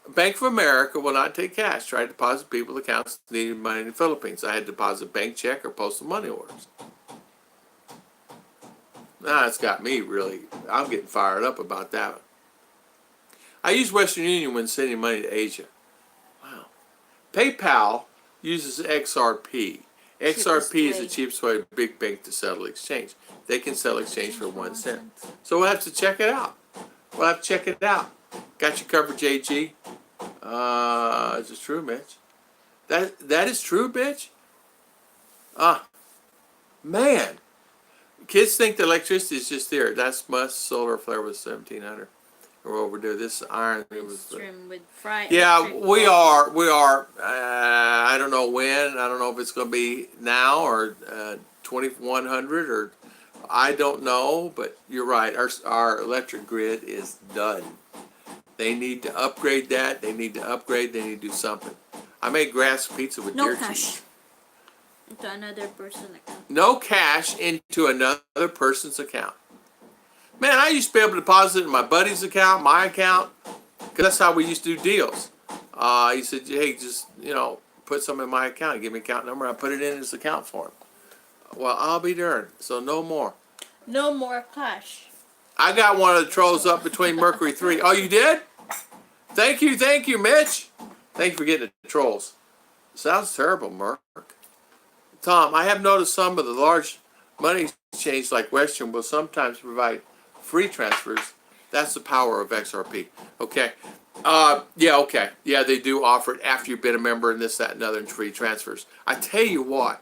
Bank of America will not take cash. Try to deposit people's accounts that needed money in the Philippines. I had to deposit bank check or postal money orders. Now it's got me really, I'm getting fired up about that. I use Western Union when sending money to Asia. Wow. PayPal uses XRP. XRP is the cheapest way of big bank to settle exchange. They can settle exchange for 1 cent. So we'll have to check it out. We'll have to check it out. Got you covered, JG. Is this true, Mitch? That is true, bitch? Man. Kids think the electricity is just there. That's must solar flare was 1700. We're overdue. This iron was with fried. Yeah, we are. I don't know when. I don't know if it's going to be now or 2100 or I don't know. But you're right. Our electric grid is done. They need to upgrade that. They need to upgrade. They need to do something. I made grass pizza with deer cheese. Into another person's account. No cash into another person's account. Man, I used to be able to deposit in my buddy's account, my account, because that's how we used to do deals. He said, hey, just, put some in my account. Give me an account number. I put it in his account for him. Well, I'll be darned. So no more. No more cash. I got one of the trolls up between Mercury 3. Oh, you did? Thank you, Mitch. Thank you for getting the trolls. Sounds terrible, Merc. Tom, I have noticed some of the large money exchanges like Western will sometimes provide free transfers. That's the power of XRP. Okay. Okay. Yeah, they do offer it after you've been a member and this, that, and other, and free transfers. I tell you what,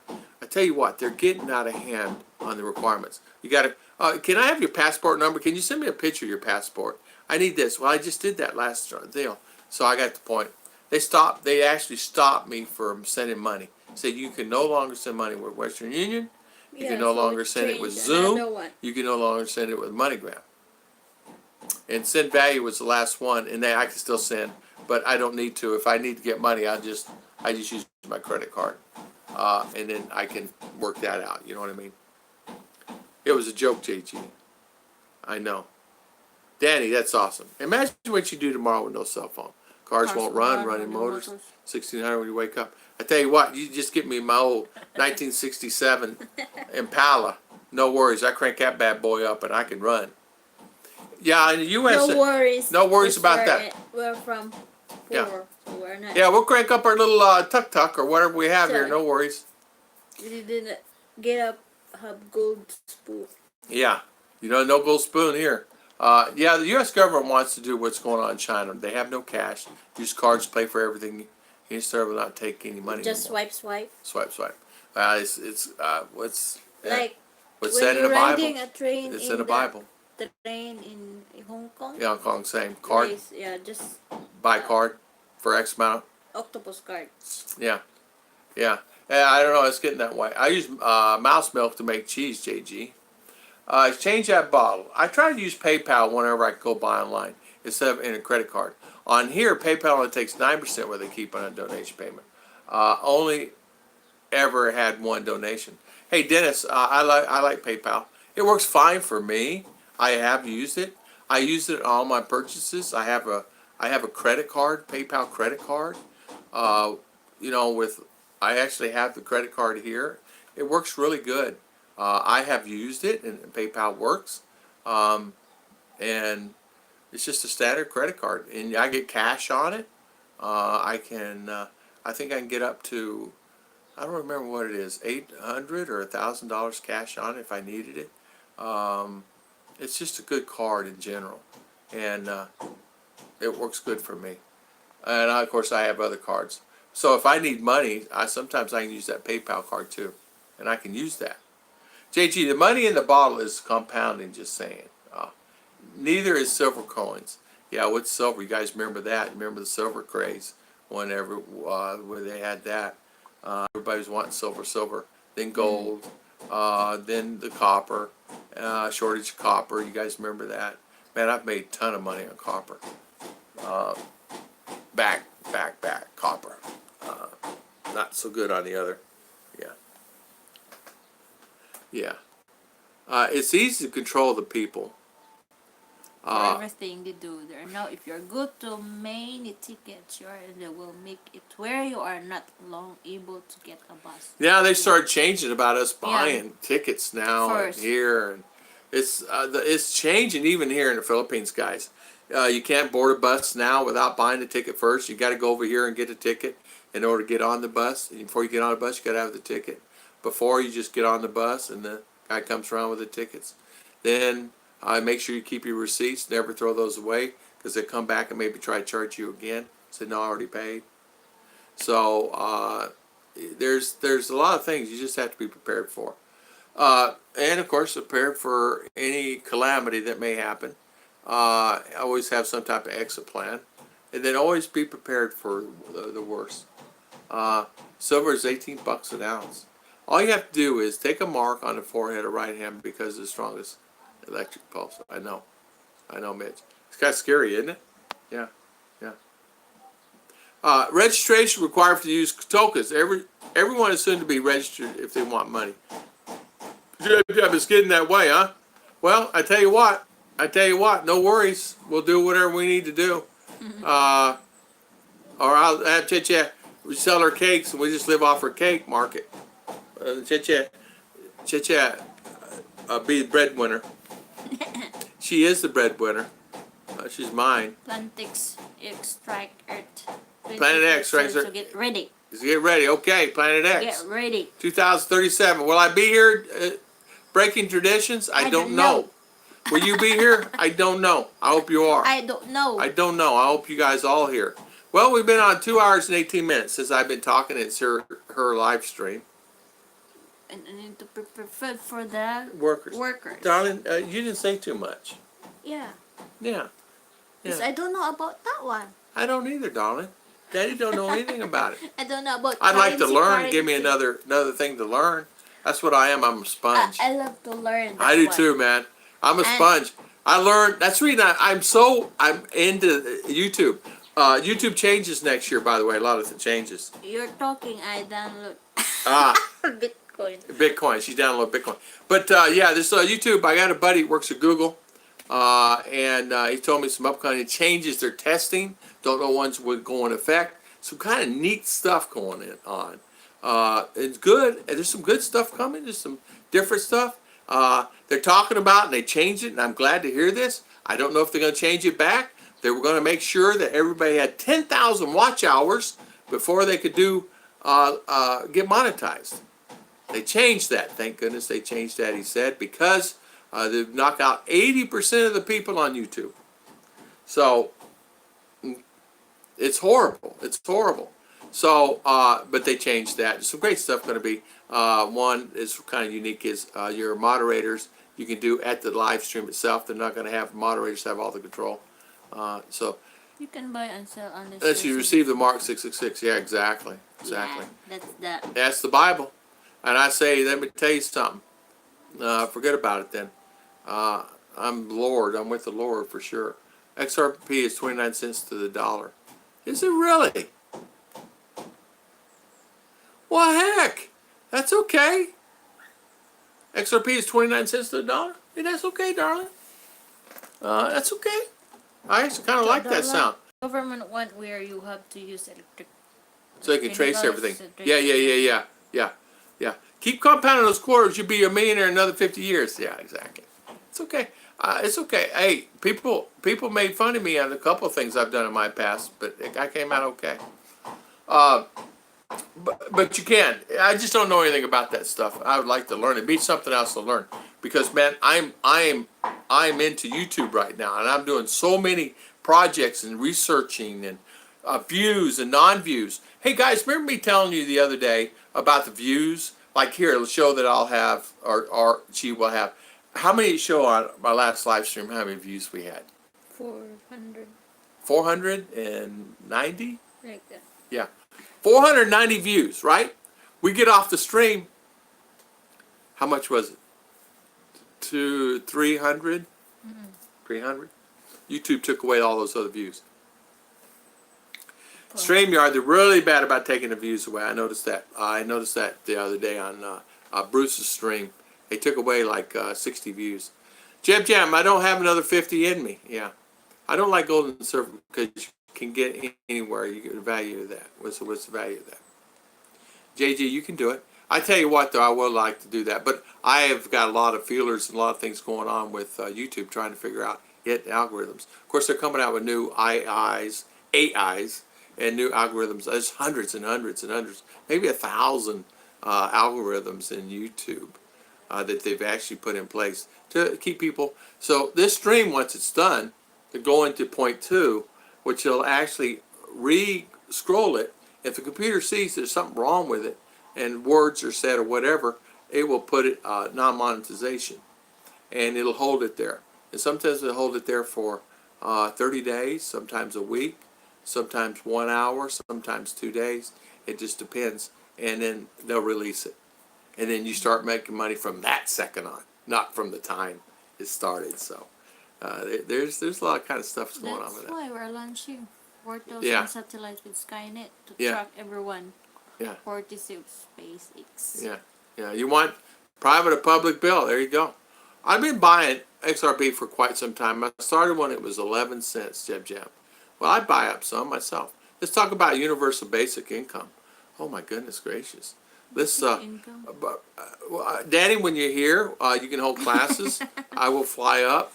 they're getting out of hand on the requirements. You got to, can I have your passport number? Can you send me a picture of your passport? I need this. Well, I just did that last deal. So I got the point. They actually stopped me from sending money. Said you can no longer send money with Western Union. You can no longer send it with Zoom. You can no longer send it with MoneyGram. And Send Value was the last one, and I can still send, but I don't need to. If I need to get money, I just use my credit card, and then I can work that out. You know what I mean? It was a joke, JG. I know. Danny, that's awesome. Imagine what you do tomorrow with no cell phone. Cars won't run, running motors. 1600 when you wake up. I tell you what, you just get me my old 1967 Impala. No worries, I crank that bad boy up and I can run. Yeah, in the U.S. No worries. No worries about that. We're from poor, so we're not. Yeah, we'll crank up our little tuk-tuk or whatever we have here. No worries. We didn't have gold spoon. Yeah, no gold spoon here. The U.S. government wants to do what's going on in China. They have no cash. Use cards to pay for everything. He started not taking any money Just anymore. swipe. Swipe. It's what's Like what's when said in the you're Bible? riding a train It's in in the Bible. the train in Hong Kong. Yeah, Hong Kong, same card. Place, yeah, just Buy card for X amount. octopus card. Yeah. I don't know. It's getting that way. I use mouse milk to make cheese, JG. Exchange that bottle. I try to use PayPal whenever I go buy online instead of in a credit card. On here, PayPal only takes 9% where they keep on a donation payment. Only ever had one donation. Hey Dennis, I like PayPal. It works fine for me. I have used it. I use it on all my purchases. I have a credit card, PayPal credit card. With I actually have the credit card here. It works really good. I have used it, and PayPal works. And it's just a standard credit card, and I get cash on it. I think I can get up to, I don't remember what it is, $800 or $1,000 cash on it if I needed it. It's just a good card in general, and it works good for me. And of course, I have other cards. So if I need money, sometimes I can use that PayPal card too, and I can use that. JG, the money in the bottle is compounding. Just saying. Neither is silver coins. Yeah, what's silver? You guys remember that? Remember the silver craze? Whenever where they had that, everybody was wanting silver. Then gold, then the copper, shortage of copper. You guys remember that? Man, I've made a ton of money on copper. Back copper. Not so good on the other. Yeah. It's easy to control the people. Everything they do there. Now, if you're good to many tickets, they will make it where you are not long able to get a bus. Yeah, they started changing about us buying tickets now and here, and it's changing even here in the Philippines, guys. You can't board a bus now without buying the ticket first. You got to go over here and get a ticket in order to get on the bus. And before you get on the bus, you got to have the ticket. Before you just get on the bus, and the guy comes around with the tickets. Then make sure you keep your receipts. Never throw those away, because they come back and maybe try to charge you again. Say, no, I already paid. So there's a lot of things you just have to be prepared for. And of course, prepared for any calamity that may happen. Always have some type of exit plan. And then always be prepared for the worst. Silver is $18 an ounce. All you have to do is take a mark on the forehead or right hand because of the strongest electric pulse. I know, Mitch. It's kind of scary, isn't it? Yeah. Registration required to use tokens. Everyone is soon to be registered if they want money. It's getting that way, huh? Well, I tell you what. No worries. We'll do whatever we need to do. Or I'll have Chicha. We sell her cakes and we just live off her cake market. Chicha, be the breadwinner. She is the breadwinner. She's mine. Plantex extract Earth. Planet X, right? So get ready. Get ready. Okay, Planet X. Get ready. 2037. Will I be here breaking traditions? I don't know. Will you be here? I don't know. I hope you are. I don't know. I hope you guys all here. Well, we've been on 2 hours and 18 minutes since I've been talking. It's her live stream. And I need to prepare food for the workers. Darling, you didn't say too much. Yeah. Because I don't know about that one. I don't either, darling. Daddy don't know anything about it. I don't know about I'd like to learn. Give me another thing to learn. That's what I am. I'm a sponge. I love to learn. I do too, man. I'm a sponge. I learn. That's the reason I'm into YouTube. YouTube changes next year, by the way. A lot of it changes. You're talking. I download. Bitcoin. She downloaded Bitcoin. But this YouTube. I got a buddy who works at Google, and he told me some upcoming changes they're testing. Don't know ones would go in effect. Some kind of neat stuff going on. It's good. And there's some good stuff coming. There's some different stuff. They're talking about, and they changed it, and I'm glad to hear this. I don't know if they're going to change it back. They were going to make sure that everybody had 10,000 watch hours before they could get monetized. They changed that. Thank goodness they changed that, he said, because they've knocked out 80% of the people on YouTube. So it's horrible. So, but they changed that. Some great stuff going to be. One is kind of unique is your moderators you can do at the live stream itself. They're not going to have moderators have all the control. So You can buy and sell on this. unless you receive the mark 666. Yeah, exactly. Yeah, that's that. That's the Bible. And I say, let me tell you something. Forget about it then. I'm Lord. I'm with the Lord for sure. XRP is 29 cents to the dollar. Is it really? Well, heck, that's okay. XRP is 29 cents to the dollar. Hey, that's okay, darling. That's okay. I actually kind of like that sound. Government one where you have to use electric. So they can trace everything. Yeah. Keep compounding those quarters. You'll be a millionaire in another 50 years. Yeah, exactly. It's okay. It's okay. Hey, people made fun of me on a couple of things I've done in my past, but I came out okay. But you can. I just don't know anything about that stuff. I would like to learn. It'd be something else to learn because man, I'm into YouTube right now, and I'm doing so many projects and researching and views and non-views. Hey guys, remember me telling you the other day about the views? Like here, it'll show that I'll have or she will have. How many show on my last live stream? How many views we had? 400. 490. Like that. Yeah. 490 views, right? We get off the stream. How much was it? 300? 300? YouTube took away all those other views. StreamYard, they're really bad about taking the views away. I noticed that. I noticed that the other day on Bruce's stream. They took away like 60 views. Jeb Jam, I don't have another 50 in me. Yeah. I don't like golden server because you can get anywhere. You get the value of that. What's the value of that? JG, you can do it. I tell you what, though, I would like to do that. But I have got a lot of feelers and a lot of things going on with YouTube trying to figure out algorithms. Of course, they're coming out with new AIs, and new algorithms. There's hundreds and hundreds and hundreds, maybe 1,000 algorithms in YouTube that they've actually put in place to keep people. So this stream, once it's done, to go into point 2, which will actually re-scroll it. If the computer sees there's something wrong with it and words are said or whatever, it will put it non-monetization, and it'll hold it there. And sometimes it'll hold it there for 30 days, sometimes a week, sometimes 1 hour, sometimes 2 days. It just depends. And then they'll release it. And then you start making money from that second on, not from the time it started. So there's a lot of kind of stuff going on with that. That's why we're launching 4,000 satellites with Skynet to track everyone. Yeah. 46 SpaceX. Yeah. You want private or public bill? There you go. I've been buying XRP for quite some time. I started when it was 11 cents, Jeb Jam. Well, I buy up some myself. Let's talk about universal basic income. Oh my goodness gracious. Let's Danny, when you're here, you can hold classes. I will fly up,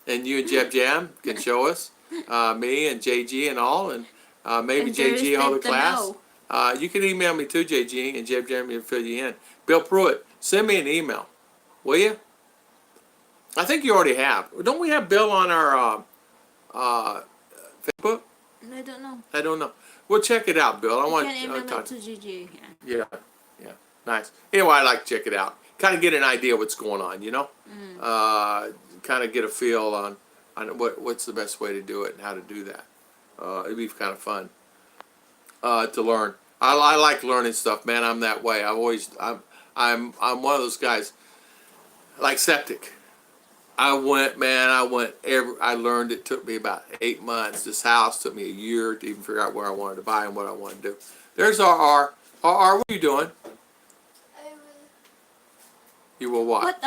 and you and Jeb Jam can show us me and JG and all, and maybe and JG hold the class. You can email me too, JG, and Jeb Jam will fill you in. Bill Pruitt, send me an email, will you? I think you already have. Don't we have Bill on our Facebook? I don't know. We'll check it out, Bill. You can email it to GG. Yeah. Nice. Anyway, I like to check it out. Kind of get an idea what's going on, you know? Kind of get a feel on what's the best way to do it and how to do that. It'd be kind of fun to learn. I like learning stuff, man. I'm that way. I'm one of those guys like septic. I learned it took me about 8 months. This house took me a year to even figure out where I wanted to buy and what I wanted to do. There's our what are you doing? I will. You will what?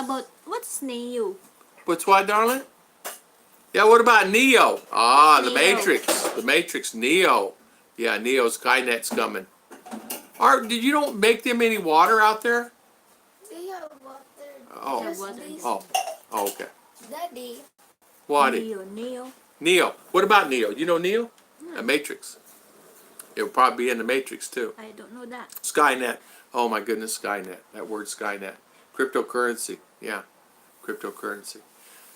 What's Neo? What's what, darling? Yeah, what about Neo? The Matrix. The Matrix, Neo. Yeah, Neo Skynet's coming. Did you don't make them any water out there? They have water. Oh, okay. Daddy. What? Neo. What about Neo? You know Neo? A Matrix. It'll probably be in the Matrix too. I don't know that. Skynet. Oh my goodness, Skynet. That word Skynet. Cryptocurrency. Yeah. Cryptocurrency.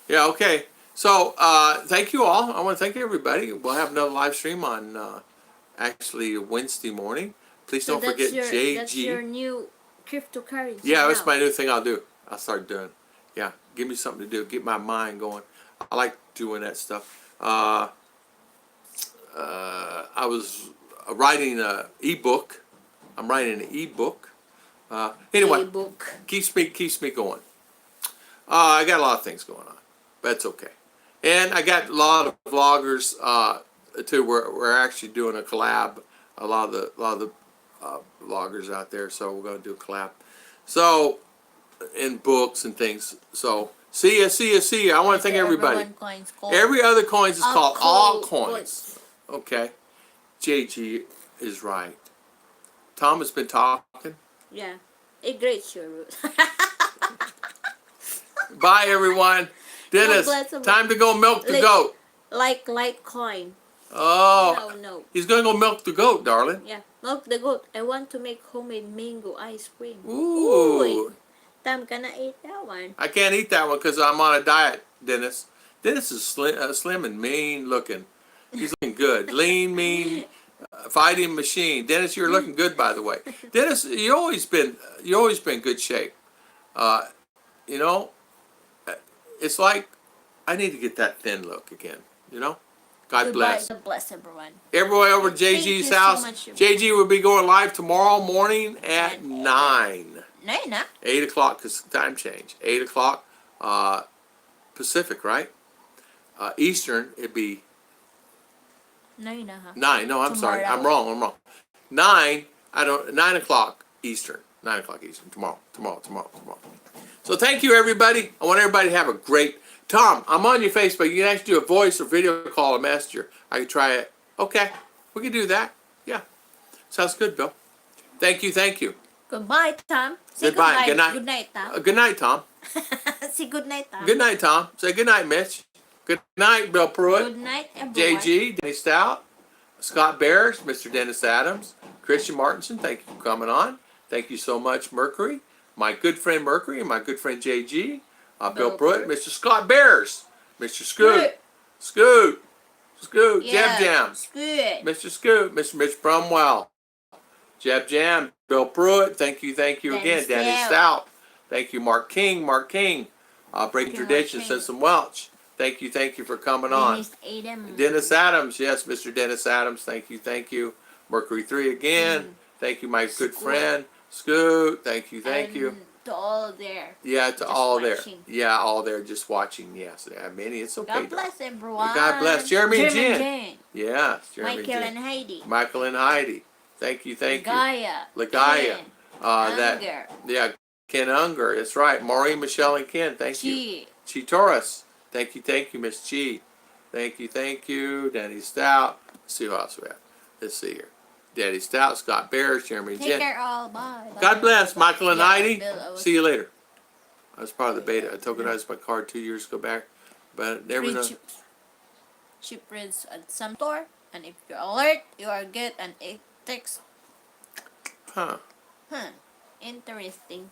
Yeah, okay. So, thank you all. I want to thank everybody. We'll have another live stream on actually Wednesday morning. Please So don't forget JG. That's your new cryptocurrency. Yeah, that's my new thing I'll do. I'll start doing. Yeah, give me something to do. Get my mind going. I like doing that stuff. I was writing an ebook. I'm writing an ebook. Anyway, book. keeps me going. I got a lot of things going on. That's okay. And I got a lot of vloggers too. We're actually doing a collab. A lot of the vloggers out there. So we're going to do a collab. So, in books and things. So, see ya. I want to thank everybody. Every other coins is called altcoins. Okay. JG is right. Tom has been talking. Yeah. A great show, Ruth. Bye, everyone. Dennis, time to go milk the goat. Like coin. Oh. No. He's going to go milk the goat, darling. Yeah. Milk the goat. I want to make homemade mango ice cream. Ooh. Tom, can I eat that one? I can't eat that one because I'm on a diet, Dennis. Dennis is slim and mean looking. He's looking good. Lean, mean, fighting machine. Dennis, you're looking good, by the way. Dennis, you always been good shape. You know, it's like I need to get that thin look again. You know, God bless. God bless everyone. Everybody over at JG's house. So much. JG will be going live tomorrow morning at 9. 8 o'clock because time change. 8 o'clock Pacific, right? Eastern, it'd be 9. 9. No, I'm sorry. I'm wrong. 9. 9 o'clock Eastern. 9 o'clock Eastern. Tomorrow. So thank you, everybody. I want everybody to have a great... Tom, I'm on your Facebook. You can actually do a voice or video call or messenger. I can try it. Okay. We can do that. Yeah. Sounds good, Bill. Thank you. Goodbye, Tom. Say Goodbye. Good night. Good night, Tom. Good night, Tom. Say good night, Tom. Good night, Tom. Say good night, Mitch. Good night, Bill Pruitt. Good night, everyone. JG, Denny Stout, Scott Bears, Mr. Dennis Adams, Christian Martinson, thank you for coming on. Thank you so much, Mercury. My good friend Mercury and my good friend JG. Bill Pruitt, Mr. Scott Bears, Mr. Scoot, Yeah, Jam, Scoot. Mr. Scoot, Mr. Mitch Bromwell, Jam, Bill Pruitt, thank you again, Danny Stout. Thank you, Mark King, Breaking Tradition, Simpson Welch. Thank you for coming on. Dennis Adams, yes, Mr. Dennis Adams, thank you. Mercury 3 again, thank you, my good friend, Scoot, thank you. To all there. Yeah, to all watching. there. Yeah, all there just watching, yes. I mean, it's okay. God bless everyone. God bless. Jeremy and Jen. Jen. Yeah, Jeremy Michael and Heidi. Michael and Heidi. Thank you. Ligaya. Yeah, Ken Unger. That's right. Maureen, Michelle, and Ken. Thank you. Chi Torres. Thank you, Miss Chi. Thank you. Danny Stout. Let's see who else we have. Let's see here. Daddy Stout, Scott Bears, Jeremy and Jen. Take care all. Bye. God bless. Michael and Heidi. Bill, See you later. I was part of the beta. I tokenized my card 2 years ago back. But never know. Cheap rates at some store. And if you're alert, you are get an 8 text. Interesting.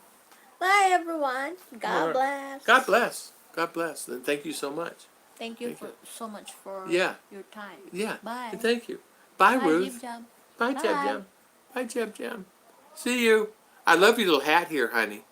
Bye, everyone. God bless. God bless. And thank you so much. Thank you so much for your time. Yeah. Bye. And thank you. Bye, Ruth. Jib-jab. Bye, Jeb Jam. Bye, Jeb Jam. See you. I love your little hat here, honey.